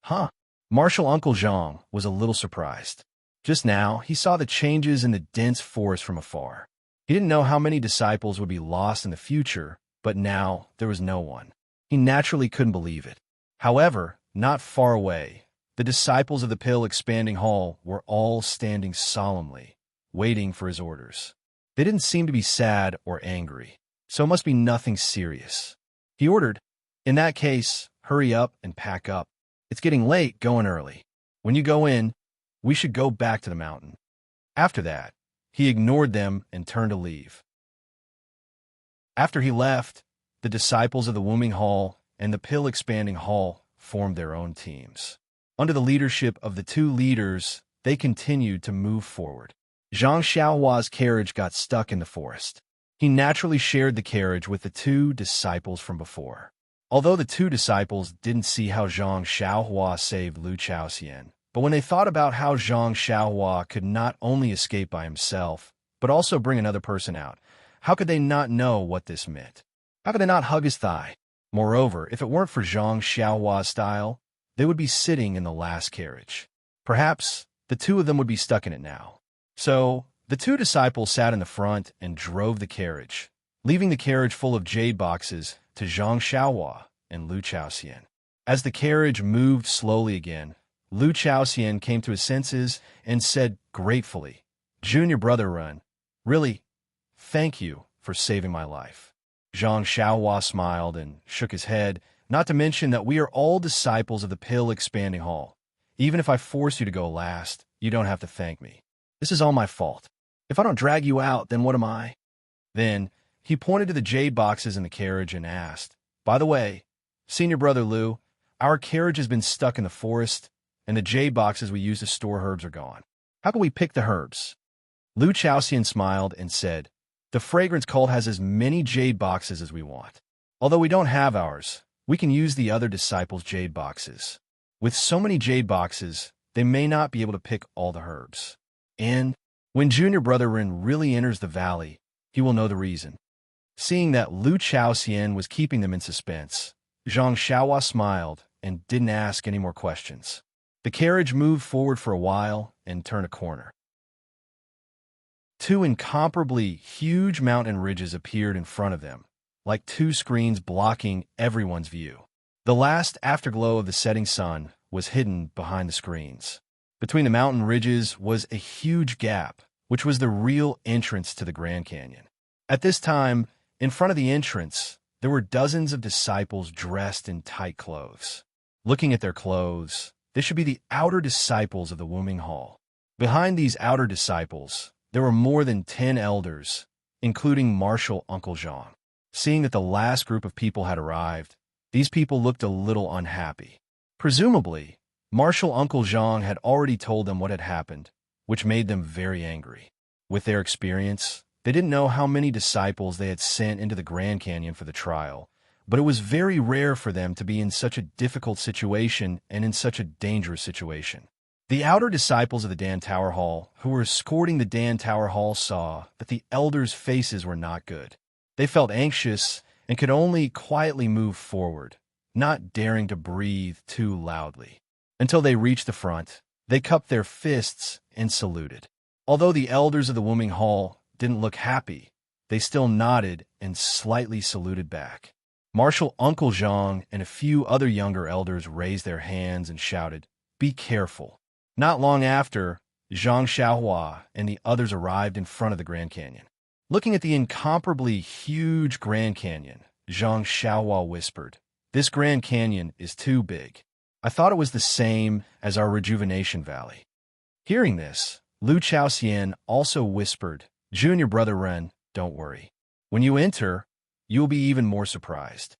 "Huh?" Martial Uncle Zhang was a little surprised. Just now, he saw the changes in the dense forest from afar. He didn't know how many disciples would be lost in the future, but now there was no one. He naturally couldn't believe it. However, not far away, the disciples of the Pill Expanding Hall were all standing solemnly, waiting for his orders. They didn't seem to be sad or angry, so it must be nothing serious. He ordered, "In that case, hurry up and pack up. It's getting late going early. When you go in, we should go back to the mountain." After that, he ignored them and turned to leave. After he left, the disciples of the Wuming Hall and the Pill Expanding Hall formed their own teams. Under the leadership of the 2 leaders, they continued to move forward. Zhang Xiaohua's carriage got stuck in the forest. He naturally shared the carriage with the 2 disciples from before. Although the two disciples didn't see how Zhang Xiaohua saved Lu Chaoxian, but when they thought about how Zhang Xiaohua could not only escape by himself, but also bring another person out, how could they not know what this meant? How could they not hug his thigh? Moreover, if it weren't for Zhang Xiaohua's style, they would be sitting in the last carriage. Perhaps the two of them would be stuck in it now. So, the two disciples sat in the front and drove the carriage, leaving the carriage full of jade boxes to Zhang Xiaohua and Lu Chaoxian. As the carriage moved slowly again, Lu Chaoxian came to his senses and said gratefully, "Junior brother Ren, really, thank you for saving my life." Zhang Xiaohua smiled and shook his head, "Not to mention that we are all disciples of the Pill Expanding Hall. Even if I force you to go last, you don't have to thank me. This is all my fault. If I don't drag you out, then what am I?" Then he pointed to the jade boxes in the carriage and asked, "By the way, senior brother Lu, our carriage has been stuck in the forest, and the jade boxes we use to store herbs are gone. How can we pick the herbs?" Lu Chaoxian smiled and said, "The fragrance cult has as many jade boxes as we want. Although we don't have ours, we can use the other disciples' jade boxes. With so many jade boxes, they may not be able to pick all the herbs. And when junior brother Ren really enters the valley, he will know the reason." Seeing that Lu Chaoxian was keeping them in suspense, Zhang Xiaohua smiled and didn't ask any more questions. The carriage moved forward for a while and turned a corner. Two incomparably huge mountain ridges appeared in front of them, like two screens blocking everyone's view. The last afterglow of the setting sun was hidden behind the screens. Between the mountain ridges was a huge gap, which was the real entrance to the Grand Canyon. At this time, in front of the entrance, there were dozens of disciples dressed in tight clothes. Looking at their clothes, they should be the outer disciples of the Wuming Hall. Behind these outer disciples, there were more than 10 elders, including Marshal Uncle Zhang. Seeing that the last group of people had arrived, these people looked a little unhappy. Presumably, Marshal Uncle Zhang had already told them what had happened, which made them very angry. With their experience, they didn't know how many disciples they had sent into the Grand Canyon for the trial, but it was very rare for them to be in such a difficult situation and in such a dangerous situation. The outer disciples of the Dan Tower Hall, who were escorting the Dan Tower Hall, saw that the elders' faces were not good. They felt anxious and could only quietly move forward, not daring to breathe too loudly. Until they reached the front, they cupped their fists and saluted. Although the elders of the Wuming Hall didn't look happy, they still nodded and slightly saluted back. Marshal Uncle Zhang and a few other younger elders raised their hands and shouted, "Be careful." Not long after, Zhang Xiaohua and the others arrived in front of the Grand Canyon. Looking at the incomparably huge Grand Canyon, Zhang Xiaohua whispered, "This Grand Canyon is too big. I thought it was the same as our Rejuvenation Valley." Hearing this, Lu Chaoxian also whispered, "Junior brother Ren, don't worry. When you enter, you will be even more surprised."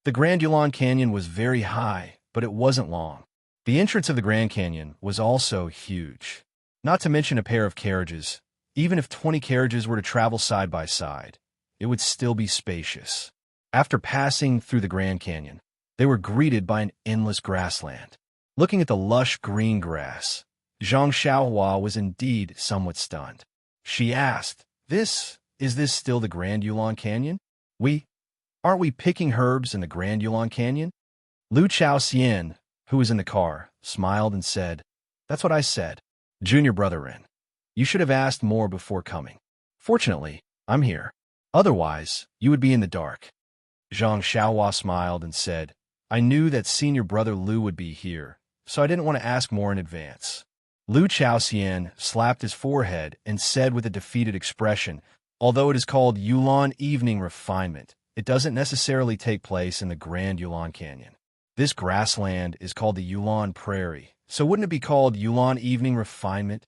The Grand Yulon Canyon was very high, but it wasn't long. The entrance of the Grand Canyon was also huge. Not to mention a pair of carriages. Even if 20 carriages were to travel side by side, it would still be spacious. After passing through the Grand Canyon, they were greeted by an endless grassland. Looking at the lush green grass, Zhang Xiaohua was indeed somewhat stunned. She asked, Is this still the Grand Yulon Canyon? Aren't we picking herbs in the Grand Yulon Canyon?" Lu Chaoxian, who was in the car, smiled and said, "That's what I said. Junior brother Ren. You should have asked more before coming. Fortunately, I'm here. Otherwise, you would be in the dark." Zhang Xiaohua smiled and said, "I knew that senior brother Lu would be here, so I didn't want to ask more in advance." Lu Chaoxian slapped his forehead and said with a defeated expression, "Although it is called Yulon Evening Refinement, it doesn't necessarily take place in the Grand Yulon Canyon. This grassland is called the Yulon Prairie, so wouldn't it be called Yulon Evening Refinement?"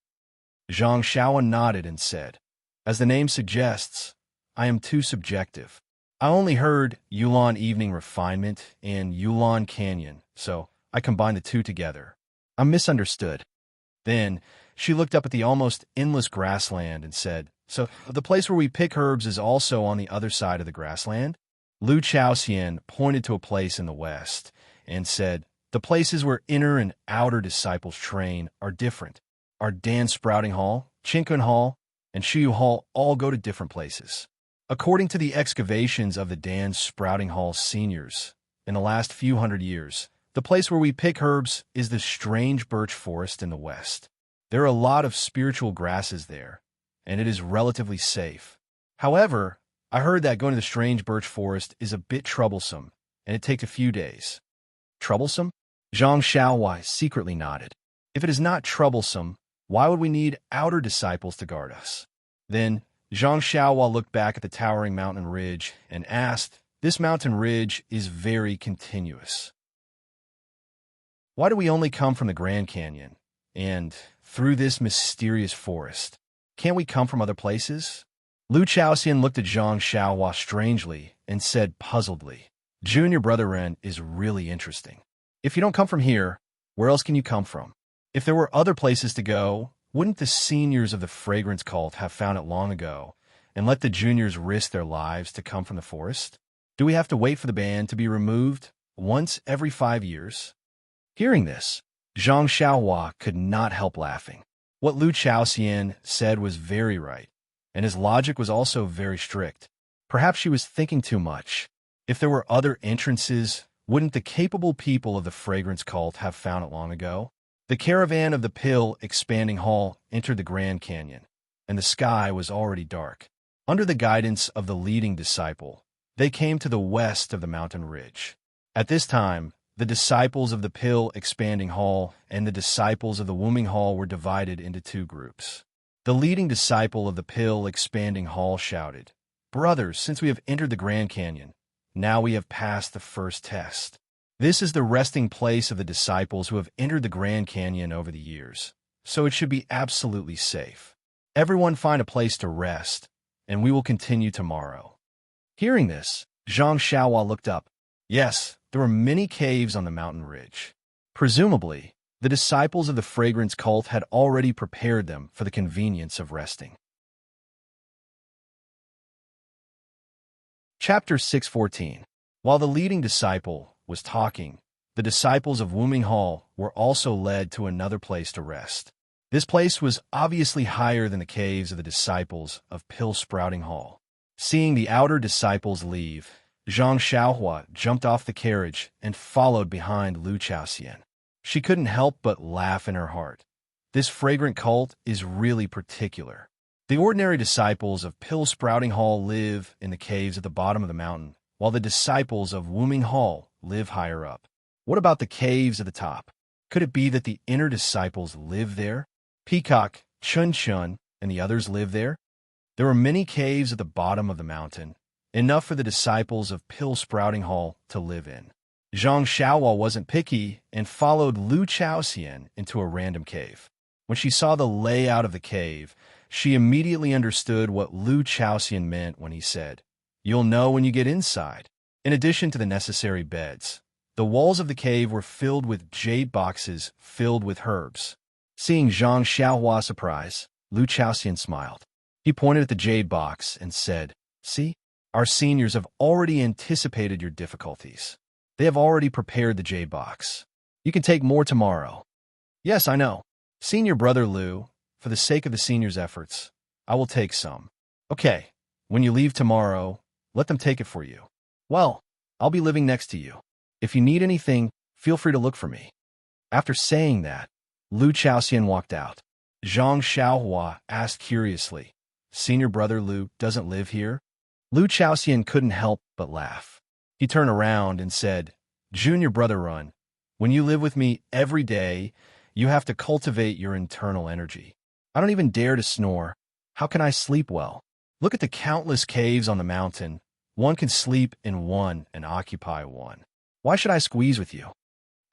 Zhang Xiaohua nodded and said, "As the name suggests, I am too subjective. I only heard Yulon Evening Refinement and Yulon Canyon, so I combined the two together. I'm misunderstood." Then she looked up at the almost endless grassland and said, "So the place where we pick herbs is also on the other side of the grassland?" Lu Chaoxian pointed to a place in the west and said, "The places where inner and outer disciples train are different. Our Dan Sprouting Hall, Chinkun Hall, and Shiyu Hall all go to different places. According to the excavations of the Dan Sprouting Hall seniors, in the last few hundred years, the place where we pick herbs is the strange birch forest in the west. There are a lot of spiritual grasses there, and it is relatively safe. However, I heard that going to the strange birch forest is a bit troublesome, and it takes a few days." Troublesome? Zhang Xiaowai secretly nodded. If it is not troublesome, why would we need outer disciples to guard us? Then, Zhang Xiaowai looked back at the towering mountain ridge and asked, "This mountain ridge is very continuous. Why do we only come from the Grand Canyon and through this mysterious forest? Can't we come from other places?" Lu Chaoxian looked at Zhang Xiaohua strangely and said puzzledly, "Junior Brother Ren is really interesting. If you don't come from here, where else can you come from? If there were other places to go, wouldn't the seniors of the fragrance cult have found it long ago and let the juniors risk their lives to come from the forest? Do we have to wait for the ban to be removed once every 5 years?" Hearing this, Zhang Xiaohua could not help laughing. What Lu Chaoxian said was very right, and his logic was also very strict. Perhaps she was thinking too much. If there were other entrances, wouldn't the capable people of the fragrance cult have found it long ago? The caravan of the Pill Expanding Hall entered the Grand Canyon, and the sky was already dark. Under the guidance of the leading disciple, they came to the west of the mountain ridge. At this time, the disciples of the Pill Expanding Hall and the disciples of the Wombing Hall were divided into two groups. The leading disciple of the Pill Expanding Hall shouted, "Brothers, since we have entered the Grand Canyon, now we have passed the first test. This is the resting place of the disciples who have entered the Grand Canyon over the years, so it should be absolutely safe. Everyone find a place to rest, and we will continue tomorrow." Hearing this, Zhang Xiaohua looked up. Yes, there were many caves on the mountain ridge. Presumably, the disciples of the fragrance cult had already prepared them for the convenience of resting. Chapter 614. While the leading disciple was talking, the disciples of Wombing Hall were also led to another place to rest. This place was obviously higher than the caves of the disciples of Pill Sprouting Hall. Seeing the outer disciples leave, Zhang Xiaohua jumped off the carriage and followed behind Lu Chaoxian. She couldn't help but laugh in her heart. This fragrant cult is really particular. The ordinary disciples of Pill Sprouting Hall live in the caves at the bottom of the mountain, while the disciples of Wombing Hall live higher up. What about the caves at the top? Could it be that the inner disciples live there? Peacock, Chun Chun, and the others live there? There were many caves at the bottom of the mountain, enough for the disciples of Pill Sprouting Hall to live in. Zhang Xiaohua wasn't picky and followed Lu Chaoxian into a random cave. When she saw the layout of the cave, she immediately understood what Lu Chaoxian meant when he said, "You'll know when you get inside." In addition to the necessary beds, the walls of the cave were filled with jade boxes filled with herbs. Seeing Zhang Xiaohua's surprise, Lu Chaoxian smiled. He pointed at the jade box and said, "See, our seniors have already anticipated your difficulties. They have already prepared the jade box. You can take more tomorrow." "Yes, I know. Senior Brother Lu, for the sake of the seniors' efforts, I will take some." "Okay, when you leave tomorrow, let them take it for you." "Well, I'll be living next to you. If you need anything, feel free to look for me." After saying that, Lu Chaoxian walked out. Zhang Xiaohua asked curiously, "Senior Brother Lu doesn't live here?" Lu Chaoxian couldn't help but laugh. He turned around and said, "Junior Brother Run, when you live with me every day, you have to cultivate your internal energy. I don't even dare to snore. How can I sleep well? Look at the countless caves on the mountain. One can sleep in one and occupy one. Why should I squeeze with you?"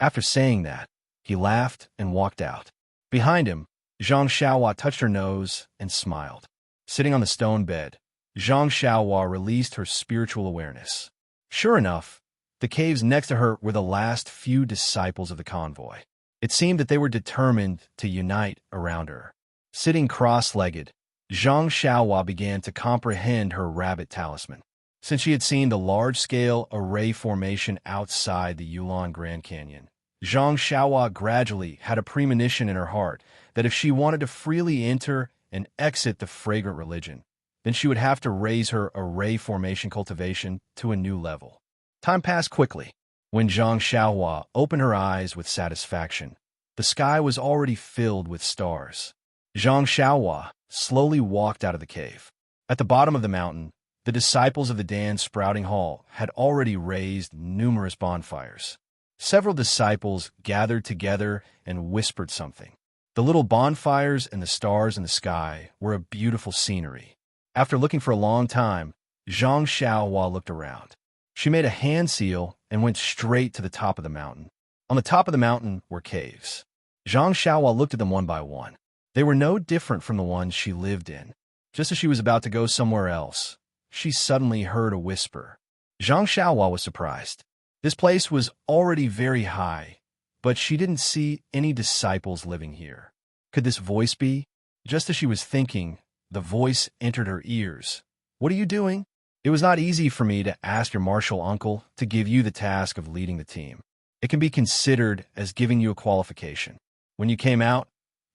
After saying that, he laughed and walked out. Behind him, Zhang Xiaohua touched her nose and smiled. Sitting on the stone bed, Zhang Xiaohua released her spiritual awareness. Sure enough, the caves next to her were the last few disciples of the convoy. It seemed that they were determined to unite around her. Sitting cross-legged, Zhang Xiaohua began to comprehend her rabbit talisman. since she had seen the large-scale array formation outside the Yulon Grand Canyon. Zhang Xiaohua gradually had a premonition in her heart that if she wanted to freely enter and exit the fragrant religion, then she would have to raise her array formation cultivation to a new level. Time passed quickly. When Zhang Xiaohua opened her eyes with satisfaction, the sky was already filled with stars. Zhang Xiaohua slowly walked out of the cave. At the bottom of the mountain, the disciples of the Dan Sprouting Hall had already raised numerous bonfires. Several disciples gathered together and whispered something. The little bonfires and the stars in the sky were a beautiful scenery. After looking for a long time, Zhang Xiaohua looked around. She made a hand seal and went straight to the top of the mountain. On the top of the mountain were caves. Zhang Xiaohua looked at them one by one. They were no different from the ones she lived in. Just as she was about to go somewhere else, she suddenly heard a whisper. Zhang Xiaohua was surprised. This place was already very high, but she didn't see any disciples living here. Could this voice be? Just as she was thinking, the voice entered her ears. "What are you doing?" "It was not easy for me to ask your martial uncle to give you the task of leading the team. It can be considered as giving you a qualification. When you came out,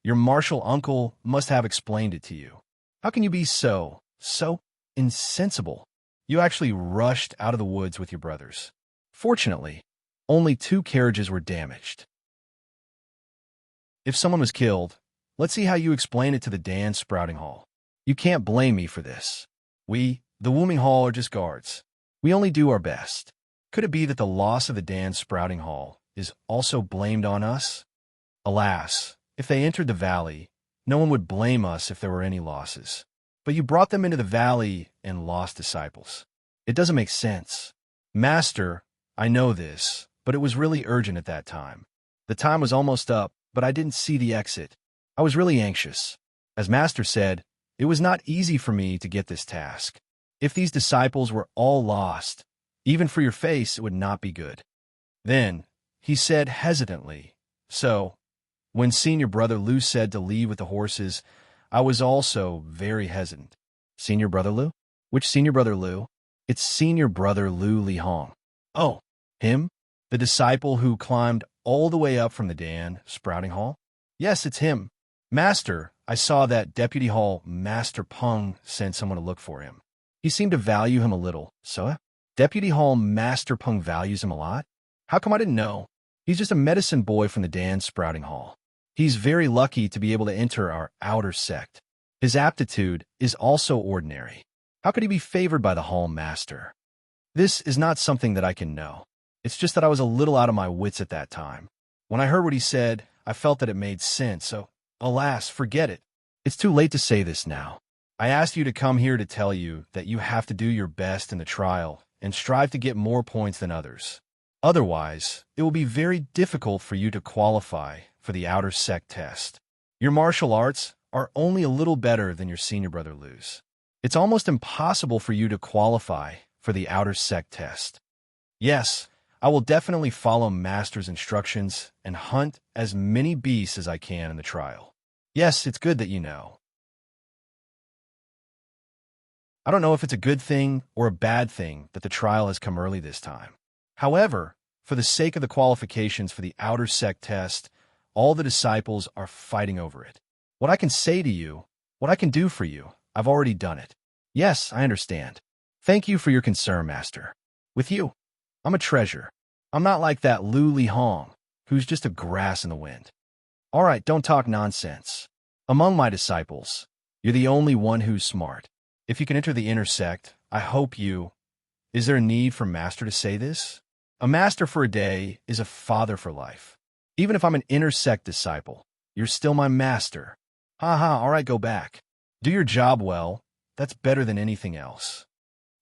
your martial uncle must have explained it to you. How can you be so insensible? You actually rushed out of the woods with your brothers. Fortunately, only 2 carriages were damaged. If someone was killed, let's see how you explain it to the Dan Sprouting Hall. You can't blame me for this. We, the Wooming Hall, are just guards. We only do our best. Could it be that the loss of the Dan Sprouting Hall is also blamed on us? Alas, if they entered the valley, no one would blame us if there were any losses. But you brought them into the valley and lost disciples. It doesn't make sense. Master, I know this, but it was really urgent at that time. The time was almost up, but I didn't see the exit. I was really anxious. As Master said, it was not easy for me to get this task. If these disciples were all lost, even for your face, it would not be good." Then, he said hesitantly, "So, when Senior Brother Lu said to leave with the horses, I was also very hesitant." "Senior Brother Lu? Which Senior Brother Lu?" "It's Senior Brother Lu Li Hong." "Oh, him? The disciple who climbed all the way up from the Dan Sprouting Hall?" "Yes, it's him. Master, I saw that Deputy Hall Master Peng sent someone to look for him. He seemed to value him a little." "So? Deputy Hall Master Peng values him a lot? How come I didn't know? He's just a medicine boy from the Dan Sprouting Hall. He's very lucky to be able to enter our outer sect. His aptitude is also ordinary. How could he be favored by the Hall Master? This is not something that I can know. It's just that I was a little out of my wits at that time. When I heard what he said, I felt that it made sense, so, alas, forget it. It's too late to say this now. I asked you to come here to tell you that you have to do your best in the trial and strive to get more points than others. Otherwise, it will be very difficult for you to qualify for the outer sect test. Your martial arts are only a little better than your Senior Brother Lu's. It's almost impossible for you to qualify for the outer sect test. Yes, I will definitely follow Master's instructions and hunt as many beasts as I can in the trial. Yes, it's good that you know. I don't know if it's a good thing or a bad thing that the trial has come early this time. However, for the sake of the qualifications for the outer sect test, all the disciples are fighting over it. What I can say to you, what I can do for you, I've already done it. Yes, I understand. Thank you for your concern, Master. With you, I'm a treasure. I'm not like that Lu Li Hong, who's just a grass in the wind. All right, don't talk nonsense. Among my disciples, you're the only one who's smart. If you can enter the inner sect, I hope you... Is there a need for Master to say this? A master for a day is a father for life. Even if I'm an inner sect disciple, you're still my master. All right, go back. Do your job well. That's better than anything else.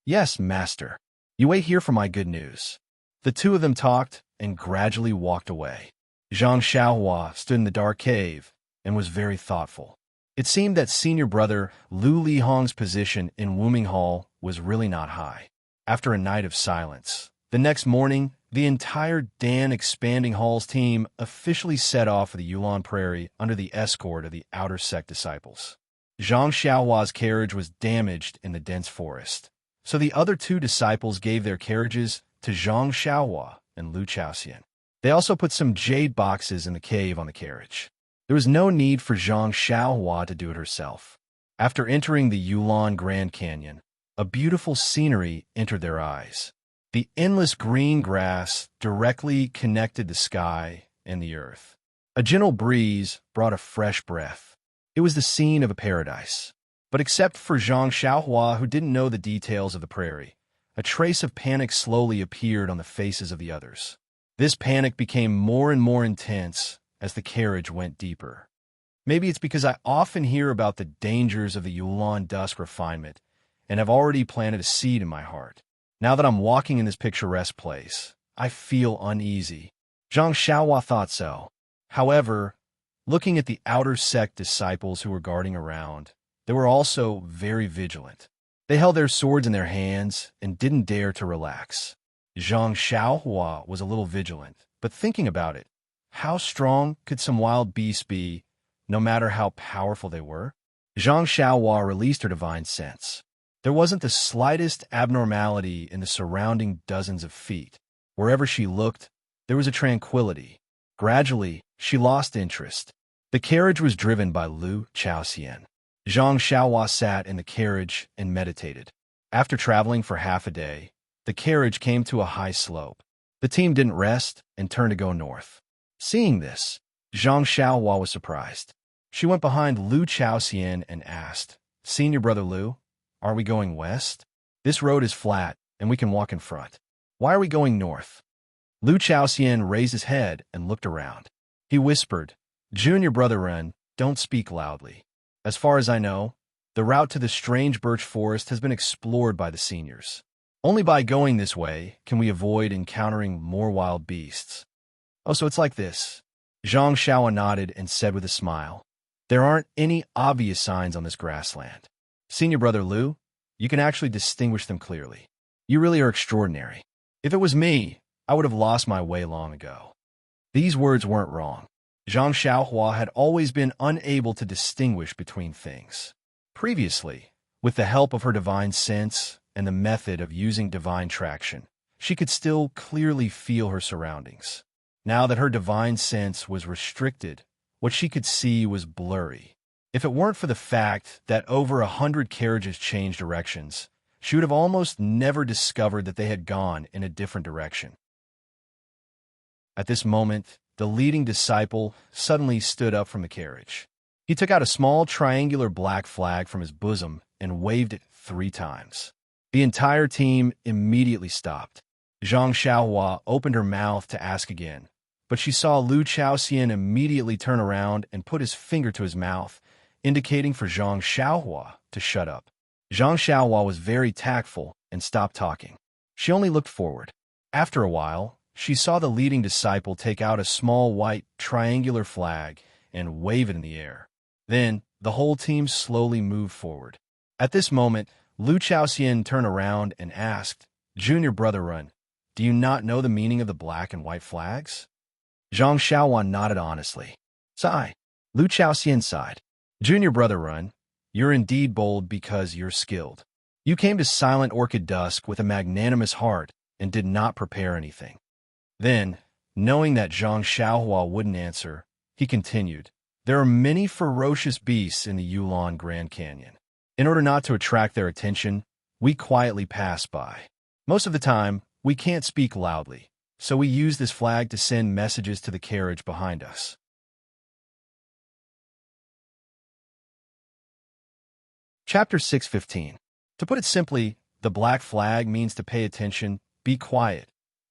Yes, Master. You wait here for my good news. The two of them talked and gradually walked away. Zhang Xiaohua stood in the dark cave and was very thoughtful. It seemed that Senior Brother Lu Li Hong's position in Wooming Hall was really not high. After a night of silence, the next morning, the entire Dan Expanding Hall's team officially set off for the Yulon Prairie under the escort of the outer sect disciples. Zhang Xiaohua's carriage was damaged in the dense forest, So the other two disciples gave their carriages to Zhang Xiaohua and Lu Chaoxian. They also put some jade boxes in the cave on the carriage. There was no need for Zhang Xiaohua to do it herself. After entering the Yulon Grand Canyon, a beautiful scenery entered their eyes. The endless green grass directly connected the sky and the earth. A gentle breeze brought a fresh breath. It was the scene of a paradise. But except for Zhang Xiaohua, who didn't know the details of the prairie, a trace of panic slowly appeared on the faces of the others. This panic became more and more intense as the carriage went deeper. Maybe it's because I often hear about the dangers of the Yulon dusk refinement and have already planted a seed in my heart. Now that I'm walking in this picturesque place, I feel uneasy. Zhang Xiaohua thought so. However, looking at the outer sect disciples who were guarding around, they were also very vigilant. They held their swords in their hands and didn't dare to relax. Zhang Xiaohua was a little vigilant, but thinking about it, how strong could some wild beasts be, no matter how powerful they were? Zhang Xiaohua released her divine sense. There wasn't the slightest abnormality in the surrounding dozens of feet. Wherever she looked, there was a tranquility. Gradually, she lost interest. The carriage was driven by Lu Chaoxian. Zhang Xiaohua sat in the carriage and meditated. After traveling for half a day, the carriage came to a high slope. The team didn't rest and turned to go north. Seeing this, Zhang Xiaohua was surprised. She went behind Lu Chaoxian and asked, "Senior brother Lu, are we going west? This road is flat, and we can walk in front. Why are we going north?" Lu Chaoxian raised his head and looked around. He whispered, "Junior brother Ren, don't speak loudly. As far as I know, the route to the strange birch forest has been explored by the seniors. Only by going this way can we avoid encountering more wild beasts." "Oh, so it's like this." Zhang Xiaohua nodded and said with a smile, "There aren't any obvious signs on this grassland. Senior brother Lu, you can actually distinguish them clearly. You really are extraordinary. If it was me, I would have lost my way long ago." These words weren't wrong. Zhang Xiaohua had always been unable to distinguish between things. Previously, with the help of her divine sense and the method of using divine traction, she could still clearly feel her surroundings. Now that her divine sense was restricted, what she could see was blurry. If it weren't for the fact that over 100 carriages changed directions, she would have almost never discovered that they had gone in a different direction. At this moment, the leading disciple suddenly stood up from the carriage. He took out a small triangular black flag from his bosom and waved it 3 times. The entire team immediately stopped. Zhang Xiaohua opened her mouth to ask again, but she saw Lu Chaoxian immediately turn around and put his finger to his mouth, indicating for Zhang Xiaohua to shut up. Zhang Xiaohua was very tactful and stopped talking. She only looked forward. After a while, she saw the leading disciple take out a small white triangular flag and wave it in the air. Then, the whole team slowly moved forward. At this moment, Lu Chaoxian turned around and asked, "Junior brother Run, do you not know the meaning of the black and white flags?" Zhang Xiaohua nodded honestly. Sigh. Lu Chaoxian sighed. "Junior brother Run, you're indeed bold because you're skilled. You came to Silent Orchid Dusk with a magnanimous heart and did not prepare anything." Then, knowing that Zhang Xiaohua wouldn't answer, he continued, "There are many ferocious beasts in the Yulon Grand Canyon. In order not to attract their attention, we quietly pass by. Most of the time, we can't speak loudly, so we use this flag to send messages to the carriage behind us." Chapter 6:15. To put it simply, the black flag means to pay attention, be quiet,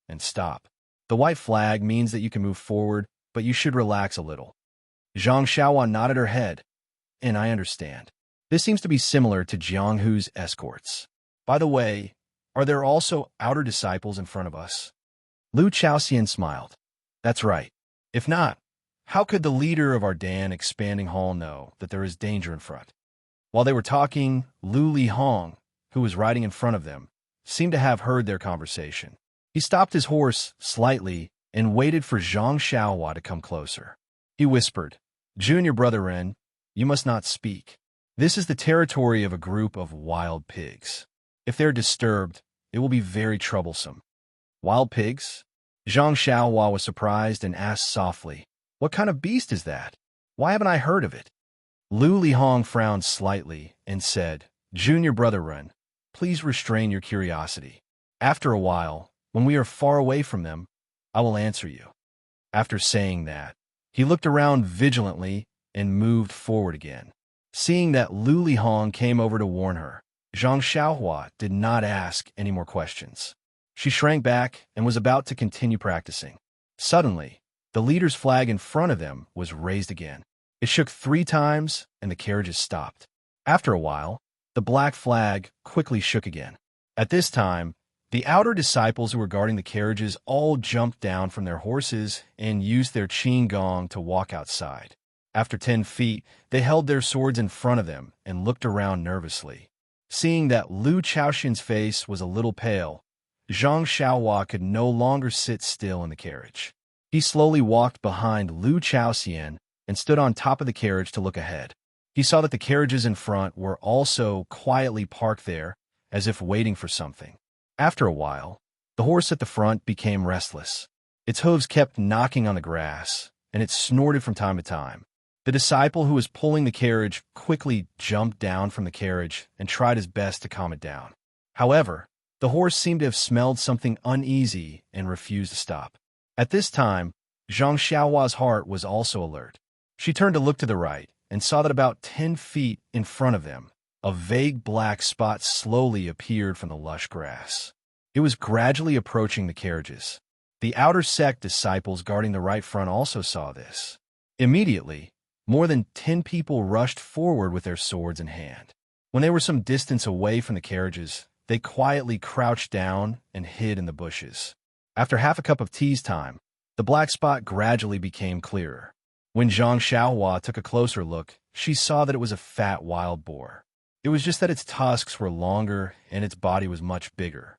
and stop. The white flag means that you can move forward, but you should relax a little. Zhang Xiaohua nodded her head, "And I understand. This seems to be similar to Jianghu's escorts. By the way, are there also outer disciples in front of us?" Lu Chaoxian smiled. "That's right. If not, how could the leader of our Dan expanding hall know that there is danger in front?" While they were talking, Lu Lihong, who was riding in front of them, seemed to have heard their conversation. He stopped his horse slightly and waited for Zhang Xiaohua to come closer. He whispered, "Junior brother Ren, you must not speak. This is the territory of a group of wild pigs. If they're disturbed, it will be very troublesome. Wild pigs? Zhang Xiaohua was surprised and asked softly, "What kind of beast is that? Why haven't I heard of it?" Lu Lihong frowned slightly and said, "Junior brother Ren, please restrain your curiosity. After a while, when we are far away from them, I will answer you." After saying that, he looked around vigilantly and moved forward again. Seeing that Lu Lihong came over to warn her, Zhang Xiaohua did not ask any more questions. She shrank back and was about to continue practicing. Suddenly, the leader's flag in front of them was raised again. It shook 3 times and the carriages stopped. After a while, the black flag quickly shook again. At this time, the outer disciples who were guarding the carriages all jumped down from their horses and used their qin gong to walk outside. After 10 feet, they held their swords in front of them and looked around nervously. Seeing that Lu Chaoxian's face was a little pale, Zhang Xiaohua could no longer sit still in the carriage. He slowly walked behind Lu Chaoxian and stood on top of the carriage to look ahead. He saw that the carriages in front were also quietly parked there, as if waiting for something. After a while, the horse at the front became restless. Its hooves kept knocking on the grass, and it snorted from time to time. The disciple who was pulling the carriage quickly jumped down from the carriage and tried his best to calm it down. However, the horse seemed to have smelled something uneasy and refused to stop. At this time, Zhang Xiaohua's heart was also alert. She turned to look to the right and saw that about 10 feet in front of them, a vague black spot slowly appeared from the lush grass. It was gradually approaching the carriages. The outer sect disciples guarding the right front also saw this. Immediately, more than 10 people rushed forward with their swords in hand. When they were some distance away from the carriages, they quietly crouched down and hid in the bushes. After half a cup of tea's time, the black spot gradually became clearer. When Zhang Xiaohua took a closer look, she saw that it was a fat wild boar. It was just that its tusks were longer and its body was much bigger.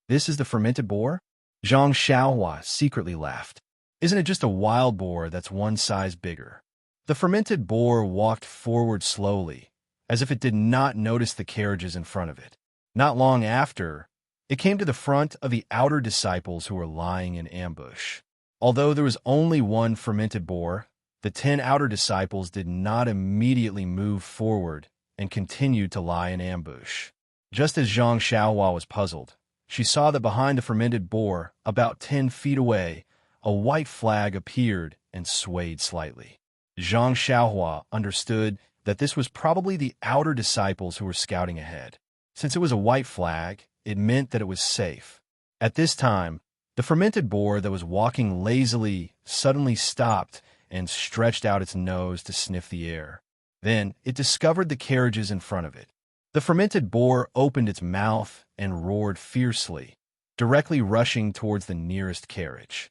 "This is the fermented boar?" Zhang Xiaohua secretly laughed. "Isn't it just a wild boar that's one size bigger?" The fermented boar walked forward slowly, as if it did not notice the carriages in front of it. Not long after, it came to the front of the outer disciples who were lying in ambush. Although there was only one fermented boar, the 10 outer disciples did not immediately move forward and continued to lie in ambush. Just as Zhang Xiaohua was puzzled, she saw that behind the fermented boar, about 10 feet away, a white flag appeared and swayed slightly. Zhang Xiaohua understood that this was probably the outer disciples who were scouting ahead. Since it was a white flag, it meant that it was safe. At this time, the fermented boar that was walking lazily suddenly stopped and stretched out its nose to sniff the air. Then it discovered the carriages in front of it. The fermented boar opened its mouth and roared fiercely, directly rushing towards the nearest carriage.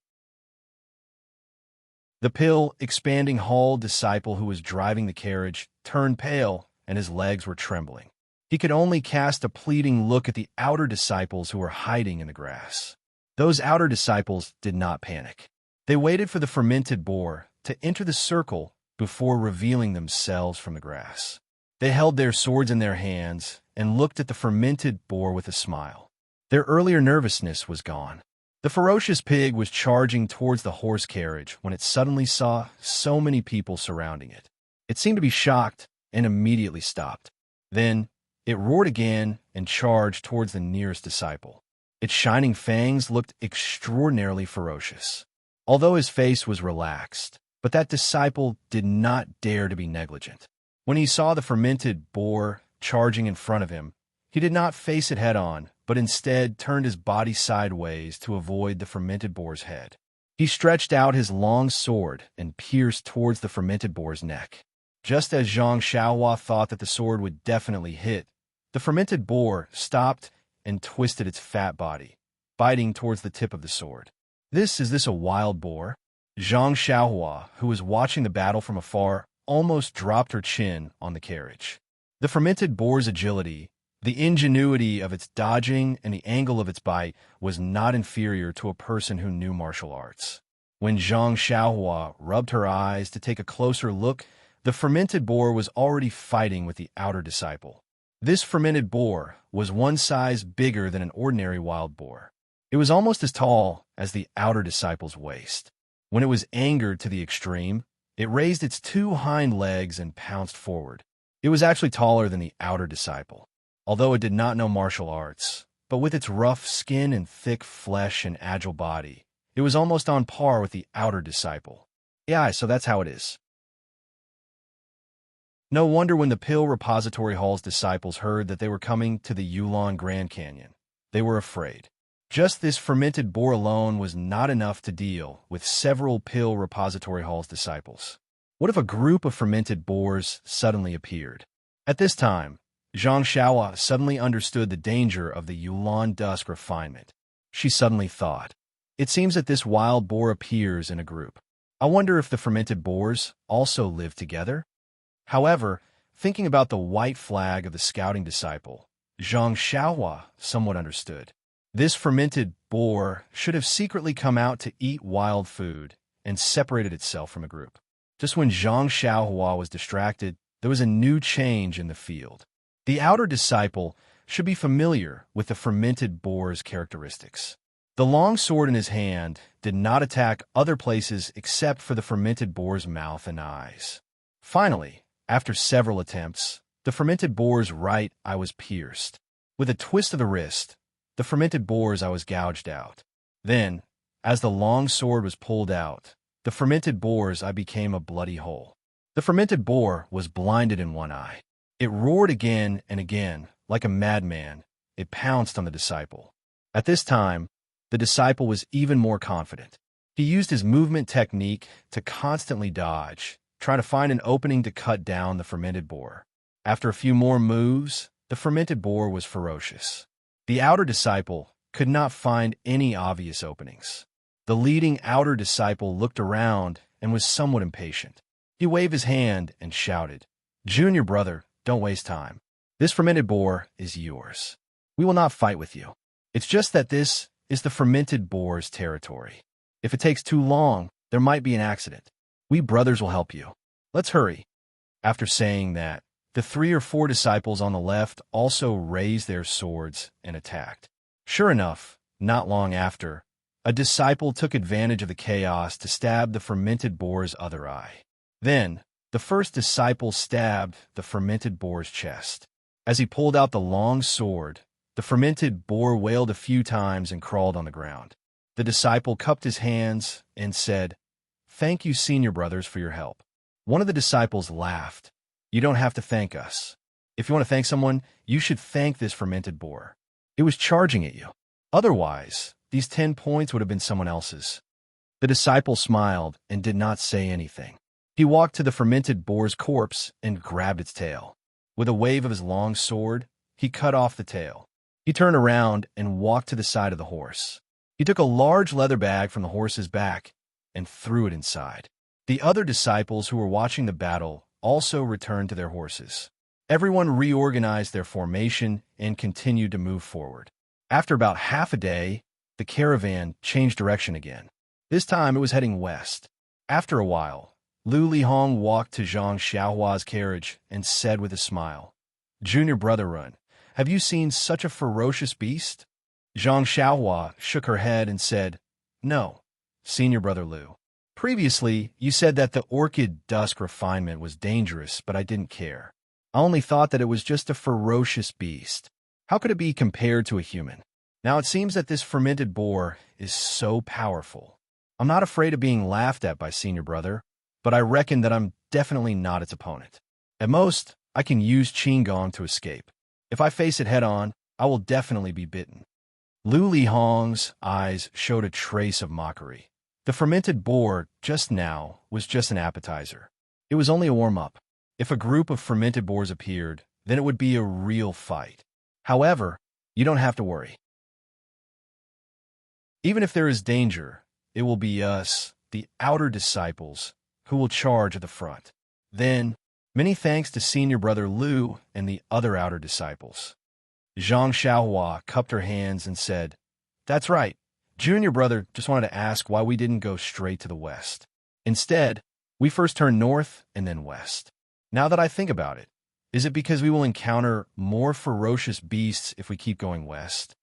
The pill, expanding hall disciple who was driving the carriage turned pale and his legs were trembling. He could only cast a pleading look at the outer disciples who were hiding in the grass. Those outer disciples did not panic. They waited for the fermented boar to enter the circle before revealing themselves from the grass. They held their swords in their hands and looked at the fermented boar with a smile. Their earlier nervousness was gone. The ferocious pig was charging towards the horse carriage when it suddenly saw so many people surrounding it. It seemed to be shocked and immediately stopped. Then it roared again and charged towards the nearest disciple. Its shining fangs looked extraordinarily ferocious. Although his face was relaxed, but that disciple did not dare to be negligent. When he saw the fermented boar charging in front of him, he did not face it head-on, but instead turned his body sideways to avoid the fermented boar's head. He stretched out his long sword and pierced towards the fermented boar's neck. Just as Zhang Xiaohua thought that the sword would definitely hit, the fermented boar stopped and twisted its fat body, biting towards the tip of the sword. Is this a wild boar?" Zhang Xiaohua, who was watching the battle from afar, almost dropped her chin on the carriage. The fermented boar's agility, the ingenuity of its dodging, and the angle of its bite was not inferior to a person who knew martial arts. When Zhang Xiaohua rubbed her eyes to take a closer look, the fermented boar was already fighting with the outer disciple. This fermented boar was one size bigger than an ordinary wild boar. It was almost as tall as the outer disciple's waist. When it was angered to the extreme, it raised its two hind legs and pounced forward. It was actually taller than the outer disciple, although it did not know martial arts. But with its rough skin and thick flesh and agile body, it was almost on par with the outer disciple. Yeah, so that's how it is. No wonder when the Pill Repository Hall's disciples heard that they were coming to the Yulon Grand Canyon, they were afraid. Just this fermented boar alone was not enough to deal with several Pill Repository Hall's disciples. What if a group of fermented boars suddenly appeared? At this time, Zhang Xiaohua suddenly understood the danger of the Yulon Dusk refinement. She suddenly thought, it seems that this wild boar appears in a group. I wonder if the fermented boars also live together? However, thinking about the white flag of the scouting disciple, Zhang Xiaohua somewhat understood. This fermented boar should have secretly come out to eat wild food and separated itself from a group. Just when Zhang Xiaohua was distracted, there was a new change in the field. The outer disciple should be familiar with the fermented boar's characteristics. The long sword in his hand did not attack other places except for the fermented boar's mouth and eyes. Finally, after several attempts, the fermented boar's right eye was pierced. With a twist of the wrist, the fermented boar's eye was gouged out. Then, as the long sword was pulled out, the fermented boar's eye became a bloody hole. The fermented boar was blinded in one eye. It roared again and again, like a madman. It pounced on the disciple. At this time, the disciple was even more confident. He used his movement technique to constantly dodge, trying to find an opening to cut down the fermented boar. After a few more moves, the fermented boar was ferocious. The outer disciple could not find any obvious openings. The leading outer disciple looked around and was somewhat impatient. He waved his hand and shouted, "Junior brother, don't waste time. This fermented boar is yours. We will not fight with you. It's just that this is the fermented boar's territory. If it takes too long, there might be an accident. We brothers will help you. Let's hurry." After saying that, the 3 or 4 disciples on the left also raised their swords and attacked. Sure enough, not long after, a disciple took advantage of the chaos to stab the fermented boar's other eye. Then, the first disciple stabbed the fermented boar's chest. As he pulled out the long sword, the fermented boar wailed a few times and crawled on the ground. The disciple cupped his hands and said, "Thank you, senior brothers, for your help." One of the disciples laughed. "You don't have to thank us. If you want to thank someone, you should thank this fermented boar. It was charging at you. Otherwise, these 10 points would have been someone else's." The disciple smiled and did not say anything. He walked to the fermented boar's corpse and grabbed its tail. With a wave of his long sword, he cut off the tail. He turned around and walked to the side of the horse. He took a large leather bag from the horse's back and threw it inside. The other disciples who were watching the battle also returned to their horses. Everyone reorganized their formation and continued to move forward. After about half a day, the caravan changed direction again. This time it was heading west. After a while, Lu Lihong walked to Zhang Xiaohua's carriage and said with a smile, "Junior brother Run, have you seen such a ferocious beast?" Zhang Xiaohua shook her head and said, "No, senior brother Lu. Previously, you said that the orchid dusk refinement was dangerous, but I didn't care. I only thought that it was just a ferocious beast. How could it be compared to a human? Now it seems that this fermented boar is so powerful. I'm not afraid of being laughed at by senior brother, but I reckon that I'm definitely not its opponent. At most, I can use Qinggong to escape. If I face it head-on, I will definitely be bitten." Lu Lihong's eyes showed a trace of mockery. The fermented boar just now was just an appetizer. It was only a warm-up. If a group of fermented boars appeared, then it would be a real fight. However, you don't have to worry. Even if there is danger, it will be us, the outer disciples, who will charge at the front. Then, many thanks to senior brother Lu and the other outer disciples. Zhang Xiaohua cupped her hands and said, "That's right. Junior brother just wanted to ask why we didn't go straight to the west. Instead, we first turned north and then west. Now that I think about it, Is it because we will encounter more ferocious beasts if we keep going west?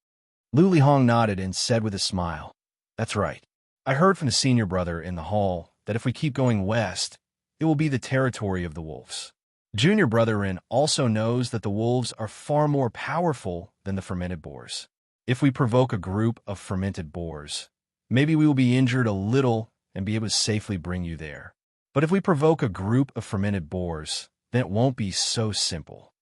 Lu Lihong nodded and said with a smile, "That's right. I heard from the senior brother in the hall that if we keep going west, it will be the territory of the wolves. Junior brother Rin also knows that the wolves are far more powerful than the fermented boars. If we provoke a group of fermented boars, maybe we will be injured a little and be able to safely bring you there. But if we provoke a group of fermented boars, then it won't be so simple."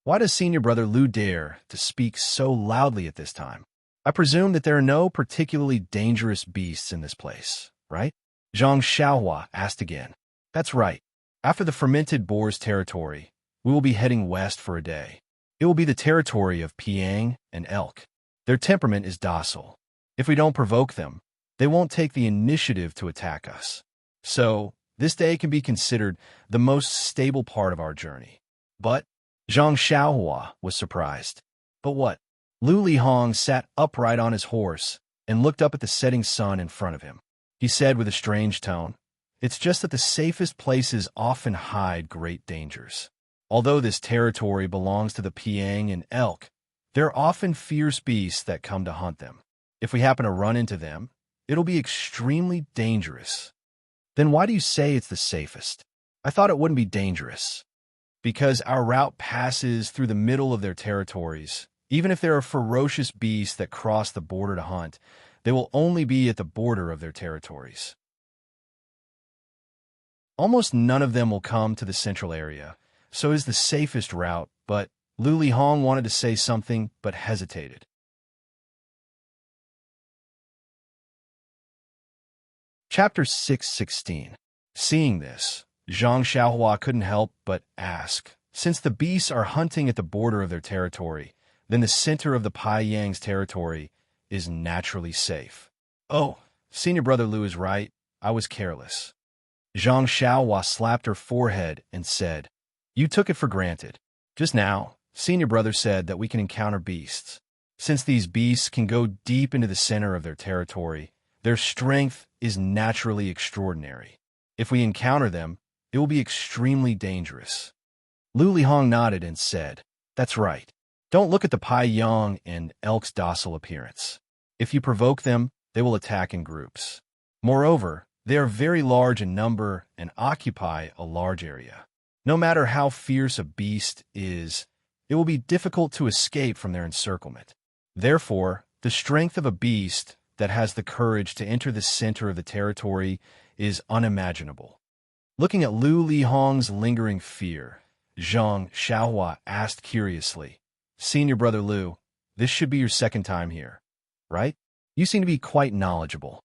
Why does senior brother Lu dare to speak so loudly at this time? I presume that there are no particularly dangerous beasts in this place, right? Zhang Xiaohua asked again. That's right. After the fermented boar's territory, we will be heading west for a day. It will be the territory of Piang and elk. Their temperament is docile. If we don't provoke them, they won't take the initiative to attack us. So, this day can be considered the most stable part of our journey. But Zhang Xiaohua was surprised. But what? Lu Lihong sat upright on his horse and looked up at the setting sun in front of him. He said with a strange tone, "It's just that the safest places often hide great dangers. Although this territory belongs to the Piang and elk, there are often fierce beasts that come to hunt them. If we happen to run into them, it'll be extremely dangerous." Then why do you say it's the safest? I thought it wouldn't be dangerous. Because our route passes through the middle of their territories. Even if there are ferocious beasts that cross the border to hunt, they will only be at the border of their territories. Almost none of them will come to the central area, so it is the safest route, but Lu Lihong wanted to say something but hesitated. Chapter 6:16. Seeing this, Zhang Xiaohua couldn't help but ask, since the beasts are hunting at the border of their territory, then the center of the Pai Yang's territory is naturally safe. Oh, senior brother Lu is right. I was careless. Zhang Xiaohua slapped her forehead and said, "You took it for granted. Just now, senior brother said that we can encounter beasts. Since these beasts can go deep into the center of their territory, their strength is naturally extraordinary. If we encounter them, it will be extremely dangerous." Lu Lihong nodded and said, "That's right. Don't look at the Pai Yang and elk's docile appearance. If you provoke them, they will attack in groups. Moreover, they are very large in number and occupy a large area. No matter how fierce a beast is, it will be difficult to escape from their encirclement. Therefore, the strength of a beast that has the courage to enter the center of the territory is unimaginable." Looking at Lu Lihong's lingering fear, Zhang Xiaohua asked curiously, "Senior brother Lu, this should be your second time here, right? You seem to be quite knowledgeable."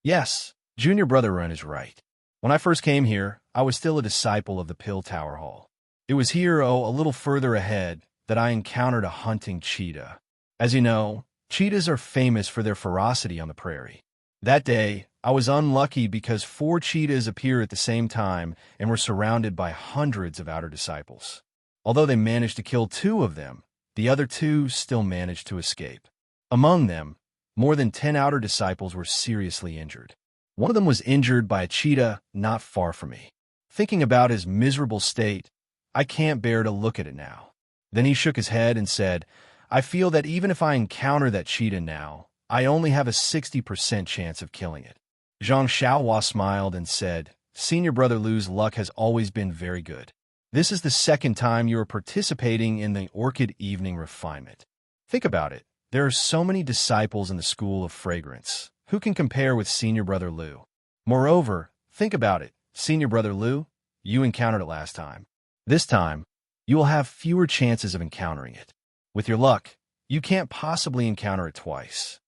"Yes, junior brother Ren is right. When I first came here, I was still a disciple of the Pill Tower Hall. It was here, a little further ahead, that I encountered a hunting cheetah. As you know, cheetahs are famous for their ferocity on the prairie. That day, I was unlucky because 4 cheetahs appeared at the same time and were surrounded by hundreds of outer disciples. Although they managed to kill 2 of them, the other 2 still managed to escape. Among them, more than 10 outer disciples were seriously injured. One of them was injured by a cheetah not far from me. Thinking about his miserable state, I can't bear to look at it now." Then he shook his head and said, "I feel that even if I encounter that cheetah now, I only have a 60% chance of killing it." Zhang Xiaohua smiled and said, "Senior brother Lu's luck has always been very good. This is the second time you are participating in the Orchid Evening Refinement. Think about it. There are so many disciples in the School of Fragrance. Who can compare with senior brother Lu? Moreover, think about it. Senior brother Lu, you encountered it last time. This time, you will have fewer chances of encountering it. With your luck, you can't possibly encounter it twice."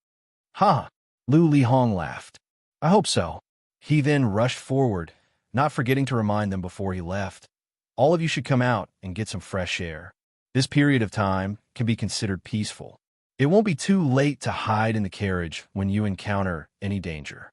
"Ha!" Lu Lihong laughed. "I hope so." He then rushed forward, not forgetting to remind them before he left, "All of you should come out and get some fresh air. This period of time can be considered peaceful. It won't be too late to hide in the carriage when you encounter any danger."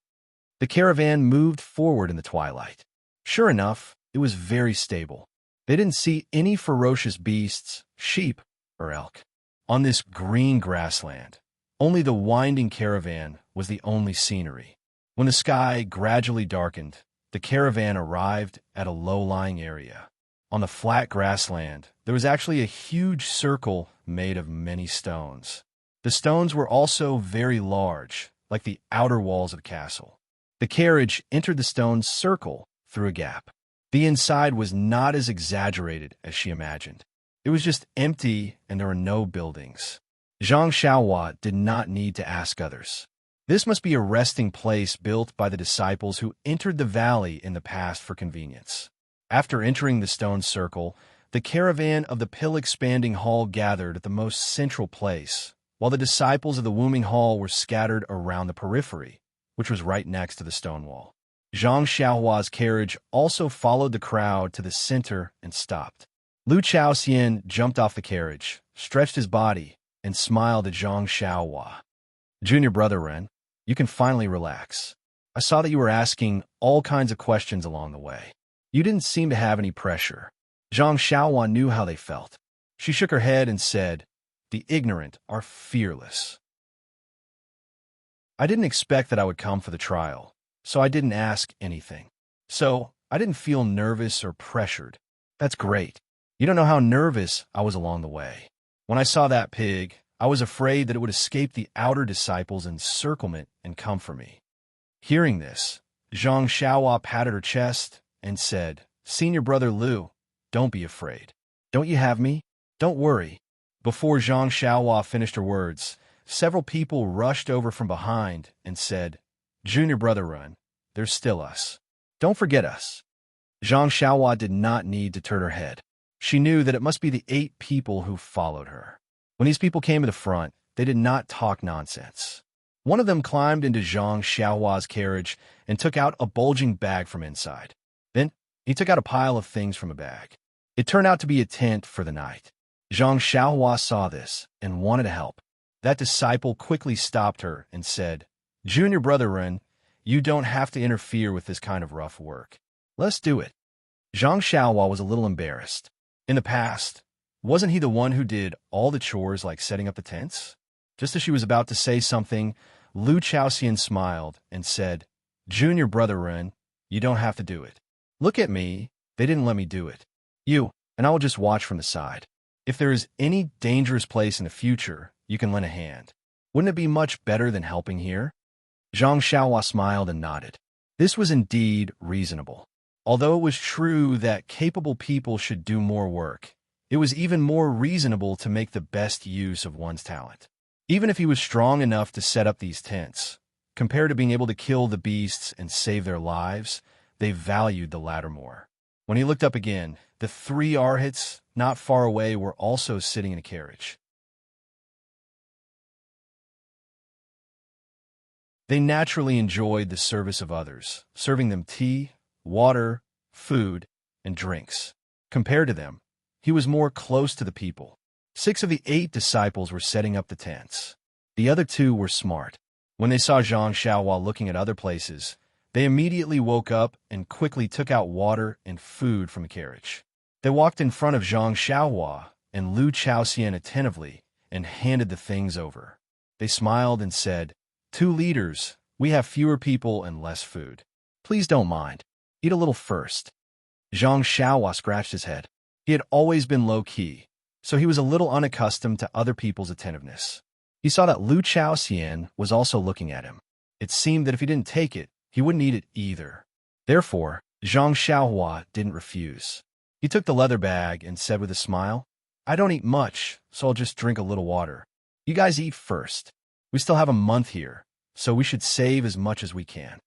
The caravan moved forward in the twilight. Sure enough, it was very stable. They didn't see any ferocious beasts, sheep, or elk. On this green grassland, only the winding caravan was the only scenery. When the sky gradually darkened, the caravan arrived at a low-lying area. On the flat grassland, there was actually a huge circle made of many stones. The stones were also very large, like the outer walls of the castle. The carriage entered the stone circle through a gap. The inside was not as exaggerated as she imagined. It was just empty and there were no buildings. Zhang Xiaohua did not need to ask others. This must be a resting place built by the disciples who entered the valley in the past for convenience. After entering the stone circle, the caravan of the pill-expanding hall gathered at the most central place, while the disciples of the woming hall were scattered around the periphery, which was right next to the stone wall. Zhang Xiaohua's carriage also followed the crowd to the center and stopped. Lu Chaoxian jumped off the carriage, stretched his body, and smiled at Zhang Xiaohua. Junior brother Ren, you can finally relax. I saw that you were asking all kinds of questions along the way. You didn't seem to have any pressure. Zhang Xiaohua knew how they felt. She shook her head and said, "The ignorant are fearless." I didn't expect that I would come for the trial, so I didn't ask anything. So I didn't feel nervous or pressured. That's great. You don't know how nervous I was along the way. When I saw that pig, I was afraid that it would escape the outer disciples' encirclement and come for me. Hearing this, Zhang Xiaohua patted her chest and said, "Senior brother Lu, don't be afraid. Don't you have me? Don't worry." Before Zhang Xiaohua finished her words, several people rushed over from behind and said, "Junior brother Ren, there's still us. Don't forget us." Zhang Xiaohua did not need to turn her head. She knew that it must be the 8 people who followed her. When these people came to the front, they did not talk nonsense. One of them climbed into Zhang Xiaohua's carriage and took out a bulging bag from inside. Then, he took out a pile of things from a bag. It turned out to be a tent for the night. Zhang Xiaohua saw this and wanted to help. That disciple quickly stopped her and said, "Junior brother Ren, you don't have to interfere with this kind of rough work. Let's do it." Zhang Xiaohua was a little embarrassed. In the past, wasn't he the one who did all the chores like setting up the tents? Just as she was about to say something, Lu Chaoxian smiled and said, "Junior brother Ren, you don't have to do it. Look at me, they didn't let me do it. You, and I will just watch from the side. If there is any dangerous place in the future, you can lend a hand. Wouldn't it be much better than helping here?" Zhang Xiaohua smiled and nodded. This was indeed reasonable. Although it was true that capable people should do more work, it was even more reasonable to make the best use of one's talent. Even if he was strong enough to set up these tents, compared to being able to kill the beasts and save their lives, they valued the latter more. When he looked up again, the 3 arhats not far away were also sitting in a carriage. They naturally enjoyed the service of others, serving them tea, water, food, and drinks. Compared to them, he was more close to the people. 6 of the 8 disciples were setting up the tents. The other 2 were smart. When they saw Zhang Xiaohua looking at other places, they immediately woke up and quickly took out water and food from the carriage. They walked in front of Zhang Xiaohua and Lu Chaoxian attentively and handed the things over. They smiled and said, "2 leaders, we have fewer people and less food. Please don't mind. Eat a little first." Zhang Xiaohua scratched his head. He had always been low-key, so he was a little unaccustomed to other people's attentiveness. He saw that Lu Chaoxian was also looking at him. It seemed that if he didn't take it, he wouldn't eat it either. Therefore, Zhang Xiaohua didn't refuse. He took the leather bag and said with a smile, "I don't eat much, so I'll just drink a little water. You guys eat first. We still have a month here, so we should save as much as we can."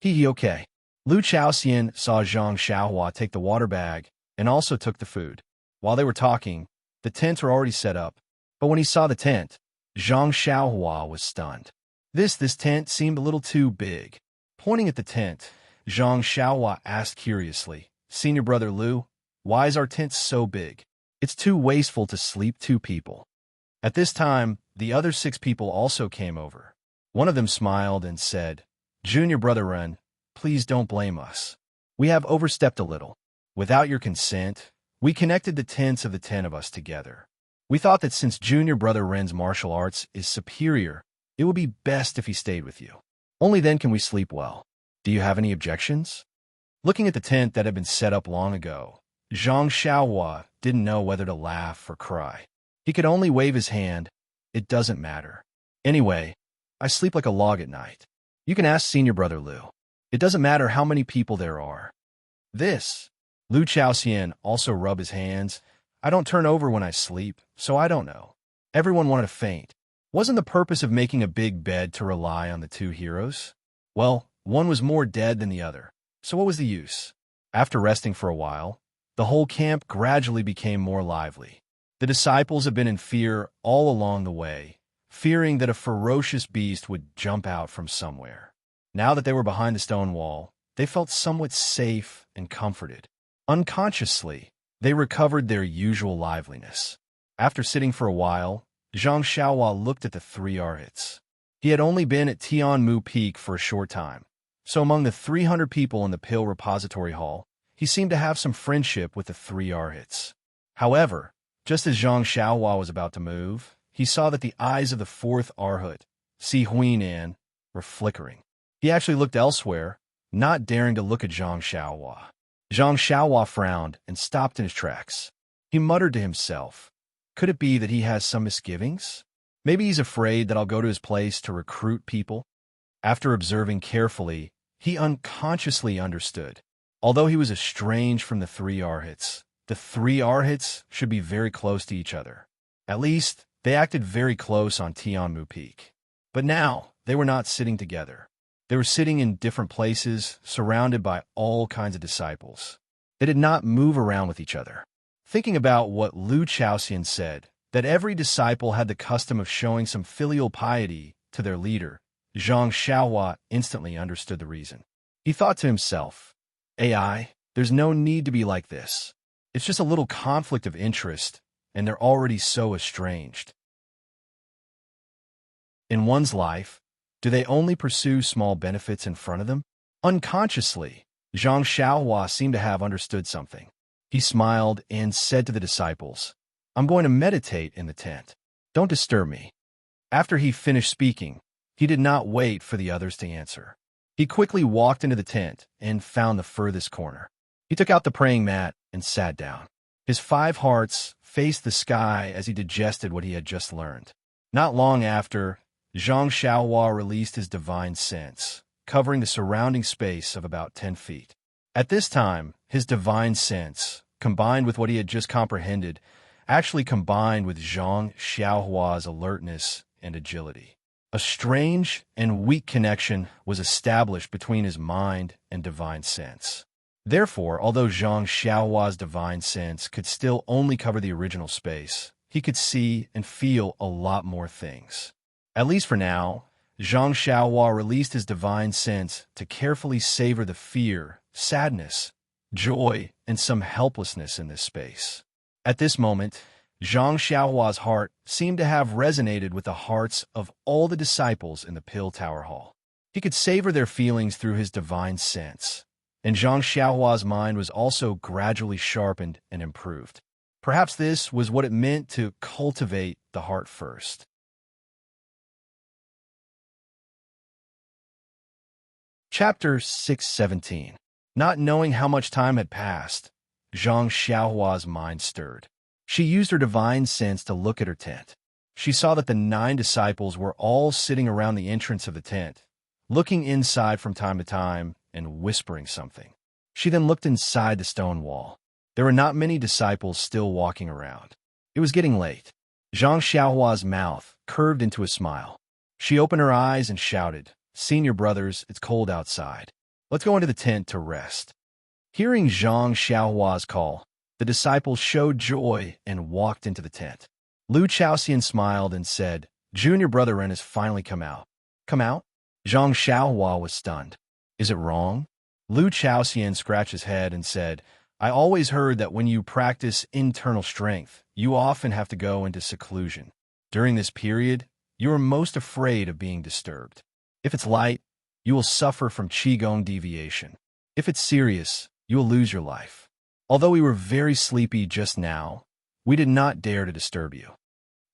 Okay. Lu Chaoxian saw Zhang Xiaohua take the water bag and also took the food. While they were talking, the tents were already set up, but when he saw the tent, Zhang Xiaohua was stunned. This tent seemed a little too big. Pointing at the tent, Zhang Xiaohua asked curiously, "Senior brother Lu, why is our tent so big? It's too wasteful to sleep 2 people." At this time, the other 6 people also came over. One of them smiled and said, "Junior brother Ren, please don't blame us. We have overstepped a little. Without your consent, we connected the tents of the 10 of us together. We thought that since Junior brother Ren's martial arts is superior, it would be best if he stayed with you. Only then can we sleep well. Do you have any objections?" Looking at the tent that had been set up long ago, Zhang Xiaohua didn't know whether to laugh or cry. He could only wave his hand. It doesn't matter. Anyway, I sleep like a log at night. You can ask senior brother Liu. It doesn't matter how many people there are. This. Liu Chaoxian also rubbed his hands. I don't turn over when I sleep, so I don't know. Everyone wanted to faint. Wasn't the purpose of making a big bed to rely on the two heroes? Well, one was more dead than the other, so what was the use? After resting for a while, the whole camp gradually became more lively. The disciples had been in fear all along the way, fearing that a ferocious beast would jump out from somewhere. Now that they were behind the stone wall, they felt somewhat safe and comforted. Unconsciously, they recovered their usual liveliness. After sitting for a while, Zhang Xiaohua looked at the three arhats. He had only been at Tianmu Peak for a short time, so among the 300 people in the Pill Repository Hall, he seemed to have some friendship with the three arhats. However, just as Zhang Xiaohua was about to move, he saw that the eyes of the fourth arhat, Si Huinan, were flickering. He actually looked elsewhere, not daring to look at Zhang Xiaohua. Zhang Xiaohua frowned and stopped in his tracks. He muttered to himself, could it be that he has some misgivings? Maybe he's afraid that I'll go to his place to recruit people? After observing carefully, he unconsciously understood. Although he was estranged from the three arhats should be very close to each other. At least, they acted very close on Tianmu Peak. But now, they were not sitting together. They were sitting in different places, surrounded by all kinds of disciples. They did not move around with each other. Thinking about what Liu Chaoxian said, that every disciple had the custom of showing some filial piety to their leader, Zhang Xiaohua instantly understood the reason. He thought to himself, AI, there's no need to be like this. It's just a little conflict of interest, and they're already so estranged. In one's life, do they only pursue small benefits in front of them? Unconsciously, Zhang Xiaohua seemed to have understood something. He smiled and said to the disciples, I'm going to meditate in the tent. Don't disturb me. After he finished speaking, he did not wait for the others to answer. He quickly walked into the tent and found the furthest corner. He took out the praying mat and sat down. His 5 hearts faced the sky as he digested what he had just learned. Not long after, Zhang Xiaohua released his divine sense, covering the surrounding space of about 10 feet. At this time, his divine sense, combined with what he had just comprehended, actually combined with Zhang Xiaohua's alertness and agility. A strange and weak connection was established between his mind and divine sense. Therefore, although Zhang Xiaohua's divine sense could still only cover the original space, he could see and feel a lot more things. At least for now, Zhang Xiaohua released his divine sense to carefully savor the fear, sadness, joy, and some helplessness in this space. At this moment, Zhang Xiaohua's heart seemed to have resonated with the hearts of all the disciples in the Pill Tower Hall. He could savor their feelings through his divine sense, and Zhang Xiaohua's mind was also gradually sharpened and improved. Perhaps this was what it meant to cultivate the heart first. Chapter 617. Not knowing how much time had passed, Zhang Xiaohua's mind stirred. She used her divine sense to look at her tent. She saw that the 9 disciples were all sitting around the entrance of the tent, looking inside from time to time and whispering something. She then looked inside the stone wall. There were not many disciples still walking around. It was getting late. Zhang Xiaohua's mouth curved into a smile. She opened her eyes and shouted, Senior brothers, it's cold outside. Let's go into the tent to rest. Hearing Zhang Xiaohua's call, the disciples showed joy and walked into the tent. Liu Chaoxian smiled and said, Junior brother Ren has finally come out. Come out? Zhang Xiaohua was stunned. Is it wrong? Liu Chaoxian scratched his head and said, I always heard that when you practice internal strength, you often have to go into seclusion. During this period, you are most afraid of being disturbed. If it's light, you will suffer from Qigong deviation. If it's serious, you will lose your life. Although we were very sleepy just now, we did not dare to disturb you.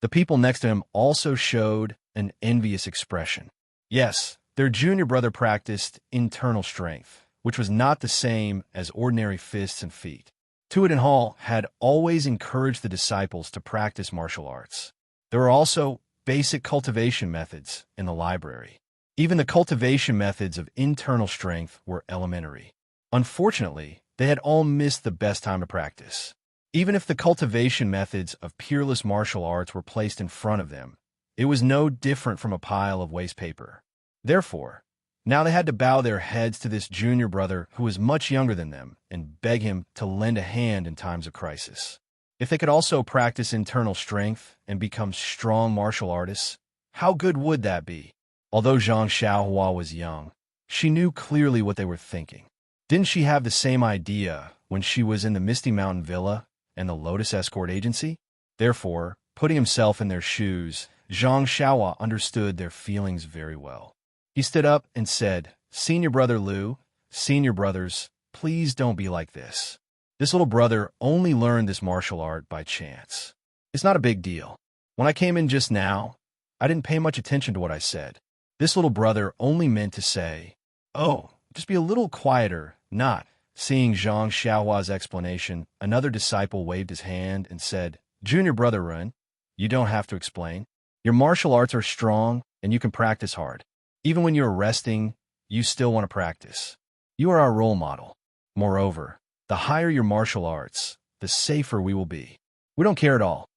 The people next to him also showed an envious expression. Yes, their junior brother practiced internal strength, which was not the same as ordinary fists and feet. Tuat and Hall had always encouraged the disciples to practice martial arts. There were also basic cultivation methods in the library. Even the cultivation methods of internal strength were elementary. Unfortunately, they had all missed the best time to practice. Even if the cultivation methods of peerless martial arts were placed in front of them, it was no different from a pile of waste paper. Therefore, now they had to bow their heads to this junior brother who was much younger than them and beg him to lend a hand in times of crisis. If they could also practice internal strength and become strong martial artists, how good would that be? Although Zhang Xiaohua was young, she knew clearly what they were thinking. Didn't she have the same idea when she was in the Misty Mountain Villa and the Lotus Escort Agency? Therefore, putting himself in their shoes, Zhang Xiaohua understood their feelings very well. He stood up and said, "Senior brother Liu, senior brothers, please don't be like this. This little brother only learned this martial art by chance. It's not a big deal. When I came in just now, I didn't pay much attention to what I said. This little brother only meant to say, 'Oh, just be a little quieter,' not." Seeing Zhang Xiaohua's explanation, another disciple waved his hand and said, "Junior brother Ren, you don't have to explain. Your martial arts are strong and you can practice hard. Even when you're resting, you still want to practice. You are our role model. Moreover, the higher your martial arts, the safer we will be. We don't care at all."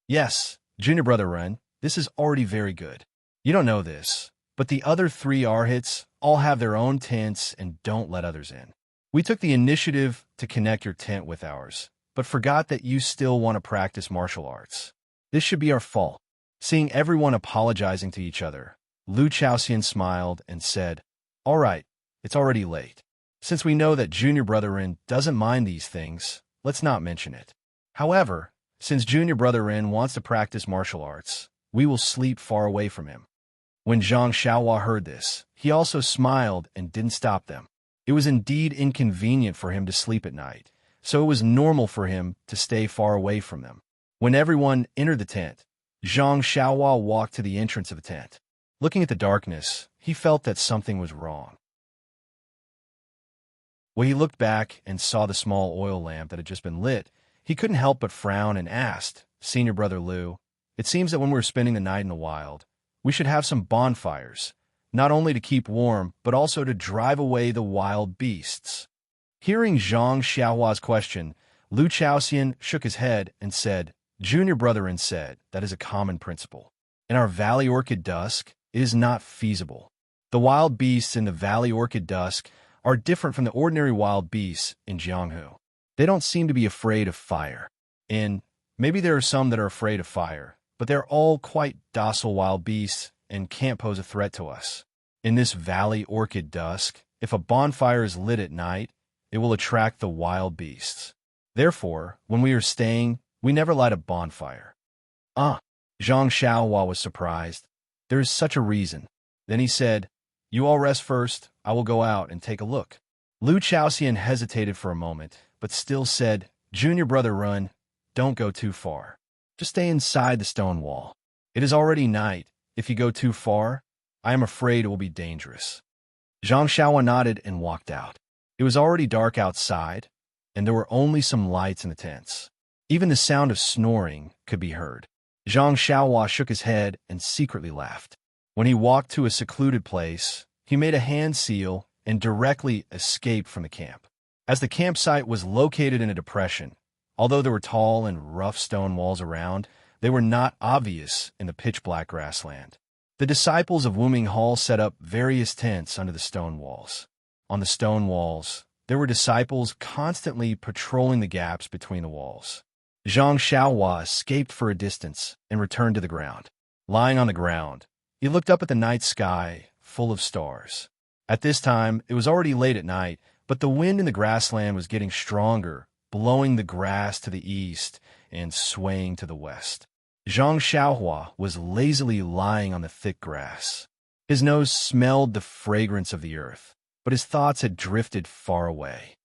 "Yes, junior brother Ren, this is already very good. You don't know this, but the other 3 Arhats all have their own tents and don't let others in. We took the initiative to connect your tent with ours, but forgot that you still want to practice martial arts. This should be our fault." Seeing everyone apologizing to each other, Lu Chaoxian smiled and said, "All right, it's already late. Since we know that junior brother Ren doesn't mind these things, let's not mention it. However, since junior brother Ren wants to practice martial arts, we will sleep far away from him." When Zhang Xiaohua heard this, he also smiled and didn't stop them. It was indeed inconvenient for him to sleep at night, so it was normal for him to stay far away from them. When everyone entered the tent, Zhang Xiaohua walked to the entrance of the tent. Looking at the darkness, he felt that something was wrong. When he looked back and saw the small oil lamp that had just been lit, he couldn't help but frown and asked, "Senior brother Liu, it seems that when we're spending the night in the wild, we should have some bonfires, not only to keep warm, but also to drive away the wild beasts." Hearing Zhang Xiaohua's question, Lu Chaoxian shook his head and said, "Junior brother Ren said that is a common principle. In our Valley Orchid Dusk, it is not feasible. The wild beasts in the Valley Orchid Dusk are different from the ordinary wild beasts in Jianghu. They don't seem to be afraid of fire. And maybe there are some that are afraid of fire, but they're all quite docile wild beasts and can't pose a threat to us. In this Valley Orchid Dusk, if a bonfire is lit at night, it will attract the wild beasts. Therefore, when we are staying, we never light a bonfire." "Ah." Zhang Xiaohua was surprised. "There is such a reason." Then he said, "You all rest first. I will go out and take a look." Lu Chaoxian hesitated for a moment, but still said, "Junior brother Run, don't go too far. Just stay inside the stone wall. It is already night. If you go too far, I am afraid it will be dangerous." Zhang Xiaohua nodded and walked out. It was already dark outside, and there were only some lights in the tents. Even the sound of snoring could be heard. Zhang Xiaohua shook his head and secretly laughed. When he walked to a secluded place, he made a hand seal and directly escaped from the camp. As the campsite was located in a depression, although there were tall and rough stone walls around, they were not obvious in the pitch-black grassland. The disciples of Wuming Hall set up various tents under the stone walls. On the stone walls, there were disciples constantly patrolling the gaps between the walls. Zhang Xiaohua escaped for a distance and returned to the ground. Lying on the ground, he looked up at the night sky, full of stars. At this time, it was already late at night, but the wind in the grassland was getting stronger, blowing the grass to the east and swaying to the west. Zhang Xiaohua was lazily lying on the thick grass. His nose smelled the fragrance of the earth, but his thoughts had drifted far away.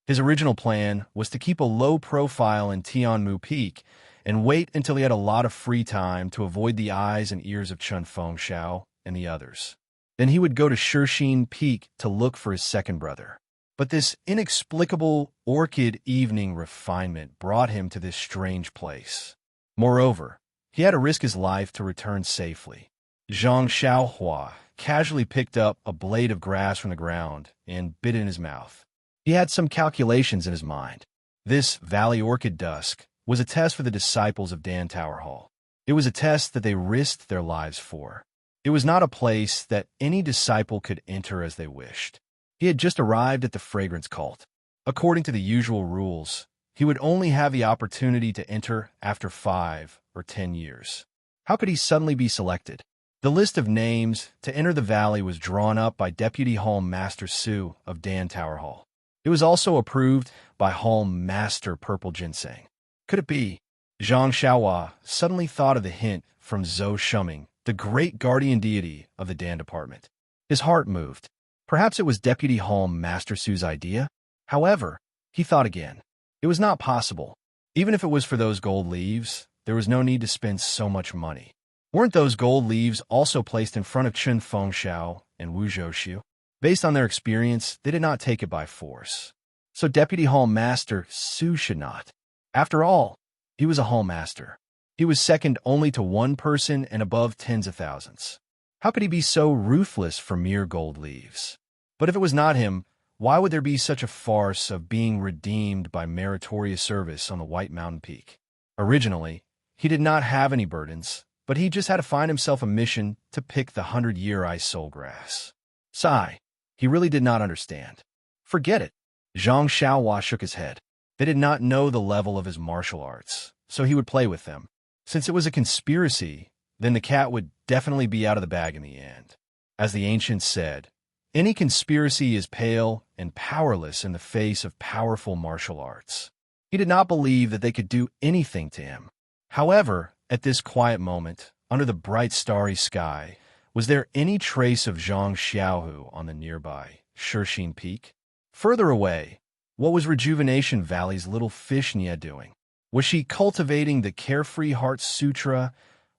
His original plan was to keep a low profile in Tianmu Peak and wait until he had a lot of free time to avoid the eyes and ears of Chun Fengxiao and the others. Then he would go to Shixin Peak to look for his second brother. But this inexplicable orchid evening refinement brought him to this strange place. Moreover, he had to risk his life to return safely. Zhang Xiaohua casually picked up a blade of grass from the ground and bit it in his mouth. He had some calculations in his mind. This Valley Orchid Dusk was a test for the disciples of Dan Tower Hall. It was a test that they risked their lives for. It was not a place that any disciple could enter as they wished. He had just arrived at the fragrance cult. According to the usual rules, he would only have the opportunity to enter after 5 or 10 years. How could he suddenly be selected? The list of names to enter the valley was drawn up by Deputy Hall Master Su of Dan Tower Hall. It was also approved by Hall Master Purple Ginseng. Could it be? Zhang Xiaohua suddenly thought of the hint from Zhou Shuming, the great guardian deity of the Dan department. His heart moved. Perhaps it was Deputy Hall Master Su's idea? However, he thought again. It was not possible. Even if it was for those gold leaves, there was no need to spend so much money. Weren't those gold leaves also placed in front of Chen Fengxiao and Wu Zhouxiu? Based on their experience, they did not take it by force. So Deputy Hall Master Su should not. After all, he was a Hall Master. He was second only to one person and above tens of thousands. How could he be so ruthless for mere gold leaves? But if it was not him, why would there be such a farce of being redeemed by meritorious service on the White Mountain Peak? Originally, he did not have any burdens, but he just had to find himself a mission to pick the 100-year ice soul grass. Sigh, he really did not understand. Forget it. Zhang Xiaohua shook his head. They did not know the level of his martial arts, so he would play with them. Since it was a conspiracy, then the cat would definitely be out of the bag in the end. As the ancients said, any conspiracy is pale and powerless in the face of powerful martial arts. He did not believe that they could do anything to him. However, at this quiet moment, under the bright starry sky, was there any trace of Zhang Xiaohu on the nearby Shixin Peak? Further away, what was Rejuvenation Valley's little fish Nia doing? Was she cultivating the Carefree Heart Sutra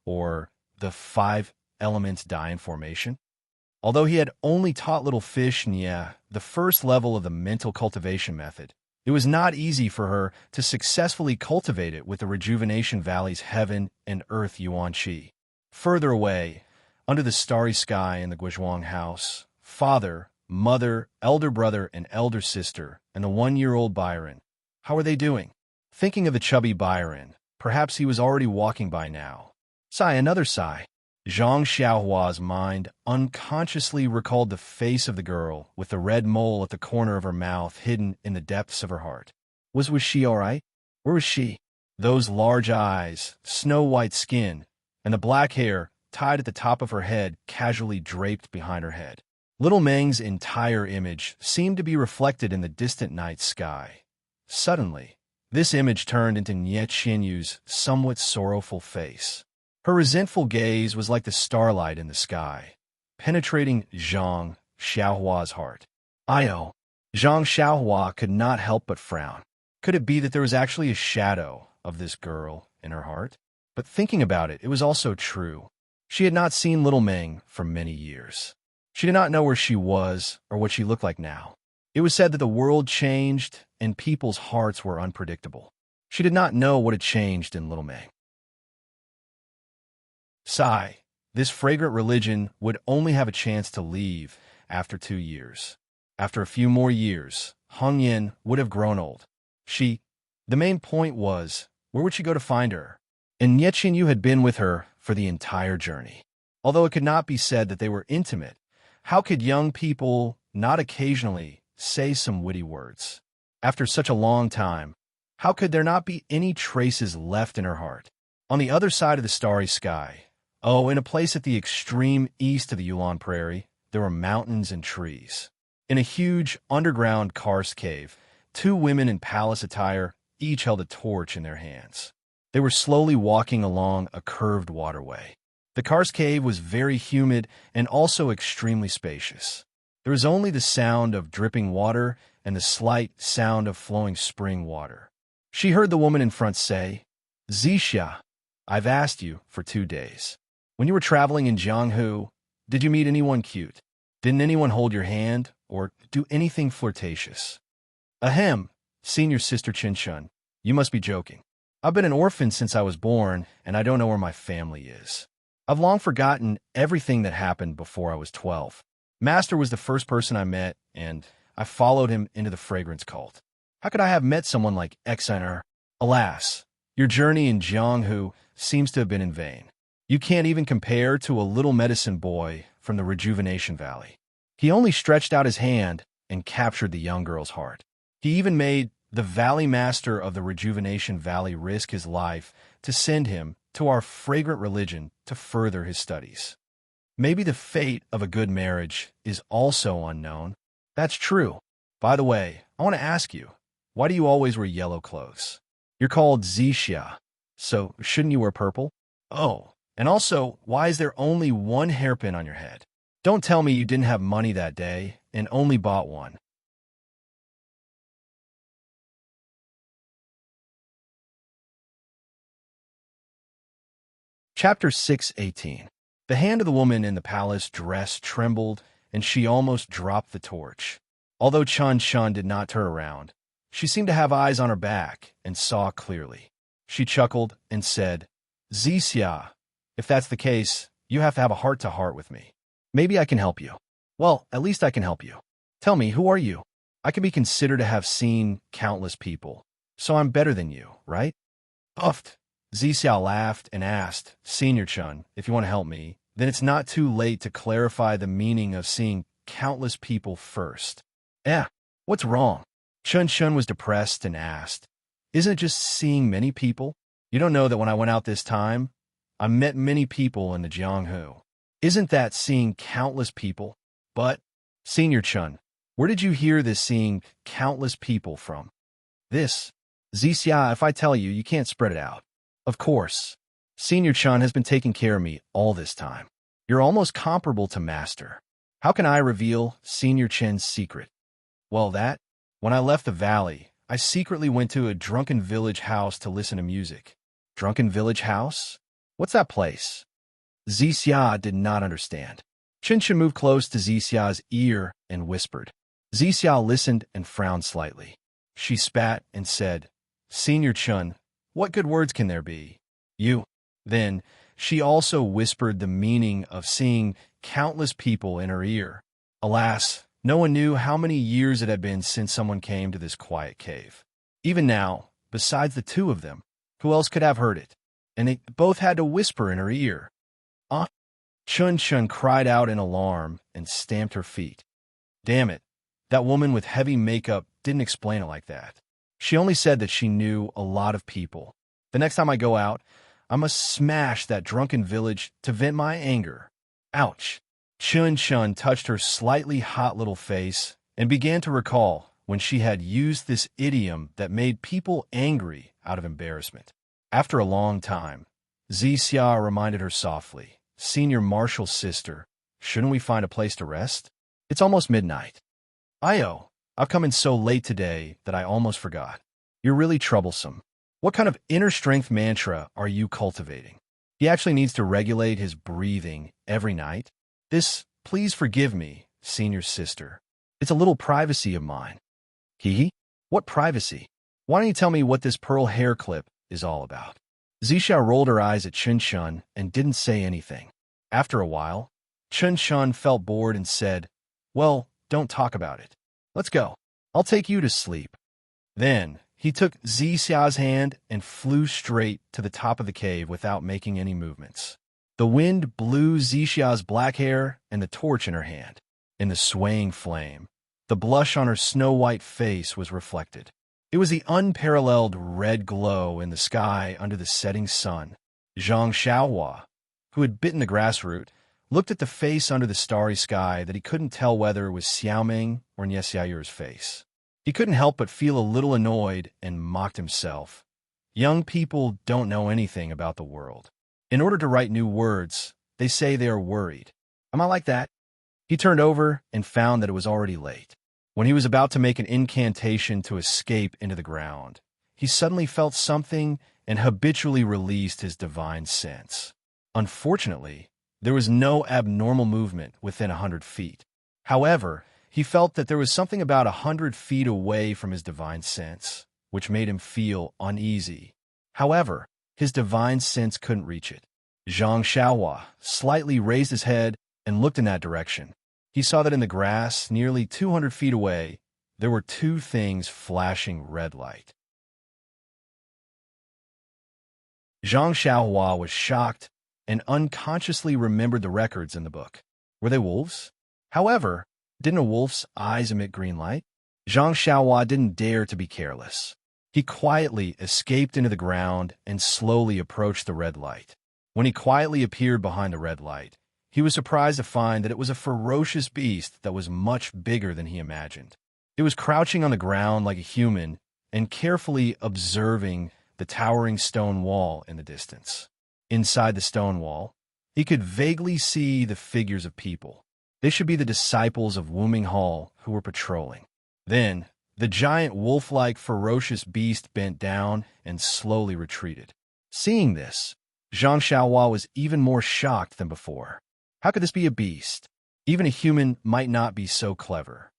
or the 5 Elements Dai formation? Although he had only taught little fish Nia the first level of the mental cultivation method, it was not easy for her to successfully cultivate it with the Rejuvenation Valley's heaven and earth Yuan Qi. Further away, under the starry sky in the Guizhuang house, father, mother, elder brother, and elder sister, and the 1-year-old Byron. How are they doing? Thinking of the chubby Byron, perhaps he was already walking by now. Sigh, another sigh. Zhang Xiaohua's mind unconsciously recalled the face of the girl with the red mole at the corner of her mouth hidden in the depths of her heart. Was she all right? Where was she? Those large eyes, snow-white skin, and the black hair tied at the top of her head casually draped behind her head. Little Meng's entire image seemed to be reflected in the distant night sky. Suddenly, this image turned into Nie Qianyu's somewhat sorrowful face. Her resentful gaze was like the starlight in the sky, penetrating Zhang Xiaohua's heart. Zhang Xiaohua could not help but frown. Could it be that there was actually a shadow of this girl in her heart? But thinking about it, it was also true. She had not seen little Meng for many years. She did not know where she was or what she looked like now. It was said that the world changed and people's hearts were unpredictable. She did not know what had changed in little Meng. Sigh, this fragrant religion would only have a chance to leave after 2 years. After a few more years, Hong Yin would have grown old. The main point was, where would she go to find her? And Nie Qianyu had been with her for the entire journey. Although it could not be said that they were intimate, how could young people not occasionally say some witty words? After such a long time, how could there not be any traces left in her heart? On the other side of the starry sky, in a place at the extreme east of the Yulon Prairie, there were mountains and trees. In a huge underground karst cave, 2 women in palace attire each held a torch in their hands. They were slowly walking along a curved waterway. The karst cave was very humid and also extremely spacious. There was only the sound of dripping water and the slight sound of flowing spring water. She heard the woman in front say, "Zixia, I've asked you for 2 days. When you were traveling in Jianghu, did you meet anyone cute? Didn't anyone hold your hand or do anything flirtatious. Ahem, senior sister Chin-chun, you must be joking. I've been an orphan since I was born, and I don't know where my family is. I've long forgotten everything that happened before I was 12. Master was the first person I met, and I followed him into the fragrance cult. How could I have met someone like Xiner? Alas, your journey in Jianghu seems to have been in vain. You can't even compare to a little medicine boy from the Rejuvenation Valley. He only stretched out his hand and captured the young girl's heart. He even made the Valley Master of the Rejuvenation Valley risk his life to send him to our fragrant religion to further his studies. Maybe the fate of a good marriage is also unknown. That's true. By the way, I want to ask you, why do you always wear yellow clothes? You're called Zixia, so shouldn't you wear purple? Oh, and also, why is there only one hairpin on your head? Don't tell me you didn't have money that day and only bought one. Chapter 6:18. The hand of the woman in the palace dress trembled, and she almost dropped the torch. Although Chun did not turn around, she seemed to have eyes on her back and saw clearly. She chuckled and said, Zixia, if that's the case, you have to have a heart-to-heart with me. Maybe I can help you. Well, at least I can help you. Tell me, who are you? I can be considered to have seen countless people, so I'm better than you, right? Uffed. Zixia laughed and asked, Senior Chun, if you want to help me, then it's not too late to clarify the meaning of seeing countless people first. What's wrong? Chun was depressed and asked, Isn't it just seeing many people? You don't know that when I went out this time, I met many people in the Jianghu. Isn't that seeing countless people? But, Senior Chun, where did you hear this seeing countless people from? This. Zixia, if I tell you, you can't spread it out. Of course. Senior Chun has been taking care of me all this time. You're almost comparable to Master. How can I reveal Senior Chen's secret? Well, when I left the valley, I secretly went to a drunken village house to listen to music. Drunken village house? What's that place? Zixia did not understand. Chin moved close to Zixia's ear and whispered. Zixia listened and frowned slightly. She spat and said, Senior Chun, what good words can there be? You. Then, she also whispered the meaning of seeing countless people in her ear. Alas, no one knew how many years it had been since someone came to this quiet cave. Even now, besides the two of them, who else could have heard it? And they both had to whisper in her ear. Chun cried out in alarm and stamped her feet. Damn it, that woman with heavy makeup didn't explain it like that. She only said that she knew a lot of people. The next time I go out, I must smash that drunken village to vent my anger. Ouch. Chun touched her slightly hot little face and began to recall when she had used this idiom that made people angry out of embarrassment. After a long time, Zixia reminded her softly, Senior Marshal's sister, shouldn't we find a place to rest? It's almost midnight. I've come in so late today that I almost forgot. You're really troublesome. What kind of inner strength mantra are you cultivating? He actually needs to regulate his breathing every night. Please forgive me, Senior Sister. It's a little privacy of mine. What privacy? Why don't you tell me what this pearl hair clip is all about? Zixia rolled her eyes at Chun and didn't say anything. After a while, Chun felt bored and said, Well, don't talk about it. Let's go. I'll take you to sleep. Then, he took Zixia's hand and flew straight to the top of the cave without making any movements. The wind blew Zixia's black hair and the torch in her hand. In the swaying flame, the blush on her snow-white face was reflected. It was the unparalleled red glow in the sky under the setting sun. Zhang Xiaohua, who had bitten the grassroot, looked at the face under the starry sky that he couldn't tell whether it was Xiaoming or Niesiayur's face. He couldn't help but feel a little annoyed and mocked himself. Young people don't know anything about the world. In order to write new words, they say they are worried. Am I like that? He turned over and found that it was already late. When he was about to make an incantation to escape into the ground, he suddenly felt something and habitually released his divine sense. Unfortunately, there was no abnormal movement within 100 feet. However, he felt that there was something about 100 feet away from his divine sense, which made him feel uneasy. However, his divine sense couldn't reach it. Zhang Xiaohua slightly raised his head and looked in that direction. He saw that in the grass, nearly 200 feet away, there were two things flashing red light. Zhang Xiaohua was shocked and unconsciously remembered the records in the book. Were they wolves? However, didn't a wolf's eyes emit green light? Zhang Xiaohua didn't dare to be careless. He quietly escaped into the ground and slowly approached the red light. When he quietly appeared behind the red light, he was surprised to find that it was a ferocious beast that was much bigger than he imagined. It was crouching on the ground like a human and carefully observing the towering stone wall in the distance. Inside the stone wall, he could vaguely see the figures of people. They should be the disciples of Wuming Hall who were patrolling. Then, the giant wolf-like ferocious beast bent down and slowly retreated. Seeing this, Zhang Xiaohua was even more shocked than before. How could this be a beast? Even a human might not be so clever.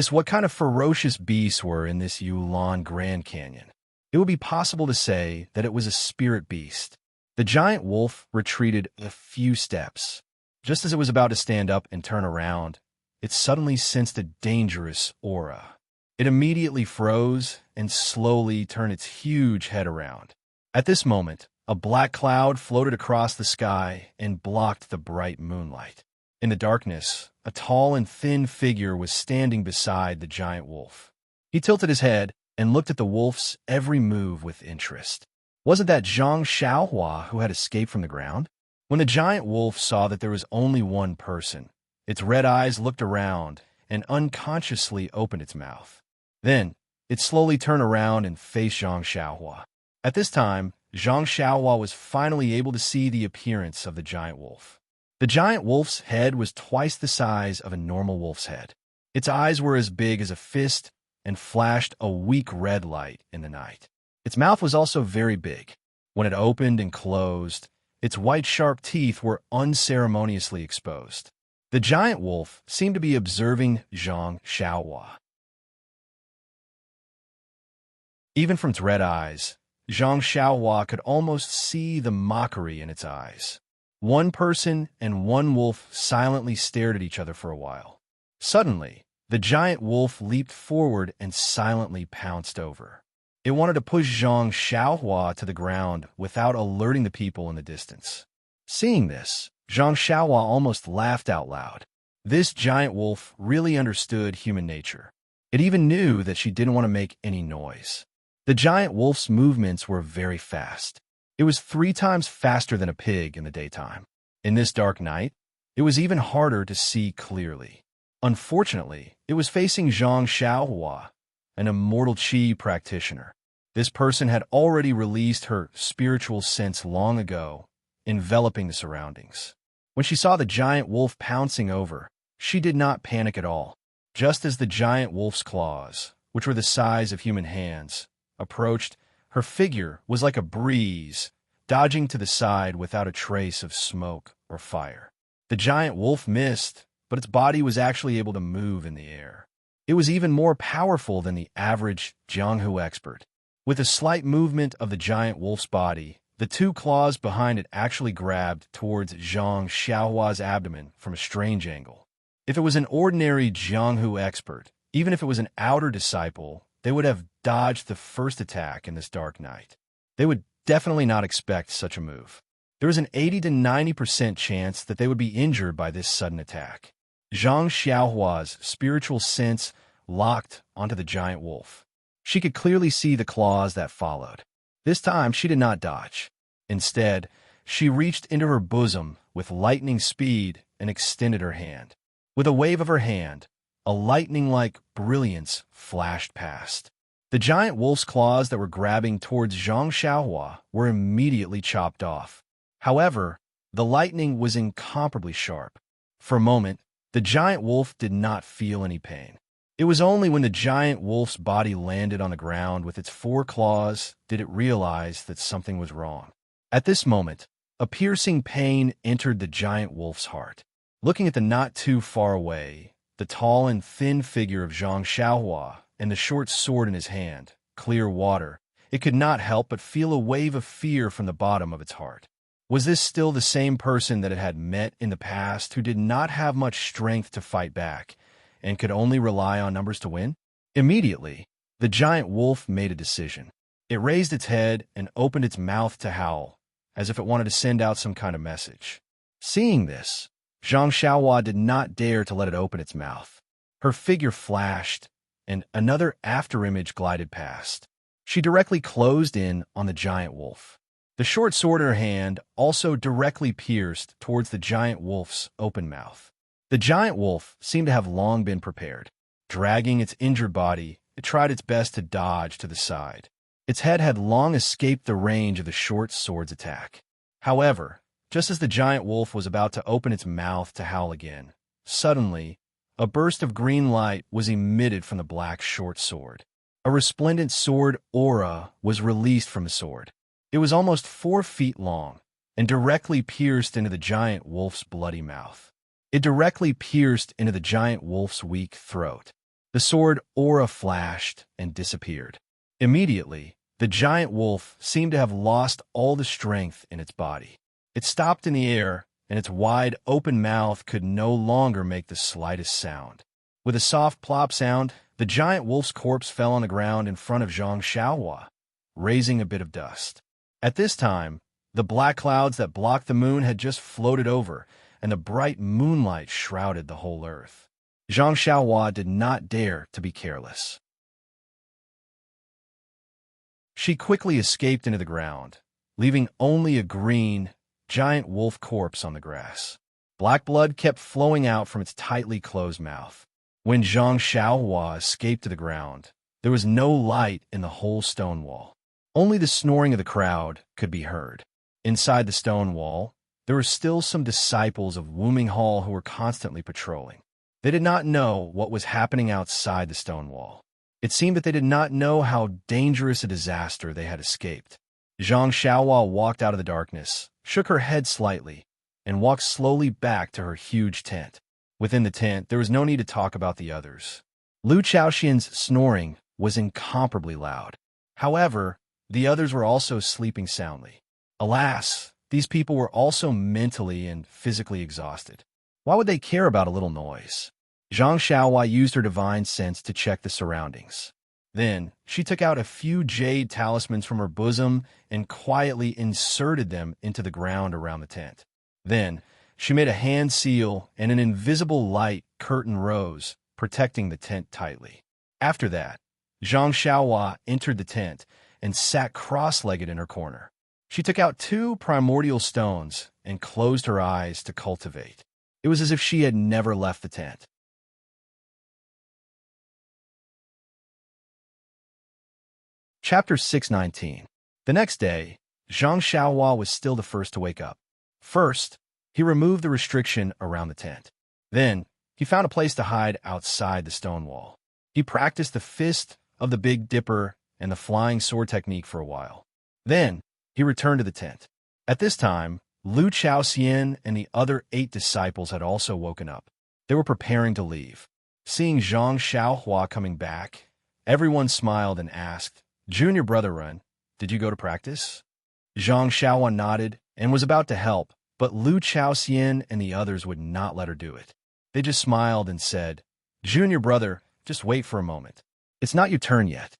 What kind of ferocious beasts were in this Yulon Grand Canyon? It would be possible to say that it was a spirit beast. The giant wolf retreated a few steps. Just as it was about to stand up and turn around, it suddenly sensed a dangerous aura. It immediately froze and slowly turned its huge head around. At this moment, a black cloud floated across the sky and blocked the bright moonlight. In the darkness, a tall and thin figure was standing beside the giant wolf. He tilted his head and looked at the wolf's every move with interest. Wasn't that Zhang Xiaohua who had escaped from the ground? When the giant wolf saw that there was only one person, its red eyes looked around and unconsciously opened its mouth. Then, it slowly turned around and faced Zhang Xiaohua. At this time, Zhang Xiaohua was finally able to see the appearance of the giant wolf. The giant wolf's head was twice the size of a normal wolf's head. Its eyes were as big as a fist and flashed a weak red light in the night. Its mouth was also very big. When it opened and closed, its white sharp teeth were unceremoniously exposed. The giant wolf seemed to be observing Zhang Xiaohua. Even from its red eyes, Zhang Xiaohua could almost see the mockery in its eyes. One person and one wolf silently stared at each other for a while. Suddenly, the giant wolf leaped forward and silently pounced over. It wanted to push Zhang Xiaohua to the ground without alerting the people in the distance. Seeing this, Zhang Xiaohua almost laughed out loud. This giant wolf really understood human nature. It even knew that she didn't want to make any noise. The giant wolf's movements were very fast. It was 3 times faster than a pig in the daytime. In this dark night, it was even harder to see clearly. Unfortunately, it was facing Zhang Xiaohua, an immortal qi practitioner. This person had already released her spiritual sense long ago, enveloping the surroundings. When she saw the giant wolf pouncing over, she did not panic at all. Just as the giant wolf's claws, which were the size of human hands, approached, her figure was like a breeze, dodging to the side without a trace of smoke or fire. The giant wolf missed, but its body was actually able to move in the air. It was even more powerful than the average Jianghu expert. With a slight movement of the giant wolf's body, the 2 claws behind it actually grabbed towards Zhang Xiaohua's abdomen from a strange angle. If it was an ordinary Jianghu expert, even if it was an outer disciple, they would have dodged the first attack in this dark night. They would definitely not expect such a move. There was an 80 to 90% chance that they would be injured by this sudden attack. Zhang Xiaohua's spiritual sense locked onto the giant wolf. She could clearly see the claws that followed. This time, she did not dodge. Instead, she reached into her bosom with lightning speed and extended her hand. With a wave of her hand, a lightning-like brilliance flashed past. The giant wolf's claws that were grabbing towards Zhang Xiaohua were immediately chopped off. However, the lightning was incomparably sharp. For a moment, the giant wolf did not feel any pain. It was only when the giant wolf's body landed on the ground with its 4 claws did it realize that something was wrong. At this moment, a piercing pain entered the giant wolf's heart. Looking at the not too far away, the tall and thin figure of Zhang Xiaohua and the short sword in his hand, clear water, it could not help but feel a wave of fear from the bottom of its heart. Was this still the same person that it had met in the past who did not have much strength to fight back and could only rely on numbers to win? Immediately, the giant wolf made a decision. It raised its head and opened its mouth to howl, as if it wanted to send out some kind of message. Seeing this, Zhang Xiaohua did not dare to let it open its mouth. Her figure flashed, and another afterimage glided past. She directly closed in on the giant wolf. The short sword in her hand also directly pierced towards the giant wolf's open mouth. The giant wolf seemed to have long been prepared. Dragging its injured body, it tried its best to dodge to the side. Its head had long escaped the range of the short sword's attack. However, just as the giant wolf was about to open its mouth to howl again, suddenly, a burst of green light was emitted from the black short sword. A resplendent sword aura was released from the sword. It was almost 4 feet long and directly pierced into the giant wolf's bloody mouth. It directly pierced into the giant wolf's weak throat. The sword aura flashed and disappeared. Immediately, the giant wolf seemed to have lost all the strength in its body. It stopped in the air, and its wide open mouth could no longer make the slightest sound. With a soft plop sound, the giant wolf's corpse fell on the ground in front of Zhang Xiaohua, raising a bit of dust. At this time, the black clouds that blocked the moon had just floated over, and the bright moonlight shrouded the whole earth. Zhang Xiaohua did not dare to be careless. She quickly escaped into the ground, leaving only a green, giant wolf corpse on the grass. Black blood kept flowing out from its tightly closed mouth. When Zhang Xiaohua escaped to the ground, there was no light in the whole stone wall. Only the snoring of the crowd could be heard. Inside the stone wall, there were still some disciples of Wuming Hall who were constantly patrolling. They did not know what was happening outside the stone wall. It seemed that they did not know how dangerous a disaster they had escaped. Zhang Xiaohua walked out of the darkness, shook her head slightly, and walked slowly back to her huge tent. Within the tent, there was no need to talk about the others. Lu Chaoxian's snoring was incomparably loud. However, the others were also sleeping soundly. Alas, these people were also mentally and physically exhausted. Why would they care about a little noise? Zhang Xiaohua used her divine sense to check the surroundings. Then, she took out a few jade talismans from her bosom and quietly inserted them into the ground around the tent. Then, she made a hand seal and an invisible light curtain rose, protecting the tent tightly. After that, Zhang Xiaohua entered the tent and sat cross-legged in her corner. She took out 2 primordial stones and closed her eyes to cultivate. It was as if she had never left the tent. Chapter 619. The next day, Zhang Xiaohua was still the first to wake up. First, he removed the restriction around the tent. Then, he found a place to hide outside the stone wall. He practiced the fist of the Big Dipper and the flying sword technique for a while. Then, he returned to the tent. At this time, Lu Chaoxian and the other 8 disciples had also woken up. They were preparing to leave. Seeing Zhang Xiaohua coming back, everyone smiled and asked, "Junior brother Ren, did you go to practice?" Zhang Xiaohua nodded and was about to help, but Lu Chaoxian and the others would not let her do it. They just smiled and said, "Junior brother, just wait for a moment. It's not your turn yet."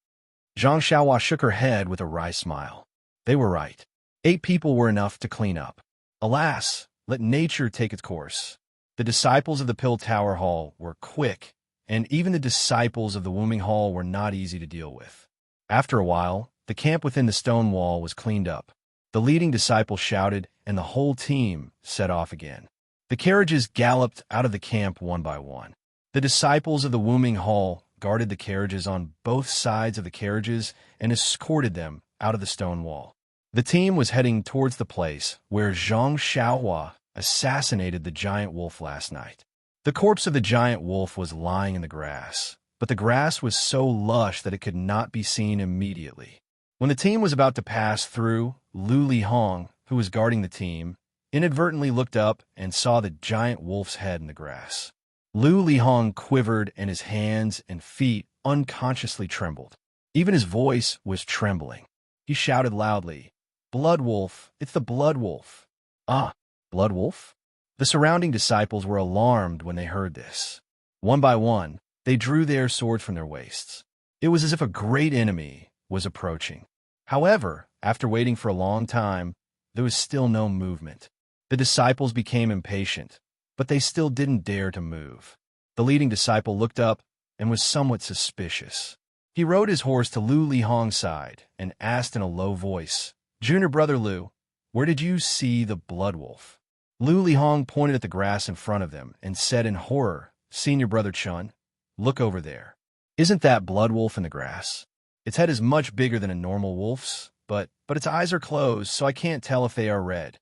Zhang Xiaohua shook her head with a wry smile. They were right. 8 people were enough to clean up. Alas, let nature take its course. The disciples of the Pill Tower Hall were quick, and even the disciples of the Wuming Hall were not easy to deal with. After a while, the camp within the stone wall was cleaned up. The leading disciple shouted, and the whole team set off again. The carriages galloped out of the camp one by one. The disciples of the Wuming Hall guarded the carriages on both sides of the carriages and escorted them out of the stone wall. The team was heading towards the place where Zhang Xiaohua assassinated the giant wolf last night. The corpse of the giant wolf was lying in the grass, but the grass was so lush that it could not be seen immediately. When the team was about to pass through, Lu Lihong, who was guarding the team, inadvertently looked up and saw the giant wolf's head in the grass. Lu Lihong quivered and his hands and feet unconsciously trembled. Even his voice was trembling. He shouted loudly, "Blood Wolf! It's the Blood Wolf!" Ah, Blood Wolf? The surrounding disciples were alarmed when they heard this. One by one, they drew their swords from their waists. It was as if a great enemy was approaching. However, after waiting for a long time, there was still no movement. The disciples became impatient, but they still didn't dare to move. The leading disciple looked up and was somewhat suspicious. He rode his horse to Lu Lihong's side and asked in a low voice, "Junior brother Lu, where did you see the Blood Wolf?" Lu Lihong pointed at the grass in front of them and said in horror, "Senior brother Chun, look over there. Isn't that Blood Wolf in the grass? Its head is much bigger than a normal wolf's, but its eyes are closed, so I can't tell if they are red."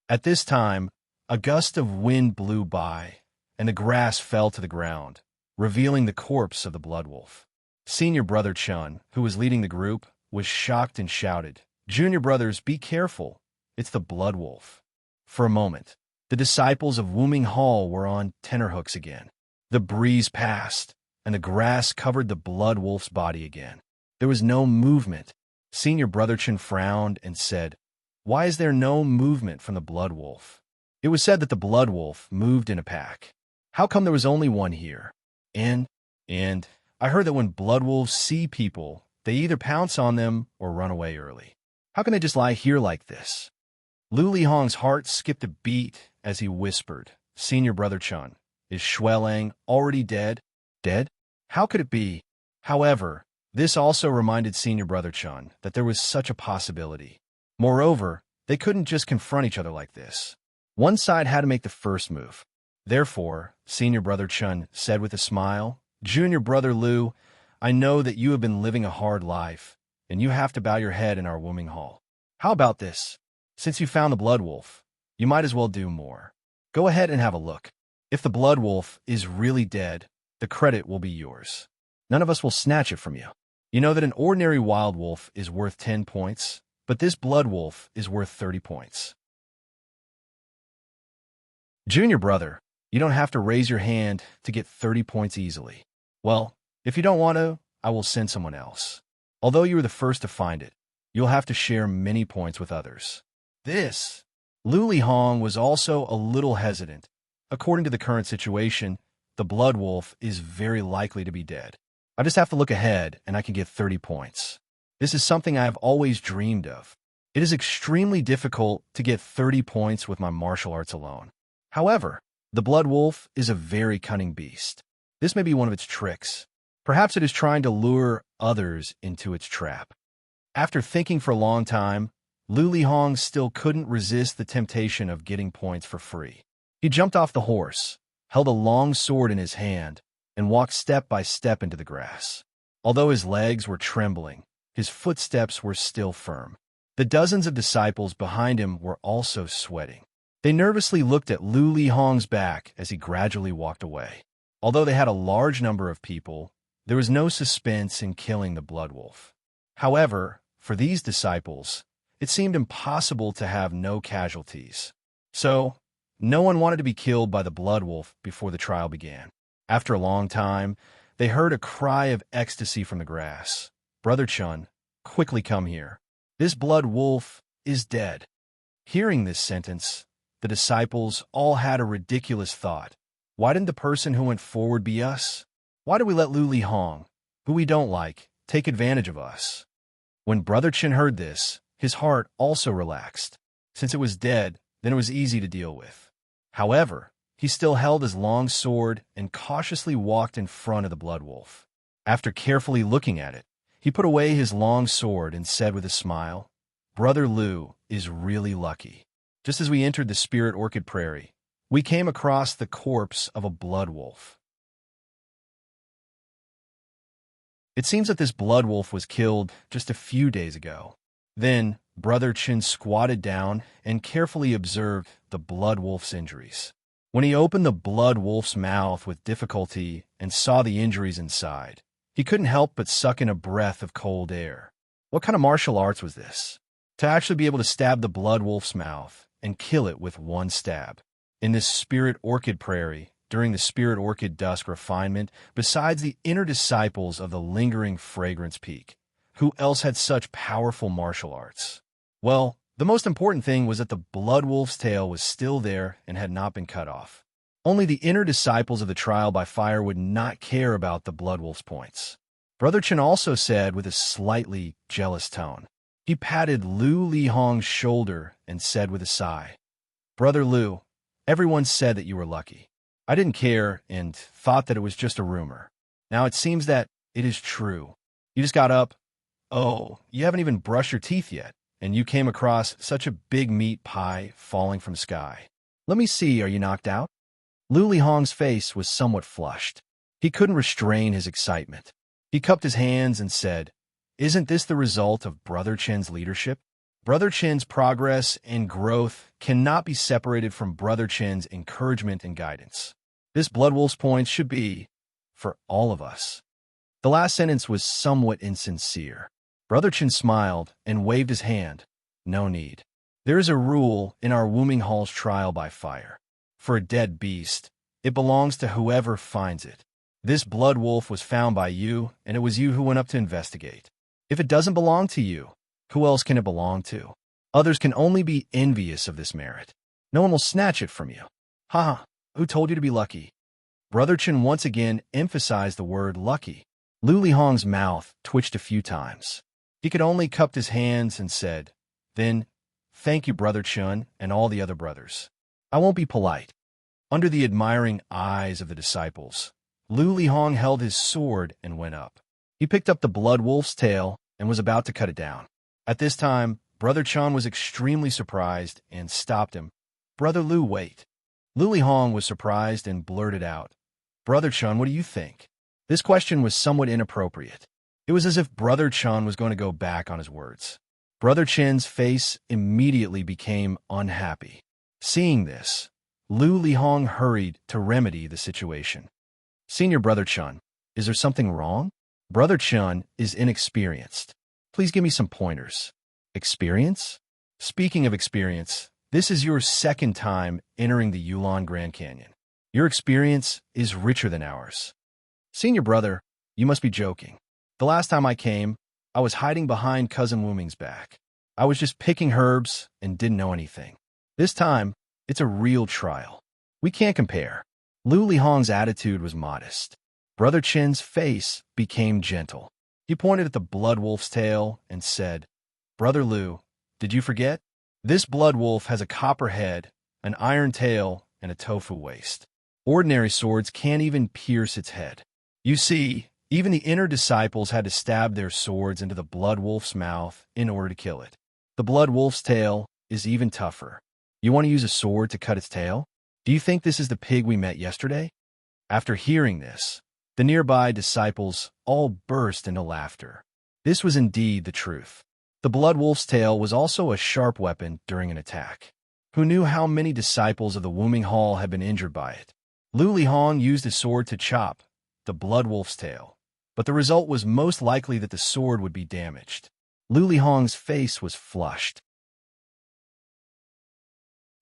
At this time, a gust of wind blew by, and the grass fell to the ground, revealing the corpse of the Blood Wolf. Senior brother Chun, who was leading the group, was shocked and shouted, "Junior brothers, be careful. It's the Blood Wolf." For a moment, the disciples of Wuming Hall were on tenterhooks again. The breeze passed, and the grass covered the Blood Wolf's body again. There was no movement. Senior brother Chun frowned and said, "Why is there no movement from the Blood Wolf? It was said that the Blood Wolf moved in a pack. How come there was only one here? And I heard that when blood wolves see people, they either pounce on them or run away early. How can they just lie here like this?" Lu Lihong's heart skipped a beat as he whispered, "Senior brother Chun, is Shuelang already dead? Dead? How could it be?" However, this also reminded Senior brother Chun that there was such a possibility. Moreover, they couldn't just confront each other like this. One side had to make the first move. Therefore, Senior brother Chun said with a smile, "Junior brother Lu, I know that you have been living a hard life, and you have to bow your head in our Wuming Hall. How about this? Since you found the Blood Wolf, you might as well do more. Go ahead and have a look. If the Blood Wolf is really dead, the credit will be yours. None of us will snatch it from you. You know that an ordinary wild wolf is worth 10 points, but this Blood Wolf is worth 30 points. Junior brother, you don't have to raise your hand to get 30 points easily. Well, if you don't want to, I will send someone else. Although you were the first to find it, you'll have to share many points with others." This. Lu Lihong was also a little hesitant. According to the current situation, the Blood Wolf is very likely to be dead. I just have to look ahead and I can get 30 points. This is something I have always dreamed of. It is extremely difficult to get 30 points with my martial arts alone. However, the Blood Wolf is a very cunning beast. This may be one of its tricks. Perhaps it is trying to lure others into its trap. After thinking for a long time, Lu Lihong still couldn't resist the temptation of getting points for free. He jumped off the horse, held a long sword in his hand, and walked step by step into the grass. Although his legs were trembling, his footsteps were still firm. The dozens of disciples behind him were also sweating. They nervously looked at Lu Lihong's back as he gradually walked away. Although they had a large number of people, there was no suspense in killing the Blood Wolf. However, for these disciples, it seemed impossible to have no casualties. So, no one wanted to be killed by the Blood Wolf before the trial began. After a long time, they heard a cry of ecstasy from the grass. "Brother Chun, quickly come here. This Blood Wolf is dead." Hearing this sentence, the disciples all had a ridiculous thought. Why didn't the person who went forward be us? Why did we let Lu Lihong, who we don't like, take advantage of us? When Brother Chin heard this, his heart also relaxed. Since it was dead, then it was easy to deal with. However, he still held his long sword and cautiously walked in front of the Blood Wolf. After carefully looking at it, he put away his long sword and said with a smile, "Brother Lu is really lucky. Just as we entered the Spirit Orchid Prairie, we came across the corpse of a Blood Wolf. It seems that this Blood Wolf was killed just a few days ago." Then, Brother Chin squatted down and carefully observed the Blood Wolf's injuries. When he opened the Blood Wolf's mouth with difficulty and saw the injuries inside, he couldn't help but suck in a breath of cold air. What kind of martial arts was this? To actually be able to stab the Blood Wolf's mouth and kill it with one stab. In this Spirit Orchid Prairie, during the spirit orchid dusk refinement besides the inner disciples of the lingering fragrance peak? Who else had such powerful martial arts? Well, the most important thing was that the blood wolf's tail was still there and had not been cut off. Only the inner disciples of the trial by fire would not care about the blood wolf's points. Brother Chen also said with a slightly jealous tone. He patted Lu Lihong's shoulder and said with a sigh, "Brother Lu, everyone said that you were lucky. I didn't care and thought that it was just a rumor. Now it seems that it is true. You just got up. Oh, you haven't even brushed your teeth yet, and you came across such a big meat pie falling from the sky. Let me see, are you knocked out?" Lu Lihong's face was somewhat flushed. He couldn't restrain his excitement. He cupped his hands and said, "Isn't this the result of Brother Chen's leadership? Brother Chen's progress and growth cannot be separated from Brother Chen's encouragement and guidance. This Blood Wolf's points should be for all of us." The last sentence was somewhat insincere. Brother Chen smiled and waved his hand. "No need. There is a rule in our Wooming Hall's trial by fire. For a dead beast, it belongs to whoever finds it. This blood wolf was found by you, and it was you who went up to investigate. If it doesn't belong to you, who else can it belong to? Others can only be envious of this merit. No one will snatch it from you. Ha! Who told you to be lucky?" Brother Chen once again emphasized the word lucky. Lu Lihong's mouth twitched a few times. He could only cup his hands and said, "Then, thank you, Brother Chen and all the other brothers. I won't be polite." Under the admiring eyes of the disciples, Lu Lihong held his sword and went up. He picked up the blood wolf's tail and was about to cut it down. At this time, Brother Chen was extremely surprised and stopped him. "Brother Lu, wait." Lu Lihong was surprised and blurted out, "Brother Chen, what do you think?" This question was somewhat inappropriate. It was as if Brother Chen was going to go back on his words. Brother Chen's face immediately became unhappy. Seeing this, Lu Lihong hurried to remedy the situation. "Senior Brother Chen, is there something wrong? Brother Chen is inexperienced. Please give me some pointers." "Experience?" "Speaking of experience, this is your second time entering the Yulon Grand Canyon. Your experience is richer than ours." "Senior brother, you must be joking. The last time I came, I was hiding behind Cousin Wooming's back. I was just picking herbs and didn't know anything. This time, it's a real trial. We can't compare." Lu Lihong's attitude was modest. Brother Chen's face became gentle. He pointed at the blood wolf's tail and said, "Brother Lu, did you forget? This blood wolf has a copper head, an iron tail, and a tofu waist. Ordinary swords can't even pierce its head. You see, even the inner disciples had to stab their swords into the blood wolf's mouth in order to kill it. The blood wolf's tail is even tougher. You want to use a sword to cut its tail? Do you think this is the pig we met yesterday?" After hearing this, the nearby disciples all burst into laughter. This was indeed the truth. The blood wolf's tail was also a sharp weapon during an attack. Who knew how many disciples of the Wooming Hall had been injured by it? Lu Lihong used his sword to chop the blood wolf's tail, but the result was most likely that the sword would be damaged. Lu Lihong's face was flushed.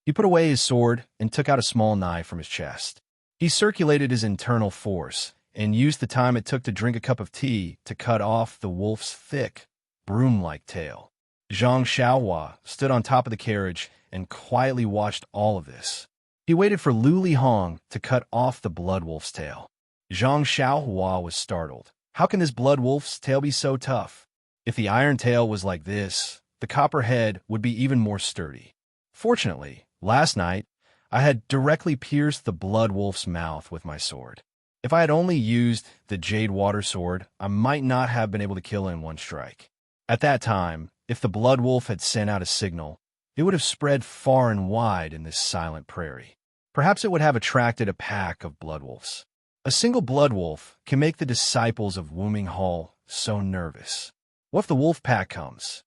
He put away his sword and took out a small knife from his chest. He circulated his internal force and used the time it took to drink a cup of tea to cut off the wolf's thick, broom-like tail. Zhang Xiaohua stood on top of the carriage and quietly watched all of this. He waited for Lu Lihong to cut off the blood wolf's tail. Zhang Xiaohua was startled. How can this blood wolf's tail be so tough? If the iron tail was like this, the copper head would be even more sturdy. Fortunately, last night, I had directly pierced the blood wolf's mouth with my sword. If I had only used the jade water sword, I might not have been able to kill it in one strike. At that time, if the blood wolf had sent out a signal, it would have spread far and wide in this silent prairie. Perhaps it would have attracted a pack of blood wolves. A single blood wolf can make the disciples of Wooming Hall so nervous. What if the wolf pack comes?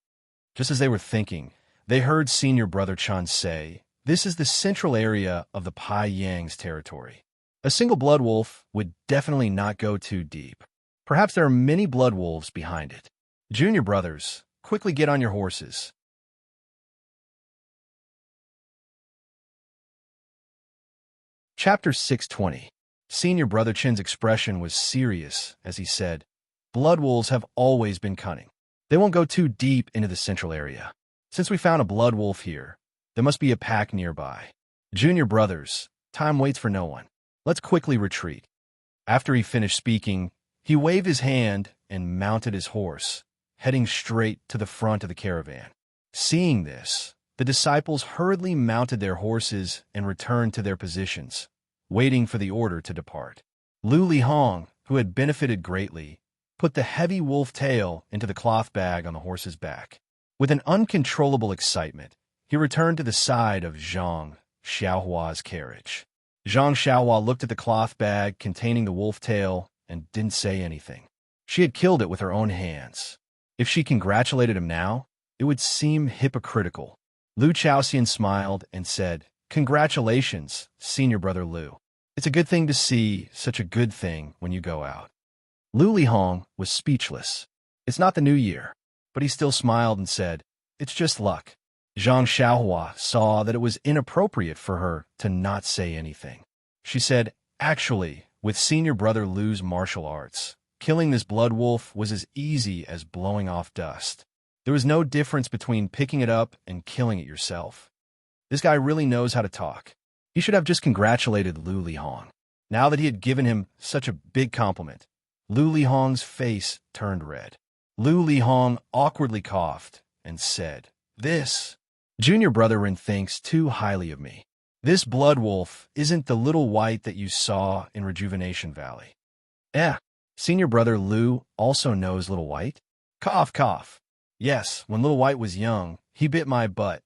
Just as they were thinking, they heard Senior Brother Chen say, "This is the central area of the Pai Yang's territory. A single blood wolf would definitely not go too deep. Perhaps there are many blood wolves behind it. Junior brothers, quickly get on your horses." Chapter 620. Senior Brother Chin's expression was serious as he said, "Blood wolves have always been cunning. They won't go too deep into the central area. Since we found a blood wolf here, there must be a pack nearby. Junior brothers, time waits for no one. Let's quickly retreat." After he finished speaking, he waved his hand and mounted his horse, heading straight to the front of the caravan. Seeing this, the disciples hurriedly mounted their horses and returned to their positions, waiting for the order to depart. Lu Lihong, who had benefited greatly, put the heavy wolf tail into the cloth bag on the horse's back. With an uncontrollable excitement, he returned to the side of Zhang Xiaohua's carriage. Zhang Xiaohua looked at the cloth bag containing the wolf tail and didn't say anything. She had killed it with her own hands. If she congratulated him now, it would seem hypocritical. Lu Chaoxian smiled and said, "Congratulations, Senior Brother Lu. It's a good thing to see such a good thing when you go out." Lu Lihong was speechless. It's not the new year, but he still smiled and said, "It's just luck." Zhang Xiaohua saw that it was inappropriate for her to not say anything. She said, "Actually, with Senior Brother Lu's martial arts, killing this blood wolf was as easy as blowing off dust. There was no difference between picking it up and killing it yourself. This guy really knows how to talk." He should have just congratulated Lu Lihong. Now that he had given him such a big compliment, Lu Lihong's face turned red. Lu Lihong awkwardly coughed and said, "This Junior Brother Ren thinks too highly of me. This blood wolf isn't the little white that you saw in Rejuvenation Valley." Senior Brother Lu also knows Little White? Cough, cough. "Yes, when Little White was young, he bit my butt."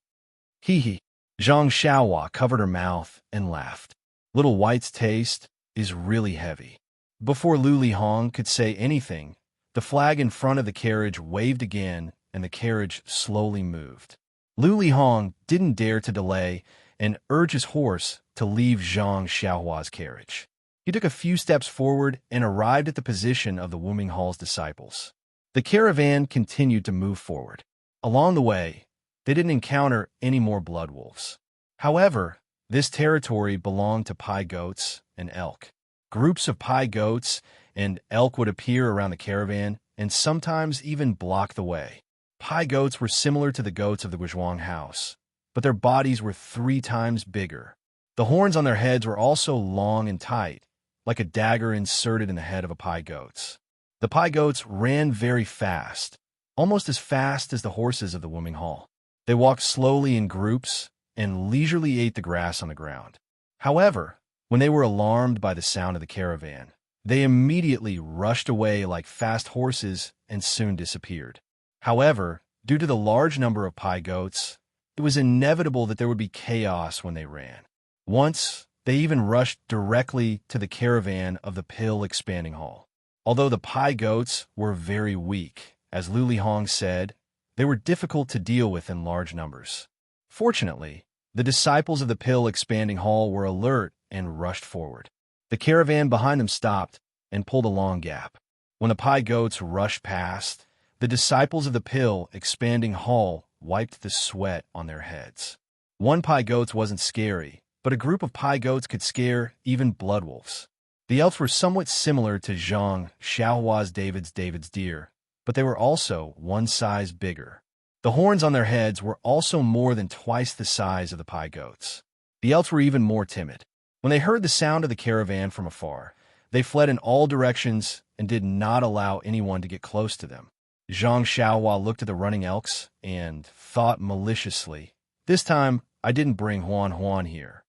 Hee hee. Zhang Xiaohua covered her mouth and laughed. Little White's taste is really heavy. Before Lu Lihong could say anything, the flag in front of the carriage waved again and the carriage slowly moved. Lu Lihong didn't dare to delay and urge his horse to leave Zhang Xiaohua's carriage. He took a few steps forward and arrived at the position of the Wuming Hall's disciples. The caravan continued to move forward. Along the way, they didn't encounter any more blood wolves. However, this territory belonged to pai goats and elk. Groups of pai goats and elk would appear around the caravan and sometimes even block the way. Pai goats were similar to the goats of the Guizhuang house, but their bodies were 3 times bigger. The horns on their heads were also long and tight, like a dagger inserted in the head of a pai goats. The pai goats ran very fast, almost as fast as the horses of the Wuming Hall. They walked slowly in groups and leisurely ate the grass on the ground. However, when they were alarmed by the sound of the caravan, they immediately rushed away like fast horses and soon disappeared. However, due to the large number of pai goats, it was inevitable that there would be chaos when they ran. Once, they even rushed directly to the caravan of the Pill Expanding Hall. Although the pai goats were very weak, as Lu Lihong said, they were difficult to deal with in large numbers. Fortunately, the disciples of the Pill Expanding Hall were alert and rushed forward. The caravan behind them stopped and pulled a long gap. When the pai goats rushed past, the disciples of the Pill Expanding Hall wiped the sweat on their heads. One pai goat wasn't scary, but a group of pai goats could scare even blood wolves. The elves were somewhat similar to Zhang Xiaohua's David's deer, but they were also 1 size bigger. The horns on their heads were also more than twice the size of the pai goats. The elves were even more timid. When they heard the sound of the caravan from afar, they fled in all directions and did not allow anyone to get close to them. Zhang Xiaohua looked at the running elks and thought maliciously, "This time, I didn't bring Huan Huan here.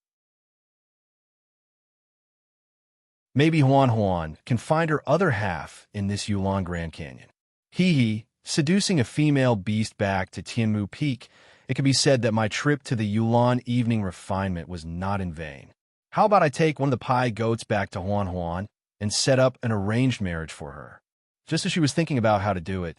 Maybe Huan Huan can find her other half in this Yulon Grand Canyon." Hee hee, seducing a female beast back to Tianmu Peak, it can be said that my trip to the Yulon evening refinement was not in vain. How about I take one of the pai goats back to Huan Huan and set up an arranged marriage for her? Just as she was thinking about how to do it,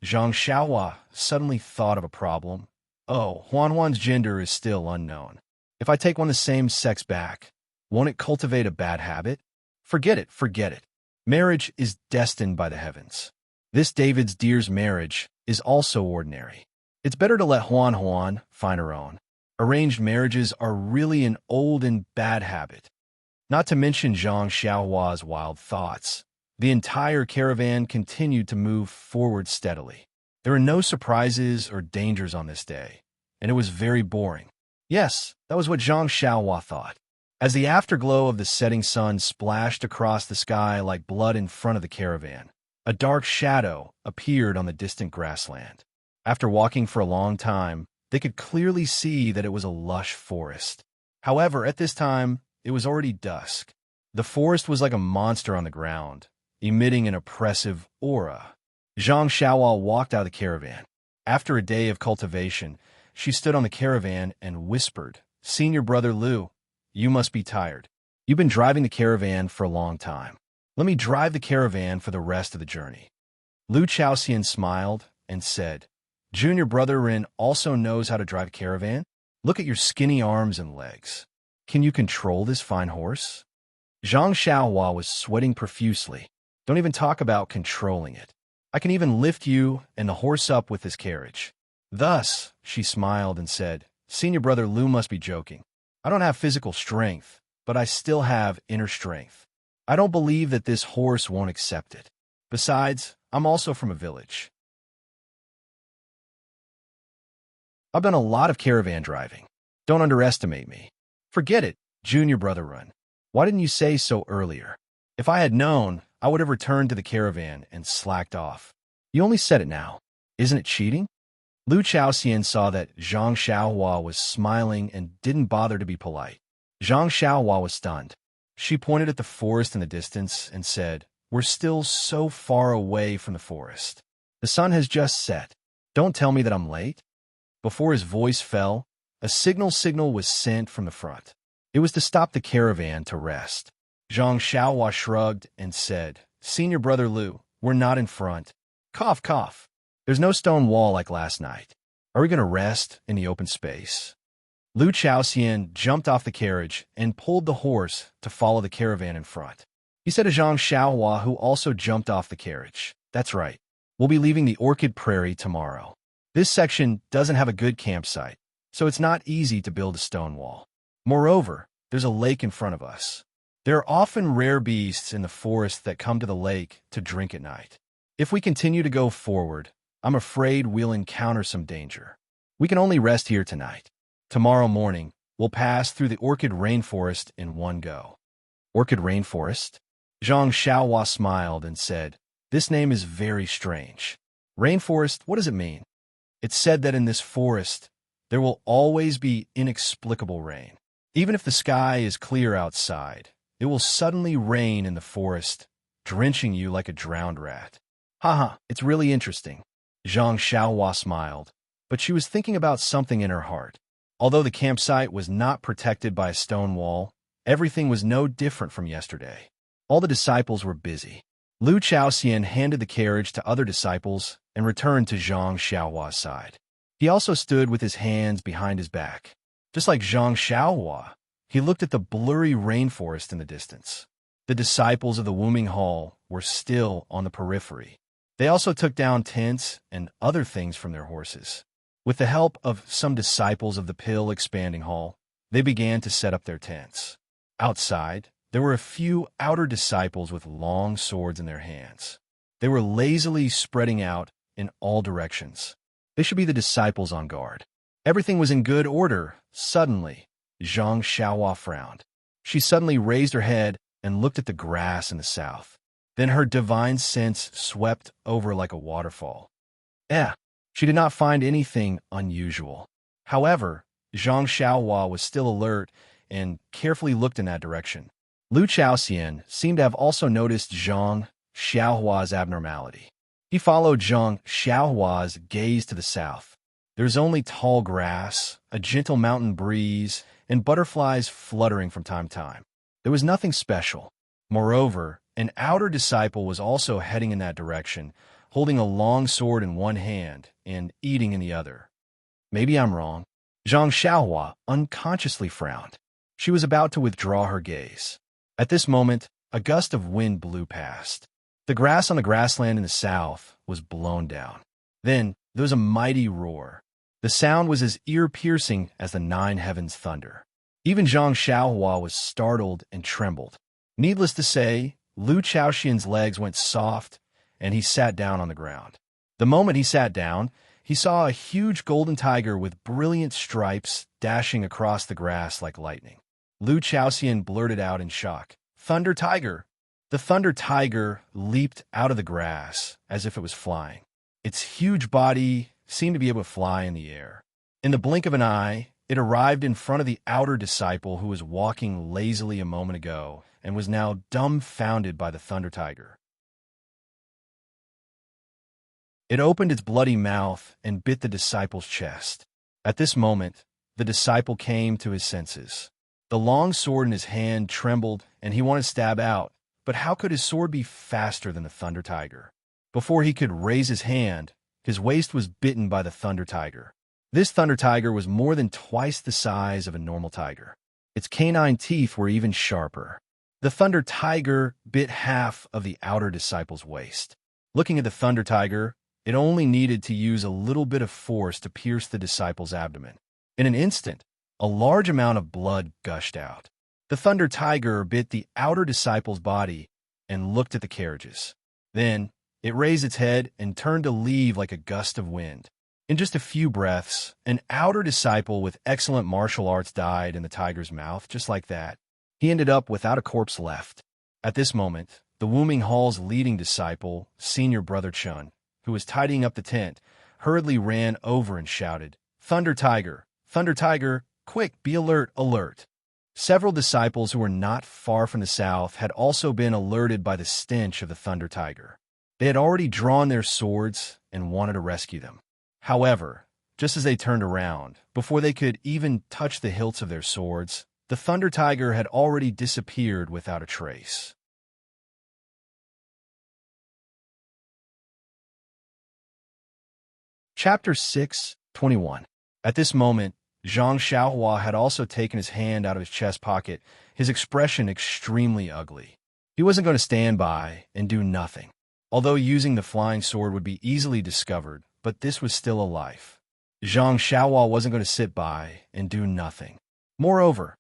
Zhang Xiaohua suddenly thought of a problem. "Oh, Huan Huan's gender is still unknown. If I take one of the same sex back, won't it cultivate a bad habit? Forget it, forget it. Marriage is destined by the heavens. This David's deer's marriage is also ordinary. It's better to let Huan Huan find her own. Arranged marriages are really an old and bad habit." Not to mention Zhang Xiaohua's wild thoughts. The entire caravan continued to move forward steadily. There were no surprises or dangers on this day, and it was very boring. Yes, that was what Zhang Xiaohua thought. As the afterglow of the setting sun splashed across the sky like blood in front of the caravan, a dark shadow appeared on the distant grassland. After walking for a long time, they could clearly see that it was a lush forest. However, at this time, it was already dusk. The forest was like a monster on the ground, emitting an oppressive aura. Zhang Xiaohua walked out of the caravan. After a day of cultivation, she stood on the caravan and whispered, "Senior brother Liu, you must be tired. You've been driving the caravan for a long time. Let me drive the caravan for the rest of the journey." Liu Chaoxian smiled and said, "Junior brother Rin also knows how to drive a caravan? Look at your skinny arms and legs. Can you control this fine horse?" Zhang Xiaohua was sweating profusely. Don't even talk about controlling it. I can even lift you and the horse up with this carriage. Thus, she smiled and said, "Senior brother Liu must be joking. I don't have physical strength, but I still have inner strength. I don't believe that this horse won't accept it. Besides, I'm also from a village. I've done a lot of caravan driving. Don't underestimate me." "Forget it, junior brother Run. Why didn't you say so earlier? If I had known, I would have returned to the caravan and slacked off. You only said it now. Isn't it cheating?" Liu Chaoxian saw that Zhang Xiaohua was smiling and didn't bother to be polite. Zhang Xiaohua was stunned. She pointed at the forest in the distance and said, "We're still so far away from the forest. The sun has just set. Don't tell me that I'm late." Before his voice fell, a signal was sent from the front. It was to stop the caravan to rest. Zhang Xiaohua shrugged and said, "Senior brother Liu, we're not in front. Cough, cough. There's no stone wall like last night. Are we going to rest in the open space?" Liu Chaoxian jumped off the carriage and pulled the horse to follow the caravan in front. He said to Zhang Xiaohua, who also jumped off the carriage, "That's right. We'll be leaving the Orchid Prairie tomorrow. This section doesn't have a good campsite, so it's not easy to build a stone wall. Moreover, there's a lake in front of us. There are often rare beasts in the forest that come to the lake to drink at night. If we continue to go forward, I'm afraid we'll encounter some danger. We can only rest here tonight. Tomorrow morning, we'll pass through the Orchid Rainforest in one go." "Orchid Rainforest?" Zhang Xiaohua smiled and said, "This name is very strange. Rainforest, what does it mean?" "It's said that in this forest, there will always be inexplicable rain. Even if the sky is clear outside, it will suddenly rain in the forest, drenching you like a drowned rat." "Haha, it's really interesting." Zhang Xiaohua smiled, but she was thinking about something in her heart. Although the campsite was not protected by a stone wall, everything was no different from yesterday. All the disciples were busy. Liu Chaoxian handed the carriage to other disciples and returned to Zhang Xiaohua's side. He also stood with his hands behind his back. Just like Zhang Xiaohua, he looked at the blurry rainforest in the distance. The disciples of the Wooming Hall were still on the periphery. They also took down tents and other things from their horses. With the help of some disciples of the Pill Expanding Hall, they began to set up their tents. Outside, there were a few outer disciples with long swords in their hands. They were lazily spreading out in all directions. They should be the disciples on guard. Everything was in good order. Suddenly, Zhang Xiaohua frowned. She suddenly raised her head and looked at the grass in the south. Then her divine sense swept over like a waterfall. She did not find anything unusual. However, Zhang Xiaohua was still alert and carefully looked in that direction. Liu Chaoxian seemed to have also noticed Zhang Xiaohua's abnormality. He followed Zhang Xiaohua's gaze to the south. There's only tall grass, a gentle mountain breeze, and butterflies fluttering from time to time. There was nothing special. Moreover, an outer disciple was also heading in that direction, holding a long sword in one hand and eating in the other. Maybe I'm wrong. Zhang Xiaohua unconsciously frowned. She was about to withdraw her gaze. At this moment, a gust of wind blew past. The grass on the grassland in the south was blown down. Then there was a mighty roar. The sound was as ear-piercing as the nine heavens' thunder. Even Zhang Xiaohua was startled and trembled. Needless to say, Lu Chaoxian's legs went soft, and he sat down on the ground. The moment he sat down, he saw a huge golden tiger with brilliant stripes dashing across the grass like lightning. Lu Chaoxian blurted out in shock, "Thunder Tiger!" The Thunder Tiger leaped out of the grass as if it was flying. Its huge body seemed to be able to fly in the air. In the blink of an eye, it arrived in front of the outer disciple who was walking lazily a moment ago and was now dumbfounded by the Thunder Tiger. It opened its bloody mouth and bit the disciple's chest. At this moment, the disciple came to his senses. The long sword in his hand trembled, and he wanted to stab out, but how could his sword be faster than the Thunder Tiger? Before he could raise his hand, his waist was bitten by the Thunder Tiger. This Thunder Tiger was more than twice the size of a normal tiger. Its canine teeth were even sharper. The Thunder Tiger bit half of the outer disciple's waist. Looking at the Thunder Tiger, it only needed to use a little bit of force to pierce the disciple's abdomen. In an instant, a large amount of blood gushed out. The Thunder Tiger bit the outer disciple's body and looked at the carriages. Then, it raised its head and turned to leave like a gust of wind. In just a few breaths, an outer disciple with excellent martial arts died in the tiger's mouth, just like that. He ended up without a corpse left. At this moment, the Wuming Hall's leading disciple, Senior Brother Chun, who was tidying up the tent, hurriedly ran over and shouted, "Thunder Tiger! Thunder Tiger! Quick, be alert, alert!" Several disciples who were not far from the south had also been alerted by the stench of the Thunder Tiger. They had already drawn their swords and wanted to rescue them. However, just as they turned around, before they could even touch the hilts of their swords, the Thunder Tiger had already disappeared without a trace. Chapter 6:21. At this moment, Zhang Xiaohua had also taken his hand out of his chest pocket, his expression extremely ugly. He wasn't going to stand by and do nothing. Although using the flying sword would be easily discovered, but this was still a life. Zhang Xiaohua wasn't going to sit by and do nothing. Moreover,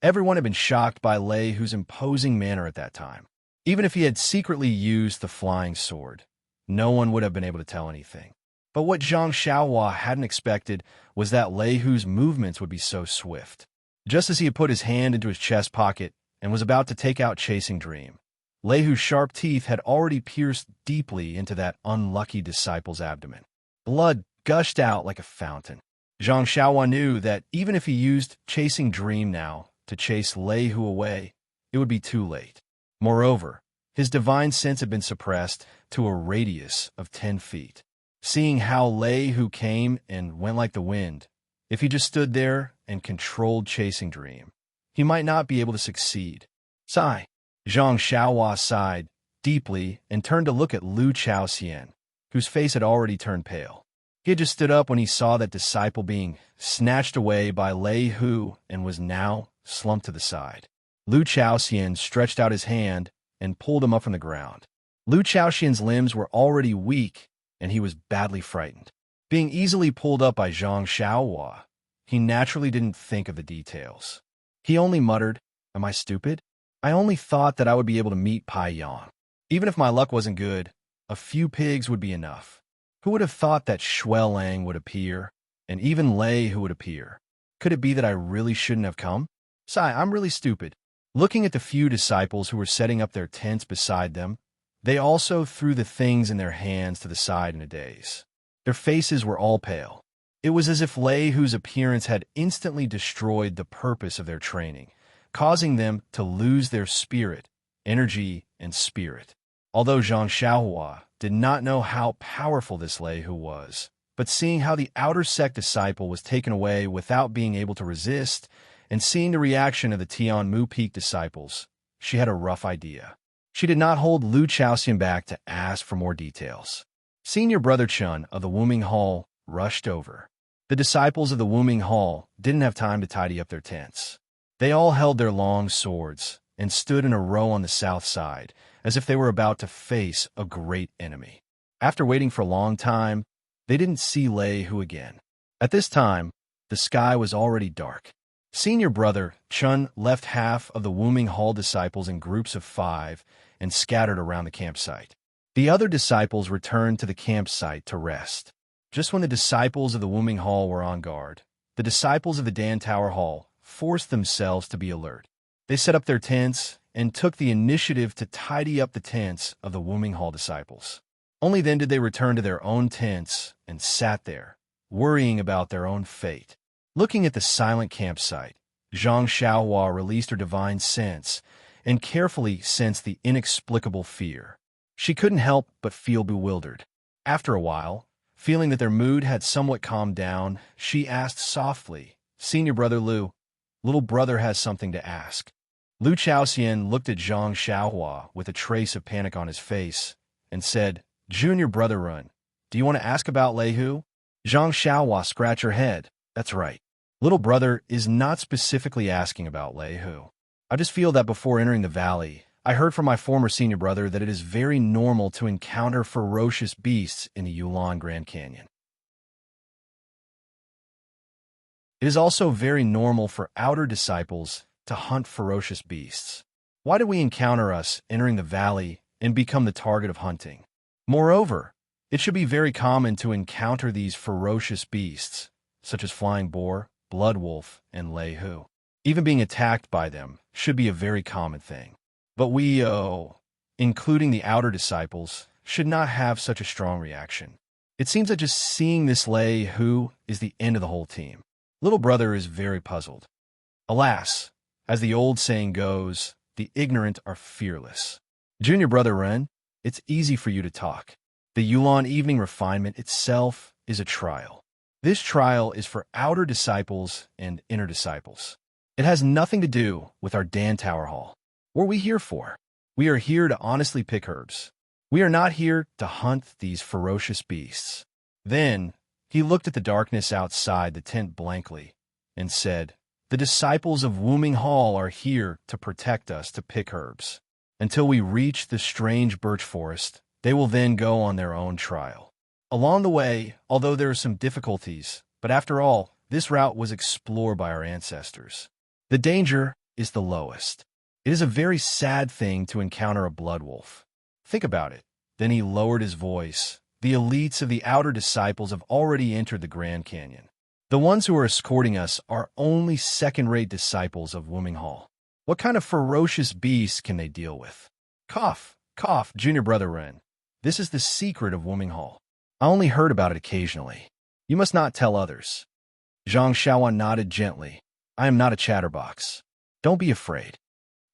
everyone had been shocked by Lei Hu's imposing manner at that time. Even if he had secretly used the flying sword, no one would have been able to tell anything. But what Zhang Xiaohua hadn't expected was that Lei Hu's movements would be so swift. Just as he had put his hand into his chest pocket and was about to take out Chasing Dream, Lei Hu's sharp teeth had already pierced deeply into that unlucky disciple's abdomen. Blood gushed out like a fountain. Zhang Xiaohua knew that even if he used Chasing Dream now to chase Lei Hu away, it would be too late. Moreover, his divine sense had been suppressed to a radius of 10 feet. Seeing how Lei Hu came and went like the wind, if he just stood there and controlled Chasing Dream, he might not be able to succeed. Sigh. Zhang Xiaohua sighed deeply and turned to look at Lu Chaoxian, whose face had already turned pale. He had just stood up when he saw that disciple being snatched away by Lei Hu and was now slumped to the side. Lu Chaoxian stretched out his hand and pulled him up from the ground. Lu Chaoxian's limbs were already weak, and he was badly frightened. Being easily pulled up by Zhang Xiaohua, he naturally didn't think of the details. He only muttered, "Am I stupid? I only thought that I would be able to meet Pai Yang. Even if my luck wasn't good, a few pigs would be enough. Who would have thought that Shuel Lang would appear, and even Lei Hu would appear? Could it be that I really shouldn't have come? Sigh, I'm really stupid." Looking at the few disciples who were setting up their tents beside them, they also threw the things in their hands to the side in a daze. Their faces were all pale. It was as if Lei Hu's appearance had instantly destroyed the purpose of their training, causing them to lose their spirit, energy, and spirit. Although Zhang Xiaohua did not know how powerful this Lei Hu was, but seeing how the outer sect disciple was taken away without being able to resist, and seeing the reaction of the Tian Mu Peak disciples, she had a rough idea. She did not hold Lu Chaoxian back to ask for more details. Senior Brother Chun of the Wuming Hall rushed over. The disciples of the Wuming Hall didn't have time to tidy up their tents. They all held their long swords and stood in a row on the south side, as if they were about to face a great enemy. After waiting for a long time, they didn't see Lei Hu again. At this time, the sky was already dark. Senior brother Chun left half of the Wuming Hall disciples in groups of 5 and scattered around the campsite. The other disciples returned to the campsite to rest. Just when the disciples of the Wuming Hall were on guard, the disciples of the Dan Tower Hall forced themselves to be alert. They set up their tents and took the initiative to tidy up the tents of the Wuming Hall disciples. Only then did they return to their own tents and sat there, worrying about their own fate. Looking at the silent campsite, Zhang Xiaohua released her divine sense and carefully sensed the inexplicable fear. She couldn't help but feel bewildered. After a while, feeling that their mood had somewhat calmed down, she asked softly, "Senior brother Lu, little brother has something to ask." Lu Chaoxian looked at Zhang Xiaohua with a trace of panic on his face and said, "Junior brother Run, do you want to ask about Lei Hu?" Zhang Xiaohua scratched her head. "That's right. Little brother is not specifically asking about Lei Hu. I just feel that before entering the valley, I heard from my former senior brother that it is very normal to encounter ferocious beasts in the Yulon Grand Canyon. It is also very normal for outer disciples to hunt ferocious beasts. Why do we encounter us entering the valley and become the target of hunting? Moreover, it should be very common to encounter these ferocious beasts, such as flying boar, blood wolf, and Lei Hu. Even being attacked by them should be a very common thing. But we, including the outer disciples, should not have such a strong reaction. It seems that just seeing this Lei Hu is the end of the whole team. Little brother is very puzzled. Alas, as the old saying goes, the ignorant are fearless. Junior brother Ren, it's easy for you to talk. The Yulon evening refinement itself is a trial. This trial is for outer disciples and inner disciples. It has nothing to do with our Dan Tower Hall. What are we here for? We are here to honestly pick herbs. We are not here to hunt these ferocious beasts." Then he looked at the darkness outside the tent blankly and said, "The disciples of Wuming Hall are here to protect us to pick herbs. Until we reach the strange birch forest, they will then go on their own trial. Along the way, although there are some difficulties, but after all, this route was explored by our ancestors. The danger is the lowest. It is a very sad thing to encounter a blood wolf. Think about it." Then he lowered his voice. "The elites of the outer disciples have already entered the Grand Canyon. The ones who are escorting us are only second-rate disciples of Wuming Hall. What kind of ferocious beasts can they deal with?" Cough, cough, junior brother Ren. "This is the secret of Wuming Hall. I only heard about it occasionally. You must not tell others." Zhang Xiaowan nodded gently. "I am not a chatterbox. Don't be afraid."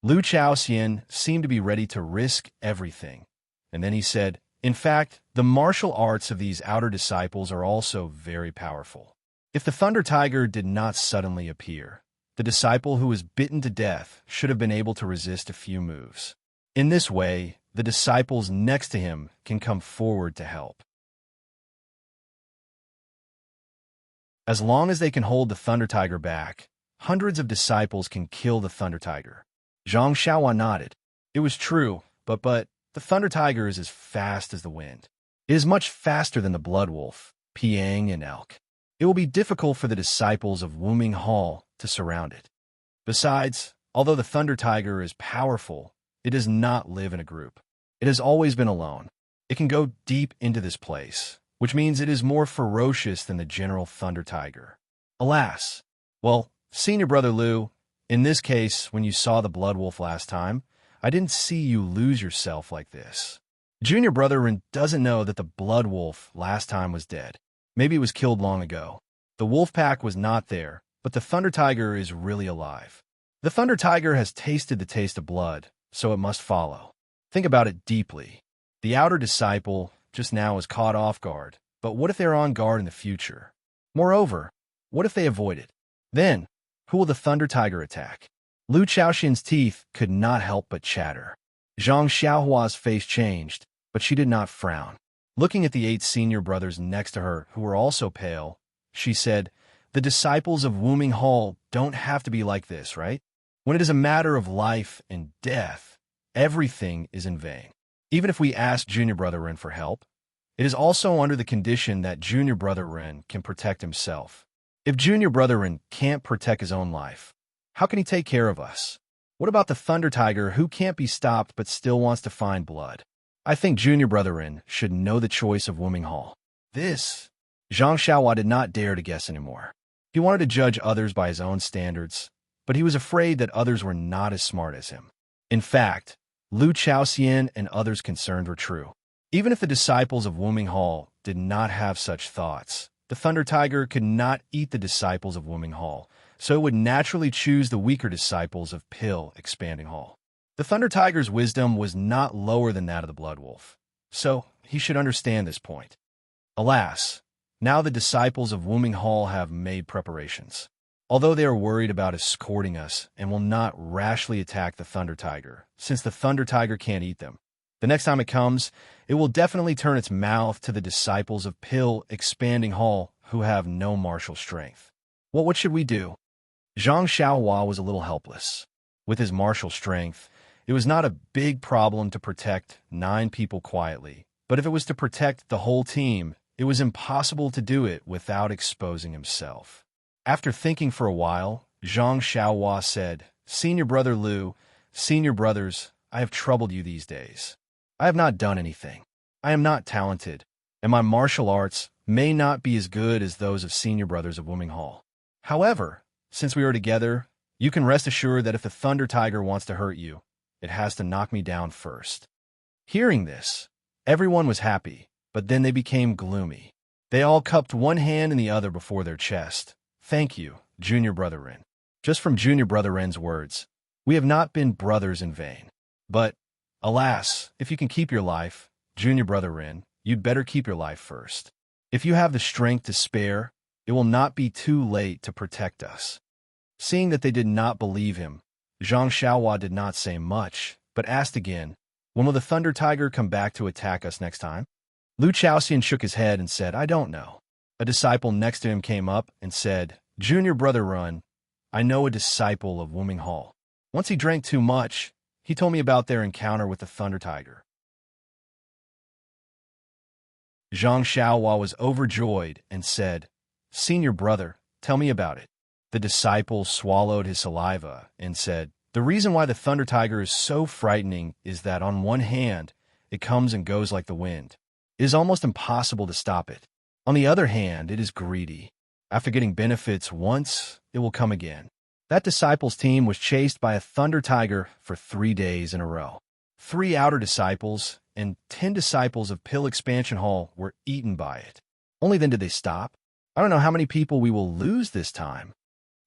Lu Chaoxian seemed to be ready to risk everything, and then he said, "In fact, the martial arts of these outer disciples are also very powerful. If the Thunder Tiger did not suddenly appear, the disciple who was bitten to death should have been able to resist a few moves. In this way, the disciples next to him can come forward to help. As long as they can hold the Thunder Tiger back, hundreds of disciples can kill the Thunder Tiger." Zhang Xiaohua nodded. It was true, but the Thunder Tiger is as fast as the wind. It is much faster than the Blood Wolf, Piang, and Elk. It will be difficult for the disciples of Wuming Hall to surround it. Besides, although the Thunder Tiger is powerful, it does not live in a group. It has always been alone. It can go deep into this place, which means it is more ferocious than the general Thunder Tiger. Alas! Well, senior brother Lu, in this case, when you saw the Blood Wolf last time, I didn't see you lose yourself like this. Junior brother Rin doesn't know that the Blood Wolf last time was dead. Maybe it was killed long ago. The wolf pack was not there, but the Thunder Tiger is really alive. The Thunder Tiger has tasted the taste of blood, so it must follow. Think about it deeply. The outer disciple just now is caught off guard, but what if they're on guard in the future? Moreover, what if they avoid it? Then, who will the Thunder Tiger attack? Lu Chaoxian's teeth could not help but chatter. Zhang Xiaohua's face changed, but she did not frown. Looking at the 8 senior brothers next to her, who were also pale, she said, "The disciples of Wuming Hall don't have to be like this, right? When it is a matter of life and death, everything is in vain. Even if we ask Junior Brother Ren for help, it is also under the condition that Junior Brother Ren can protect himself. If Junior Brotherin can't protect his own life, how can he take care of us? What about the Thunder Tiger who can't be stopped but still wants to find blood? I think Junior Brotherin should know the choice of Wuming Hall. This, Zhang Xiaohua did not dare to guess anymore. He wanted to judge others by his own standards, but he was afraid that others were not as smart as him. In fact, Lu Chaoxian and others concerned were true. Even if the disciples of Wuming Hall did not have such thoughts, the Thunder Tiger could not eat the disciples of Wuming Hall, so it would naturally choose the weaker disciples of Pill Expanding Hall. The Thunder Tiger's wisdom was not lower than that of the Blood Wolf, so he should understand this point. Alas, now the disciples of Wuming Hall have made preparations. Although they are worried about escorting us and will not rashly attack the Thunder Tiger, since the Thunder Tiger can't eat them, the next time it comes, it will definitely turn its mouth to the disciples of Pill Expanding Hall who have no martial strength. Well, what should we do? Zhang Xiaohua was a little helpless. With his martial strength, it was not a big problem to protect 9 people quietly, but if it was to protect the whole team, it was impossible to do it without exposing himself. After thinking for a while, Zhang Xiaohua said, "Senior brother Lu, senior brothers, I have troubled you these days. I have not done anything. I am not talented, and my martial arts may not be as good as those of senior brothers of Wuming Hall. However, since we are together, you can rest assured that if the Thunder Tiger wants to hurt you, it has to knock me down first." Hearing this, everyone was happy, but then they became gloomy. They all cupped one hand and the other before their chest. "Thank you, Junior Brother Ren." Just from Junior Brother Ren's words, we have not been brothers in vain. But, alas, if you can keep your life, Junior Brother Ren, you'd better keep your life first. If you have the strength to spare, it will not be too late to protect us. Seeing that they did not believe him, Zhang Xiaohua did not say much, but asked again, "When will the Thunder Tiger come back to attack us next time?" Lu Chaoxian shook his head and said, "I don't know." A disciple next to him came up and said, "Junior Brother Run, I know a disciple of Wuming Hall. Once he drank too much, he told me about their encounter with the Thunder Tiger." Zhang Xiaohua was overjoyed and said, "Senior brother, tell me about it." The disciple swallowed his saliva and said, "The reason why the Thunder Tiger is so frightening is that on one hand, it comes and goes like the wind. It is almost impossible to stop it. On the other hand, it is greedy. After getting benefits once, it will come again." That disciple's team was chased by a Thunder Tiger for 3 days in a row. 3 outer disciples and 10 disciples of Pill Expansion Hall were eaten by it. Only then did they stop. "I don't know how many people we will lose this time."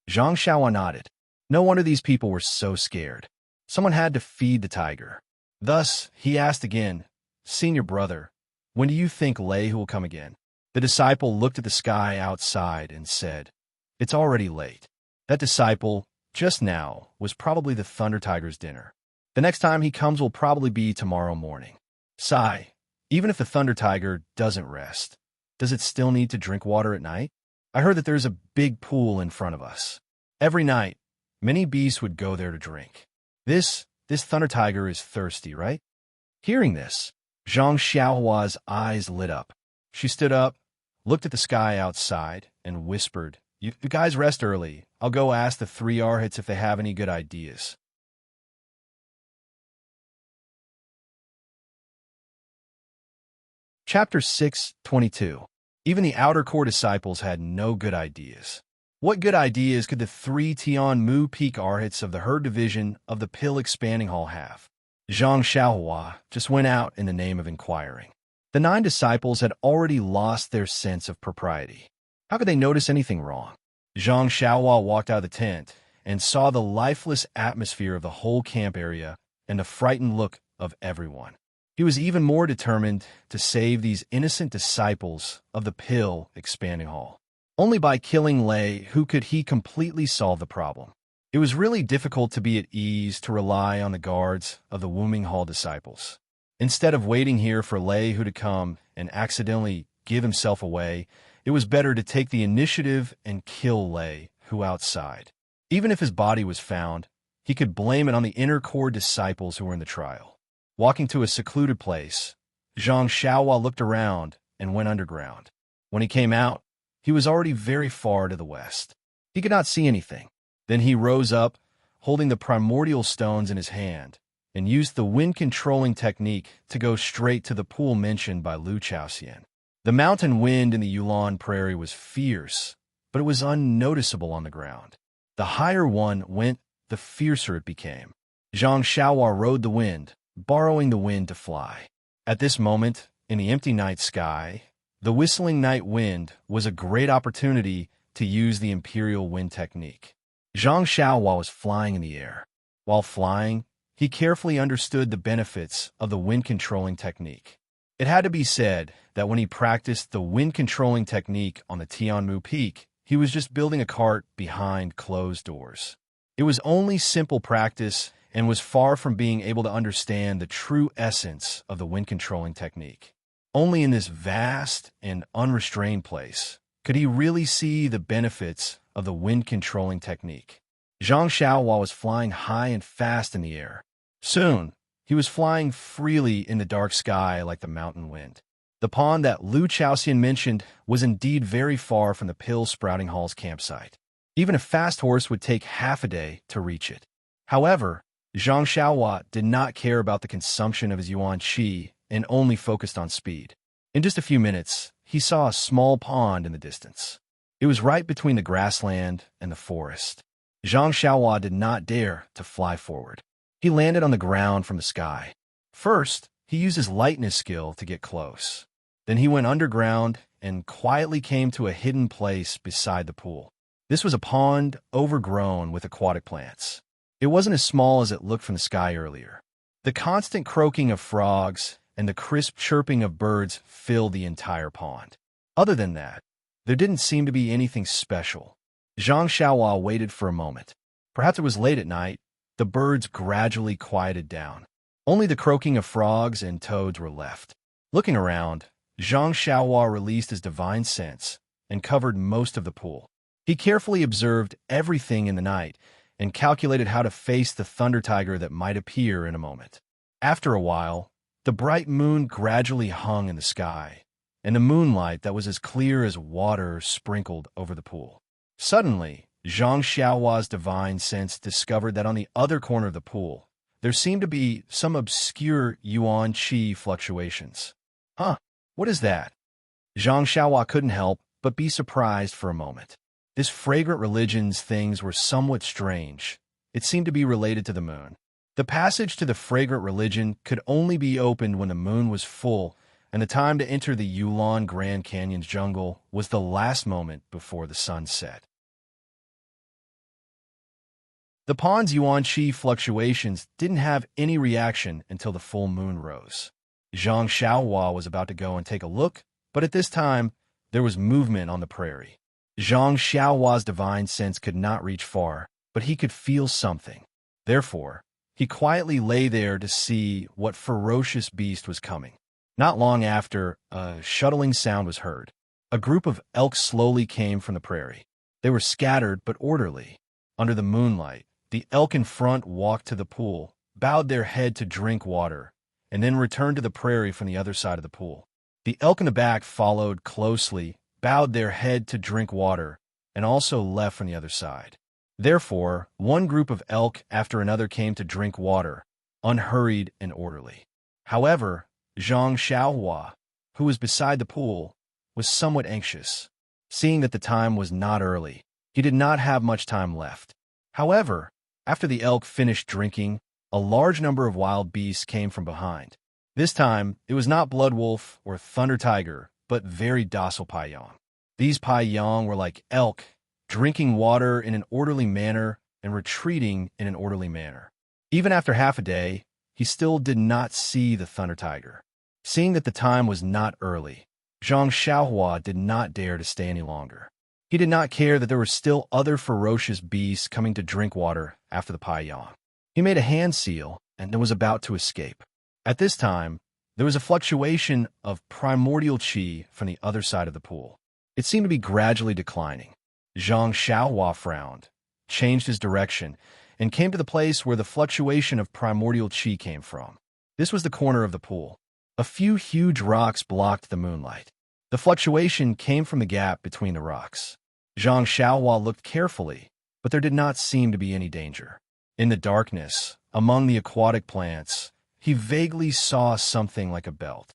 Zhang Xiaohua nodded. No wonder these people were so scared. Someone had to feed the tiger. Thus, he asked again, "Senior brother, when do you think Lei will come again?" The disciple looked at the sky outside and said, "It's already late." That disciple, just now, was probably the Thunder Tiger's dinner. The next time he comes will probably be tomorrow morning. Sigh, even if the Thunder Tiger doesn't rest, does it still need to drink water at night? I heard that there's a big pool in front of us. Every night, many beasts would go there to drink. This Thunder Tiger is thirsty, right? Hearing this, Zhang Xiaohua's eyes lit up. She stood up, looked at the sky outside, and whispered, You guys rest early. I'll go ask the 3 Arhats if they have any good ideas." Chapter 6:22. Even the outer core disciples had no good ideas. What good ideas could the 3 Tian Mu Peak Arhats of the Herd Division of the Pill Expanding Hall have? Zhang Xiaohua just went out in the name of inquiring. The 9 disciples had already lost their sense of propriety. How could they notice anything wrong? Zhang Xiaohua walked out of the tent and saw the lifeless atmosphere of the whole camp area and the frightened look of everyone. He was even more determined to save these innocent disciples of the Pill Expanding Hall. Only by killing Lei who could he completely solve the problem. It was really difficult to be at ease to rely on the guards of the Wuming Hall disciples. Instead of waiting here for Lei who to come and accidentally give himself away, it was better to take the initiative and kill Lei who outside. Even if his body was found, he could blame it on the inner core disciples who were in the trial. Walking to a secluded place, Zhang Xiaohua looked around and went underground. When he came out, he was already very far to the west. He could not see anything. Then he rose up, holding the primordial stones in his hand, and used the wind-controlling technique to go straight to the pool mentioned by Lu Chaoxian. The mountain wind in the Yulon prairie was fierce, but it was unnoticeable on the ground. The higher one went, the fiercer it became. Zhang Xiaohua rode the wind, borrowing the wind to fly. At this moment, in the empty night sky, the whistling night wind was a great opportunity to use the imperial wind technique. Zhang Xiaohua was flying in the air. While flying, he carefully understood the benefits of the wind-controlling technique. It had to be said that when he practiced the wind-controlling technique on the Tianmu Peak, he was just building a cart behind closed doors. It was only simple practice and was far from being able to understand the true essence of the wind-controlling technique. Only in this vast and unrestrained place could he really see the benefits of the wind-controlling technique. Zhang Xiaohua was flying high and fast in the air. Soon, he was flying freely in the dark sky like the mountain wind. The pond that Lu Chaoxian mentioned was indeed very far from the Pill Sprouting Hall's campsite. Even a fast horse would take half a day to reach it. However, Zhang Xiaohua did not care about the consumption of his yuan qi and only focused on speed. In just a few minutes, he saw a small pond in the distance. It was right between the grassland and the forest. Zhang Xiaohua did not dare to fly forward. He landed on the ground from the sky. First, he used his lightness skill to get close. Then he went underground and quietly came to a hidden place beside the pool. This was a pond overgrown with aquatic plants. It wasn't as small as it looked from the sky earlier. The constant croaking of frogs and the crisp chirping of birds filled the entire pond. Other than that, there didn't seem to be anything special. Zhang Xiaohua waited for a moment. Perhaps it was late at night. The birds gradually quieted down. Only the croaking of frogs and toads were left. Looking around, Zhang Xiaohua released his divine sense and covered most of the pool. He carefully observed everything in the night and calculated how to face the thunder tiger that might appear in a moment. After a while, the bright moon gradually hung in the sky, and the moonlight that was as clear as water sprinkled over the pool. Suddenly, Zhang Xiaohua's divine sense discovered that on the other corner of the pool, there seemed to be some obscure yuan qi fluctuations. Huh, what is that? Zhang Xiaohua couldn't help but be surprised for a moment. This fragrant religion's things were somewhat strange. It seemed to be related to the moon. The passage to the fragrant religion could only be opened when the moon was full, and the time to enter the Yulon Grand Canyon's jungle was the last moment before the sun set. The pond's yuan qi fluctuations didn't have any reaction until the full moon rose. Zhang Xiaohua was about to go and take a look, but at this time, there was movement on the prairie. Zhang Xiaohua's divine sense could not reach far, but he could feel something. Therefore, he quietly lay there to see what ferocious beast was coming. Not long after, a shuttling sound was heard. A group of elk slowly came from the prairie. They were scattered but orderly. Under the moonlight, the elk in front walked to the pool, bowed their head to drink water, and then returned to the prairie from the other side of the pool. The elk in the back followed closely, bowed their head to drink water, and also left from the other side. Therefore, one group of elk after another came to drink water, unhurried and orderly. However, Zhang Xiaohua, who was beside the pool, was somewhat anxious. Seeing that the time was not early, he did not have much time left. However, after the elk finished drinking, a large number of wild beasts came from behind. This time, it was not Blood Wolf or Thunder Tiger, but very docile Paiyang. These Paiyang were like elk, drinking water in an orderly manner and retreating in an orderly manner. Even after half a day, he still did not see the Thunder Tiger. Seeing that the time was not early, Zhang Xiaohua did not dare to stay any longer. He did not care that there were still other ferocious beasts coming to drink water after the Paiyang. He made a hand seal and was about to escape. At this time, there was a fluctuation of primordial qi from the other side of the pool. It seemed to be gradually declining. Zhang Xiaohua frowned, changed his direction, and came to the place where the fluctuation of primordial qi came from. This was the corner of the pool. A few huge rocks blocked the moonlight. The fluctuation came from the gap between the rocks. Zhang Xiaohua looked carefully, but there did not seem to be any danger. In the darkness, among the aquatic plants, he vaguely saw something like a belt.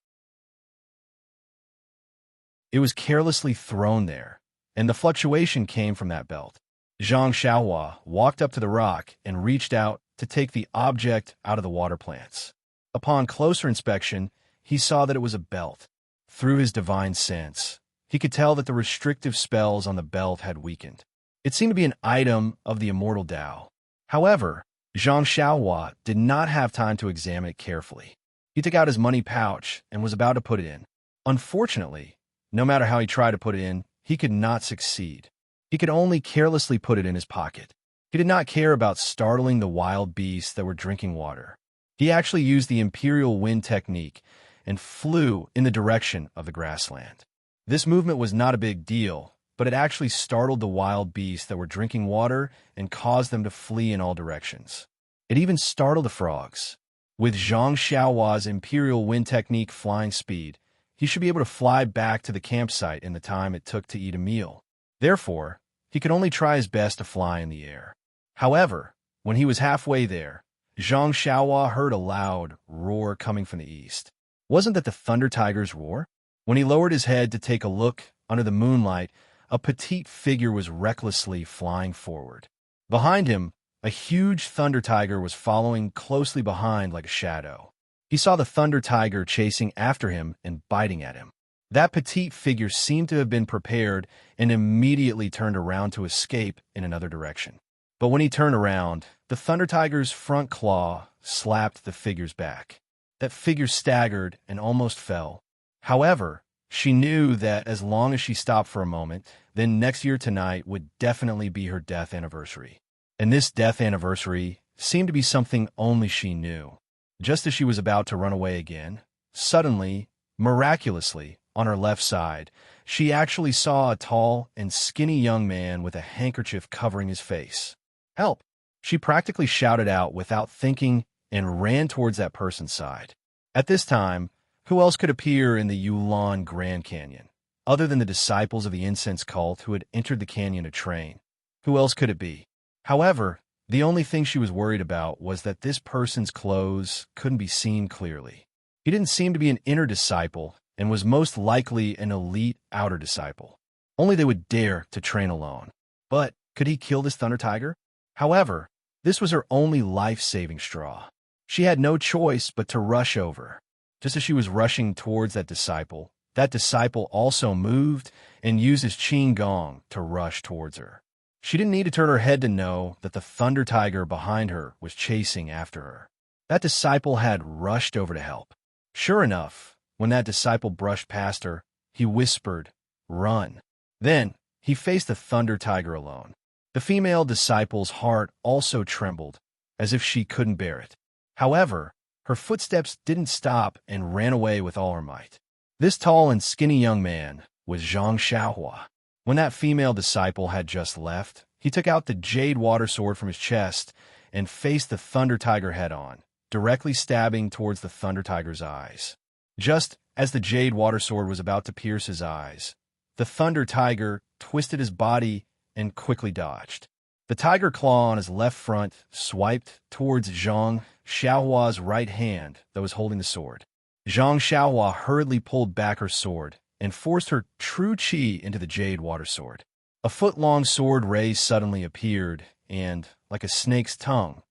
It was carelessly thrown there, and the fluctuation came from that belt. Zhang Xiaohua walked up to the rock and reached out to take the object out of the water plants. Upon closer inspection, he saw that it was a belt. Through his divine sense, he could tell that the restrictive spells on the belt had weakened. It seemed to be an item of the immortal Tao. However, Zhang Xiaohua did not have time to examine it carefully. He took out his money pouch and was about to put it in. Unfortunately, no matter how he tried to put it in, he could not succeed. He could only carelessly put it in his pocket. He did not care about startling the wild beasts that were drinking water. He actually used the imperial wind technique and flew in the direction of the grassland. This movement was not a big deal, but it actually startled the wild beasts that were drinking water and caused them to flee in all directions. It even startled the frogs. With Zhang Xiaohua's imperial wind technique flying speed, he should be able to fly back to the campsite in the time it took to eat a meal. Therefore, he could only try his best to fly in the air. However, when he was halfway there, Zhang Xiaohua heard a loud roar coming from the east. Wasn't that the thunder tiger's roar? When he lowered his head to take a look under the moonlight, a petite figure was recklessly flying forward. Behind him, a huge thunder tiger was following closely behind like a shadow. He saw the thunder tiger chasing after him and biting at him. That petite figure seemed to have been prepared and immediately turned around to escape in another direction. But when he turned around, the thunder tiger's front claw slapped the figure's back. That figure staggered and almost fell. However, she knew that as long as she stopped for a moment, then next year tonight would definitely be her death anniversary. And this death anniversary seemed to be something only she knew. Just as she was about to run away again, suddenly, miraculously, on her left side, she actually saw a tall and skinny young man with a handkerchief covering his face. "Help!" She practically shouted out without thinking and ran towards that person's side. At this time, who else could appear in the Yulon Grand Canyon, other than the disciples of the incense cult who had entered the canyon to train? Who else could it be? However, the only thing she was worried about was that this person's clothes couldn't be seen clearly. He didn't seem to be an inner disciple and was most likely an elite outer disciple. Only they would dare to train alone. But could he kill this thunder tiger? However, this was her only life-saving straw. She had no choice but to rush over. Just as she was rushing towards that disciple also moved and used his qing gong to rush towards her. She didn't need to turn her head to know that the thunder tiger behind her was chasing after her. That disciple had rushed over to help. Sure enough, when that disciple brushed past her, he whispered, "Run." Then, he faced the thunder tiger alone. The female disciple's heart also trembled, as if she couldn't bear it. However, her footsteps didn't stop and ran away with all her might. This tall and skinny young man was Zhang Xiaohua. When that female disciple had just left, he took out the jade water sword from his chest and faced the thunder tiger head-on, directly stabbing towards the thunder tiger's eyes. Just as the jade water sword was about to pierce his eyes, the thunder tiger twisted his body and quickly dodged. The tiger claw on his left front swiped towards Zhang Xiaohua's right hand that was holding the sword. Zhang Xiaohua hurriedly pulled back her sword and forced her true qi into the jade water sword. A foot-long sword ray suddenly appeared and, like a snake's tongue,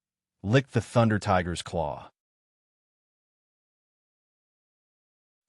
licked the thunder tiger's claw.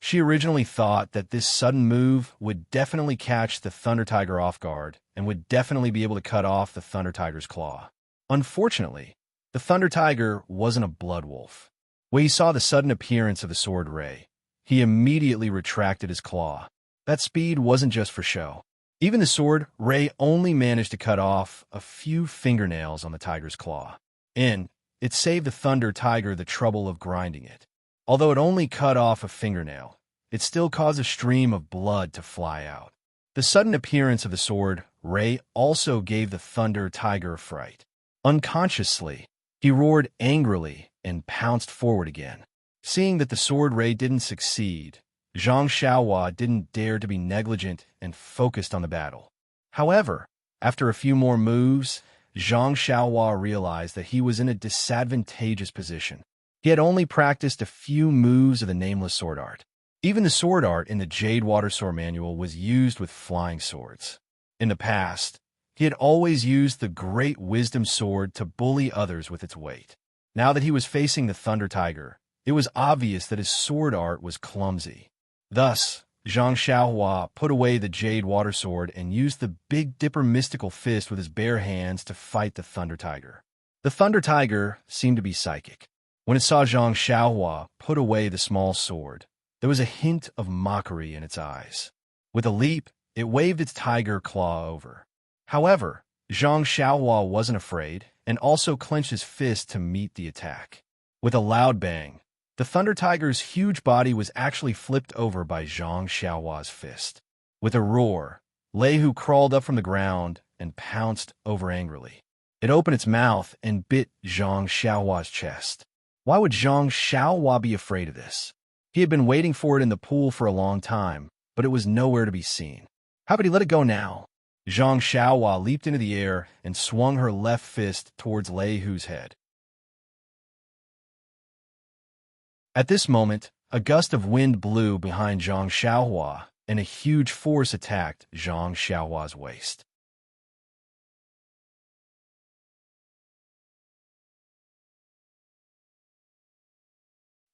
She originally thought that this sudden move would definitely catch the thunder tiger off guard and would definitely be able to cut off the thunder tiger's claw. Unfortunately, the thunder tiger wasn't a blood wolf. When he saw the sudden appearance of the sword ray, he immediately retracted his claw. That speed wasn't just for show. Even the sword ray only managed to cut off a few fingernails on the tiger's claw, and it saved the thunder tiger the trouble of grinding it. Although it only cut off a fingernail, it still caused a stream of blood to fly out. The sudden appearance of the sword ray also gave the thunder tiger a fright. Unconsciously, he roared angrily and pounced forward again. Seeing that the sword ray didn't succeed, Zhang Xiaohua didn't dare to be negligent and focused on the battle. However, after a few more moves, Zhang Xiaohua realized that he was in a disadvantageous position. He had only practiced a few moves of the nameless sword art. Even the sword art in the Jade Water Sword Manual was used with flying swords. In the past, he had always used the Great Wisdom Sword to bully others with its weight. Now that he was facing the Thunder Tiger, it was obvious that his sword art was clumsy. Thus, Zhang Xiaohua put away the Jade Water Sword and used the Big Dipper Mystical Fist with his bare hands to fight the Thunder Tiger. The Thunder Tiger seemed to be psychic. When it saw Zhang Xiaohua put away the small sword, there was a hint of mockery in its eyes. With a leap, it waved its tiger claw over. However, Zhang Xiaohua wasn't afraid and also clenched his fist to meet the attack. With a loud bang, the Thunder Tiger's huge body was actually flipped over by Zhang Xiaohua's fist. With a roar, Lei Hu crawled up from the ground and pounced over angrily. It opened its mouth and bit Zhang Xiaohua's chest. Why would Zhang Xiaohua be afraid of this? He had been waiting for it in the pool for a long time, but it was nowhere to be seen. How could he let it go now? Zhang Xiaohua leaped into the air and swung her left fist towards Lei Hu's head. At this moment, a gust of wind blew behind Zhang Xiaohua, and a huge force attacked Zhang Xiaohua's waist.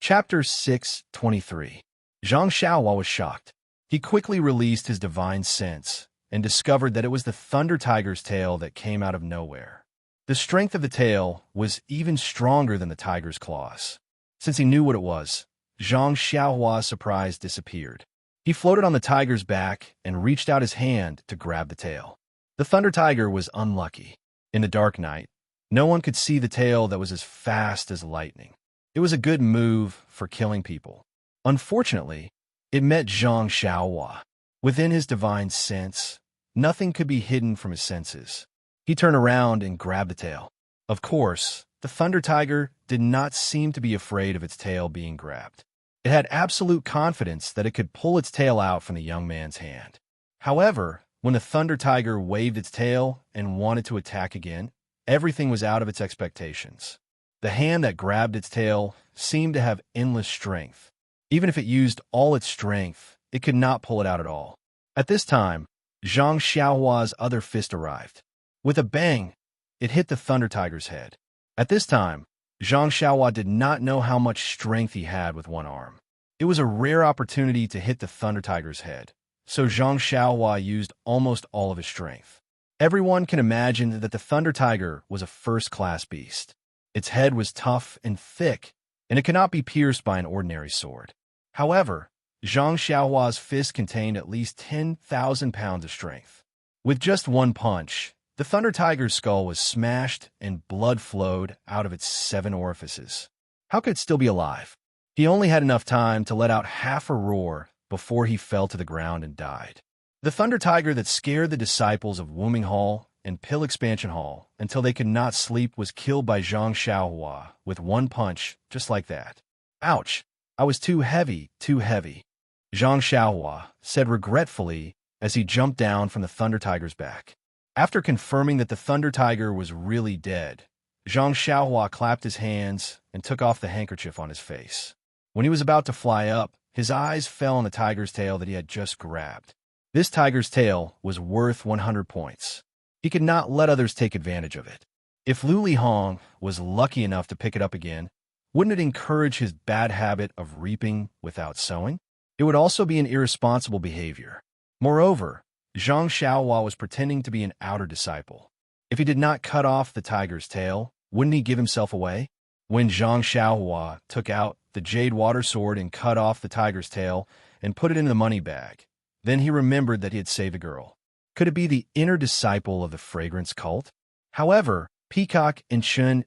Chapter 6:23. Zhang Xiaohua was shocked. He quickly released his divine sense and discovered that it was the Thunder Tiger's tail that came out of nowhere. The strength of the tail was even stronger than the tiger's claws. Since he knew what it was, Zhang Xiaohua's surprise disappeared. He floated on the tiger's back and reached out his hand to grab the tail. The Thunder Tiger was unlucky. In the dark night, no one could see the tail that was as fast as lightning. It was a good move for killing people. Unfortunately, it met Zhang Xiaohua. Within his divine sense, nothing could be hidden from his senses. He turned around and grabbed the tail. Of course, the Thunder Tiger did not seem to be afraid of its tail being grabbed. It had absolute confidence that it could pull its tail out from the young man's hand. However, when the Thunder Tiger waved its tail and wanted to attack again, everything was out of its expectations. The hand that grabbed its tail seemed to have endless strength. Even if it used all its strength, it could not pull it out at all. At this time, Zhang Xiaohua's other fist arrived. With a bang, it hit the Thunder Tiger's head. At this time, Zhang Xiaohua did not know how much strength he had with one arm. It was a rare opportunity to hit the Thunder Tiger's head, so Zhang Xiaohua used almost all of his strength. Everyone can imagine that the Thunder Tiger was a first-class beast. Its head was tough and thick, and it could not be pierced by an ordinary sword. However, Zhang Xiaohua's fist contained at least 10,000 pounds of strength. With just one punch, the Thunder Tiger's skull was smashed and blood flowed out of its 7 orifices. How could it still be alive? He only had enough time to let out half a roar before he fell to the ground and died. The Thunder Tiger that scared the disciples of Wuming Hall and Pill Expansion Hall until they could not sleep was killed by Zhang Xiaohua with one punch, just like that. Ouch! I was too heavy, too heavy. Zhang Xiaohua said regretfully as he jumped down from the Thunder Tiger's back. After confirming that the Thunder Tiger was really dead, Zhang Xiaohua clapped his hands and took off the handkerchief on his face. When he was about to fly up, his eyes fell on the tiger's tail that he had just grabbed. This tiger's tail was worth 100 points. He could not let others take advantage of it. If Lu Lihong was lucky enough to pick it up again, wouldn't it encourage his bad habit of reaping without sowing? It would also be an irresponsible behavior. Moreover, Zhang Xiaohua was pretending to be an outer disciple. If he did not cut off the tiger's tail, wouldn't he give himself away? When Zhang Xiaohua took out the Jade Water Sword and cut off the tiger's tail and put it in the money bag, then he remembered that he had saved a girl. Could it be the inner disciple of the fragrance cult? However, Peacock and Shun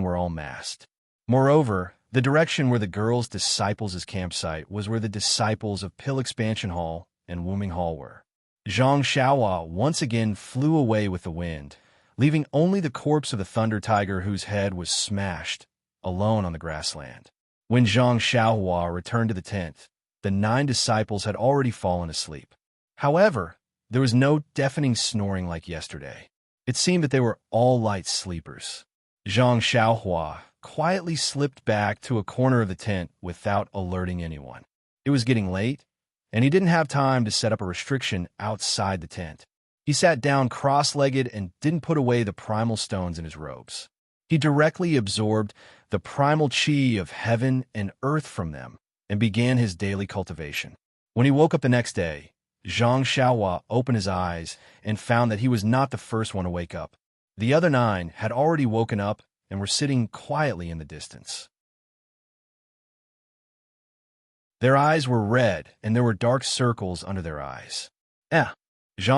were all masked. Moreover, the direction where the girl's disciples' campsite was where the disciples of Pill Expansion Hall and Wuming Hall were. Zhang Xiaohua once again flew away with the wind, leaving only the corpse of the Thunder Tiger whose head was smashed, alone on the grassland. When Zhang Xiaohua returned to the tent, the 9 disciples had already fallen asleep. However, there was no deafening snoring like yesterday. It seemed that they were all light sleepers. Zhang Xiaohua quietly slipped back to a corner of the tent without alerting anyone. It was getting late, and he didn't have time to set up a restriction outside the tent. He sat down cross-legged and didn't put away the primal stones in his robes. He directly absorbed the primal chi of heaven and earth from them and began his daily cultivation. When he woke up the next day, Zhang Xiaohua opened his eyes and found that he was not the first one to wake up. The other 9 had already woken up and were sitting quietly in the distance. Their eyes were red, and there were dark circles under their eyes. Zhang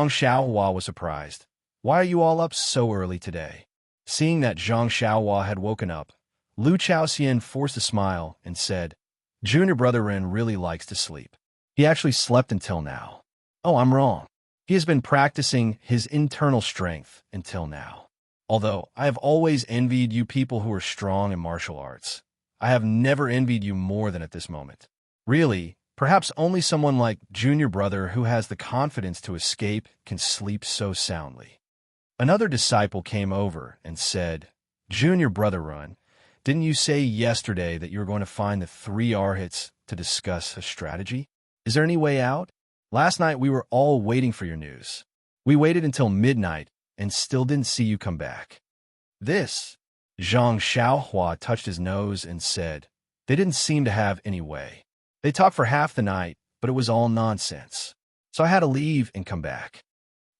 Xiaohua was surprised. "Why are you all up so early today?" Seeing that Zhang Xiaohua had woken up, Lu Chaoxian forced a smile and said, "Junior brother Ren really likes to sleep. He actually slept until now." "Oh, I'm wrong. He has been practicing his internal strength until now. Although I have always envied you people who are strong in martial arts, I have never envied you more than at this moment. Really, perhaps only someone like Junior Brother who has the confidence to escape can sleep so soundly." Another disciple came over and said, "Junior Brother Run, didn't you say yesterday that you were going to find the 3 arhats to discuss a strategy? Is there any way out? Last night we were all waiting for your news. We waited until midnight and still didn't see you come back." This, Zhang Xiaohua touched his nose and said, "They didn't seem to have any way. They talked for half the night, but it was all nonsense. So I had to leave and come back."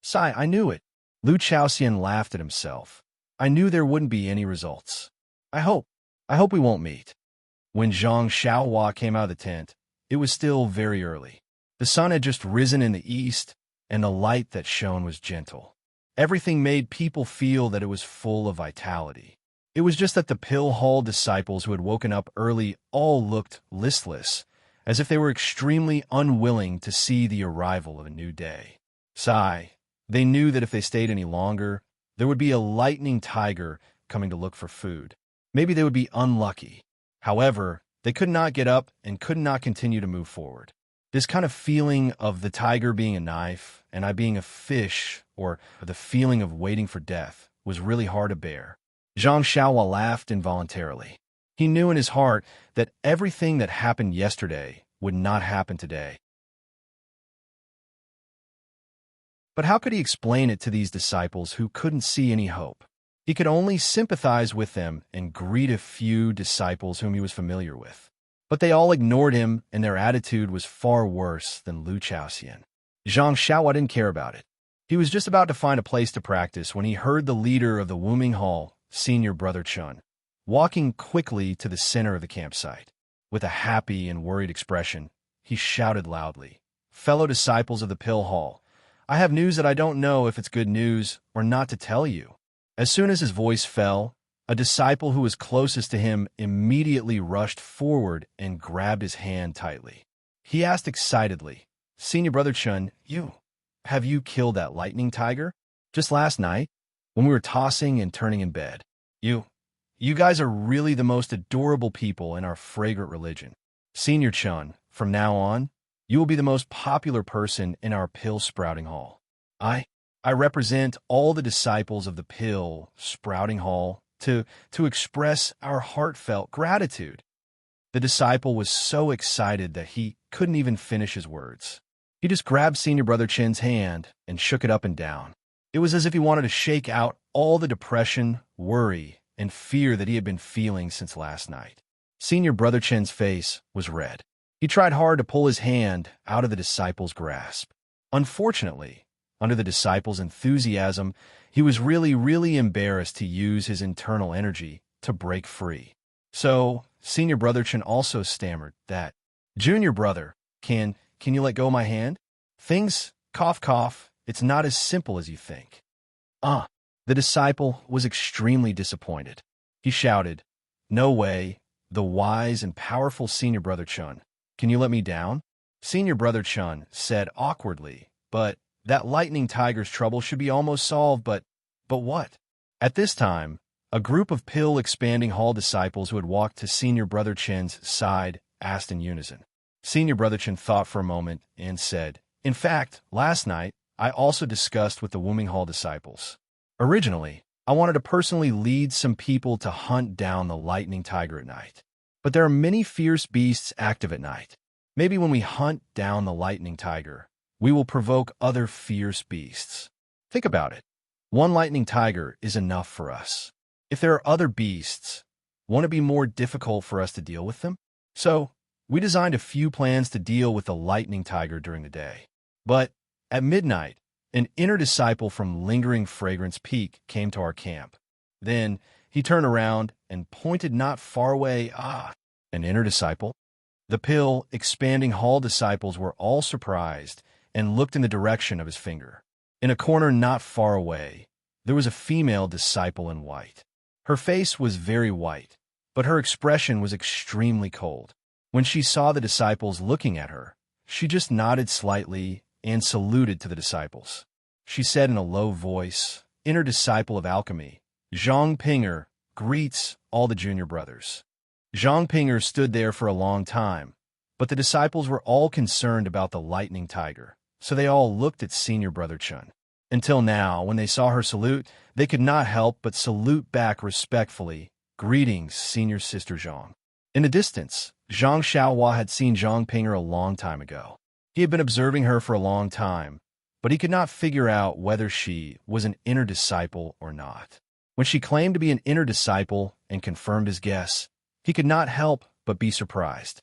"Sai, I knew it." Lu Chaoxian laughed at himself. "I knew there wouldn't be any results. I hope we won't meet." When Zhang Xiaohua came out of the tent, it was still very early. The sun had just risen in the east, and the light that shone was gentle. Everything made people feel that it was full of vitality. It was just that the Pill Hall disciples who had woken up early all looked listless, as if they were extremely unwilling to see the arrival of a new day. They knew that if they stayed any longer, there would be a lightning tiger coming to look for food. Maybe they would be unlucky. However, they could not get up and could not continue to move forward. This kind of feeling of the tiger being a knife and I being a fish, or the feeling of waiting for death, was really hard to bear. Zhang Xiaohua laughed involuntarily. He knew in his heart that everything that happened yesterday would not happen today. But how could he explain it to these disciples who couldn't see any hope? He could only sympathize with them and greet a few disciples whom he was familiar with. But they all ignored him, and their attitude was far worse than Lu Chaoxian. Zhang Xiaohua didn't care about it. He was just about to find a place to practice when he heard the leader of the Wuming Hall, Senior Brother Chun, walking quickly to the center of the campsite. With a happy and worried expression, he shouted loudly, "Fellow disciples of the Pill Hall, I have news that I don't know if it's good news or not to tell you." As soon as his voice fell, a disciple who was closest to him immediately rushed forward and grabbed his hand tightly. He asked excitedly, "Senior Brother Chun, have you killed that lightning tiger? Just last night, when we were tossing and turning in bed. You guys are really the most adorable people in our fragrant religion. Senior Chun, from now on, you will be the most popular person in our Pill Sprouting Hall. I represent all the disciples of the Pill Sprouting Hall to express our heartfelt gratitude." The disciple was so excited that he couldn't even finish his words. He just grabbed Senior Brother Chen's hand and shook it up and down. It was as if he wanted to shake out all the depression, worry, and fear that he had been feeling since last night. Senior Brother Chen's face was red. He tried hard to pull his hand out of the disciple's grasp. Unfortunately, under the disciple's enthusiasm, he was really embarrassed to use his internal energy to break free. So, Senior Brother Chen also stammered that, "Junior Brother, can you let go of my hand? Things, cough, it's not as simple as you think." The disciple was extremely disappointed. He shouted, "No way, the wise and powerful Senior Brother Chun. Can you let me down?" Senior Brother Chun said awkwardly, "But that lightning tiger's trouble should be almost solved, but what?" At this time, a group of Pill Expanding Hall disciples who had walked to Senior Brother Chen's side asked in unison, Senior Brotherton thought for a moment and said, "In fact, last night, I also discussed with the Wooming Hall disciples. Originally, I wanted to personally lead some people to hunt down the lightning tiger at night. But there are many fierce beasts active at night. Maybe when we hunt down the lightning tiger, we will provoke other fierce beasts. Think about it. One lightning tiger is enough for us. If there are other beasts, won't it be more difficult for us to deal with them? So, we designed a few plans to deal with the lightning tiger during the day. But at midnight, an inner disciple from Lingering Fragrance Peak came to our camp. Then he turned around and pointed not far away. An inner disciple? The Pill Expanding Hall disciples were all surprised and looked in the direction of his finger. In a corner not far away, there was a female disciple in white. Her face was very white, but her expression was extremely cold. When she saw the disciples looking at her, she just nodded slightly and saluted to the disciples. She said in a low voice, "Inner disciple of alchemy, Zhang Pinger greets all the junior brothers." Zhang Pinger stood there for a long time, but the disciples were all concerned about the lightning tiger, so they all looked at Senior Brother Chun. Until now, when they saw her salute, they could not help but salute back respectfully, "Greetings, Senior Sister Zhang." In the distance, Zhang Xiaohua had seen Zhang Pinger a long time ago. He had been observing her for a long time, but he could not figure out whether she was an inner disciple or not. When she claimed to be an inner disciple and confirmed his guess, he could not help but be surprised.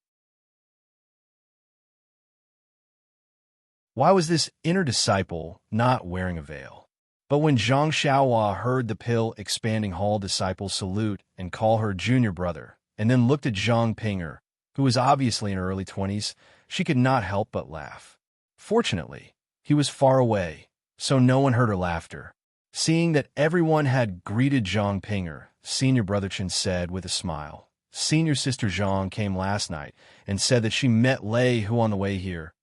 Why was this inner disciple not wearing a veil? But when Zhang Xiaohua heard the Pill Expanding Hall disciples salute and call her junior brother, and then looked at Zhang Pinger, who was obviously in her early 20s, she could not help but laugh. Fortunately, he was far away, so no one heard her laughter. Seeing that everyone had greeted Zhang Pinger, Senior Brother Chen said with a smile, "Senior Sister Zhang came last night and said that she met Lei Hu on the way here."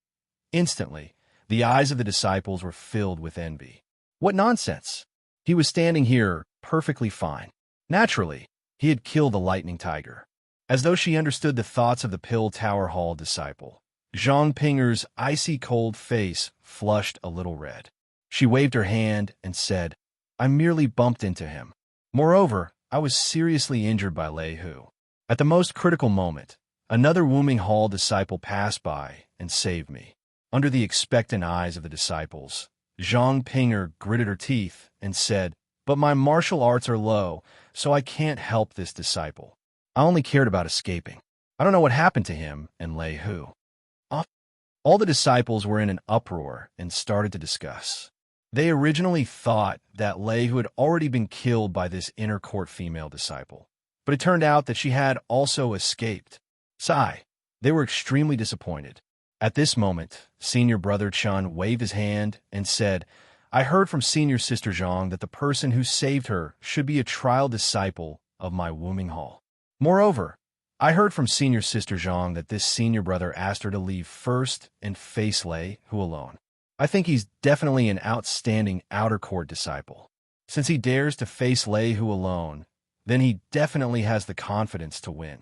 Instantly, the eyes of the disciples were filled with envy. What nonsense! He was standing here, perfectly fine. Naturally, he had killed the lightning tiger. As though she understood the thoughts of the Pill Tower Hall disciple, Zhang Pinger's icy cold face flushed a little red. She waved her hand and said, "I merely bumped into him. Moreover, I was seriously injured by Lei Hu. At the most critical moment, another Wooming Hall disciple passed by and saved me." Under the expectant eyes of the disciples, Zhang Pinger gritted her teeth and said, "But my martial arts are low, so I can't help this disciple. I only cared about escaping. I don't know what happened to him and Lei Hu." All the disciples were in an uproar and started to discuss. They originally thought that Lei Hu had already been killed by this inner court female disciple, but it turned out that she had also escaped. They were extremely disappointed. At this moment, Senior Brother Chun waved his hand and said, "I heard from Senior Sister Zhang that the person who saved her should be a trial disciple of my Wooming Hall. Moreover, I heard from Senior Sister Zhang that this senior brother asked her to leave first and face Lei Hu alone. I think he's definitely an outstanding outer court disciple. Since he dares to face Lei Hu alone, then he definitely has the confidence to win."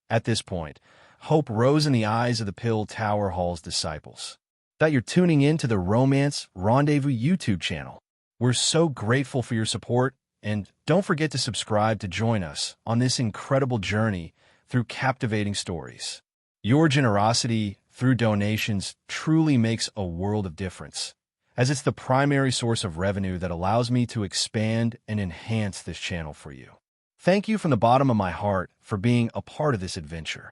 At this point, hope rose in the eyes of the Pill Tower Hall's disciples. That you're tuning in to the Romance Rendezvous YouTube channel. We're so grateful for your support, and don't forget to subscribe to join us on this incredible journey through captivating stories. Your generosity through donations truly makes a world of difference, as it's the primary source of revenue that allows me to expand and enhance this channel for you. Thank you from the bottom of my heart for being a part of this adventure.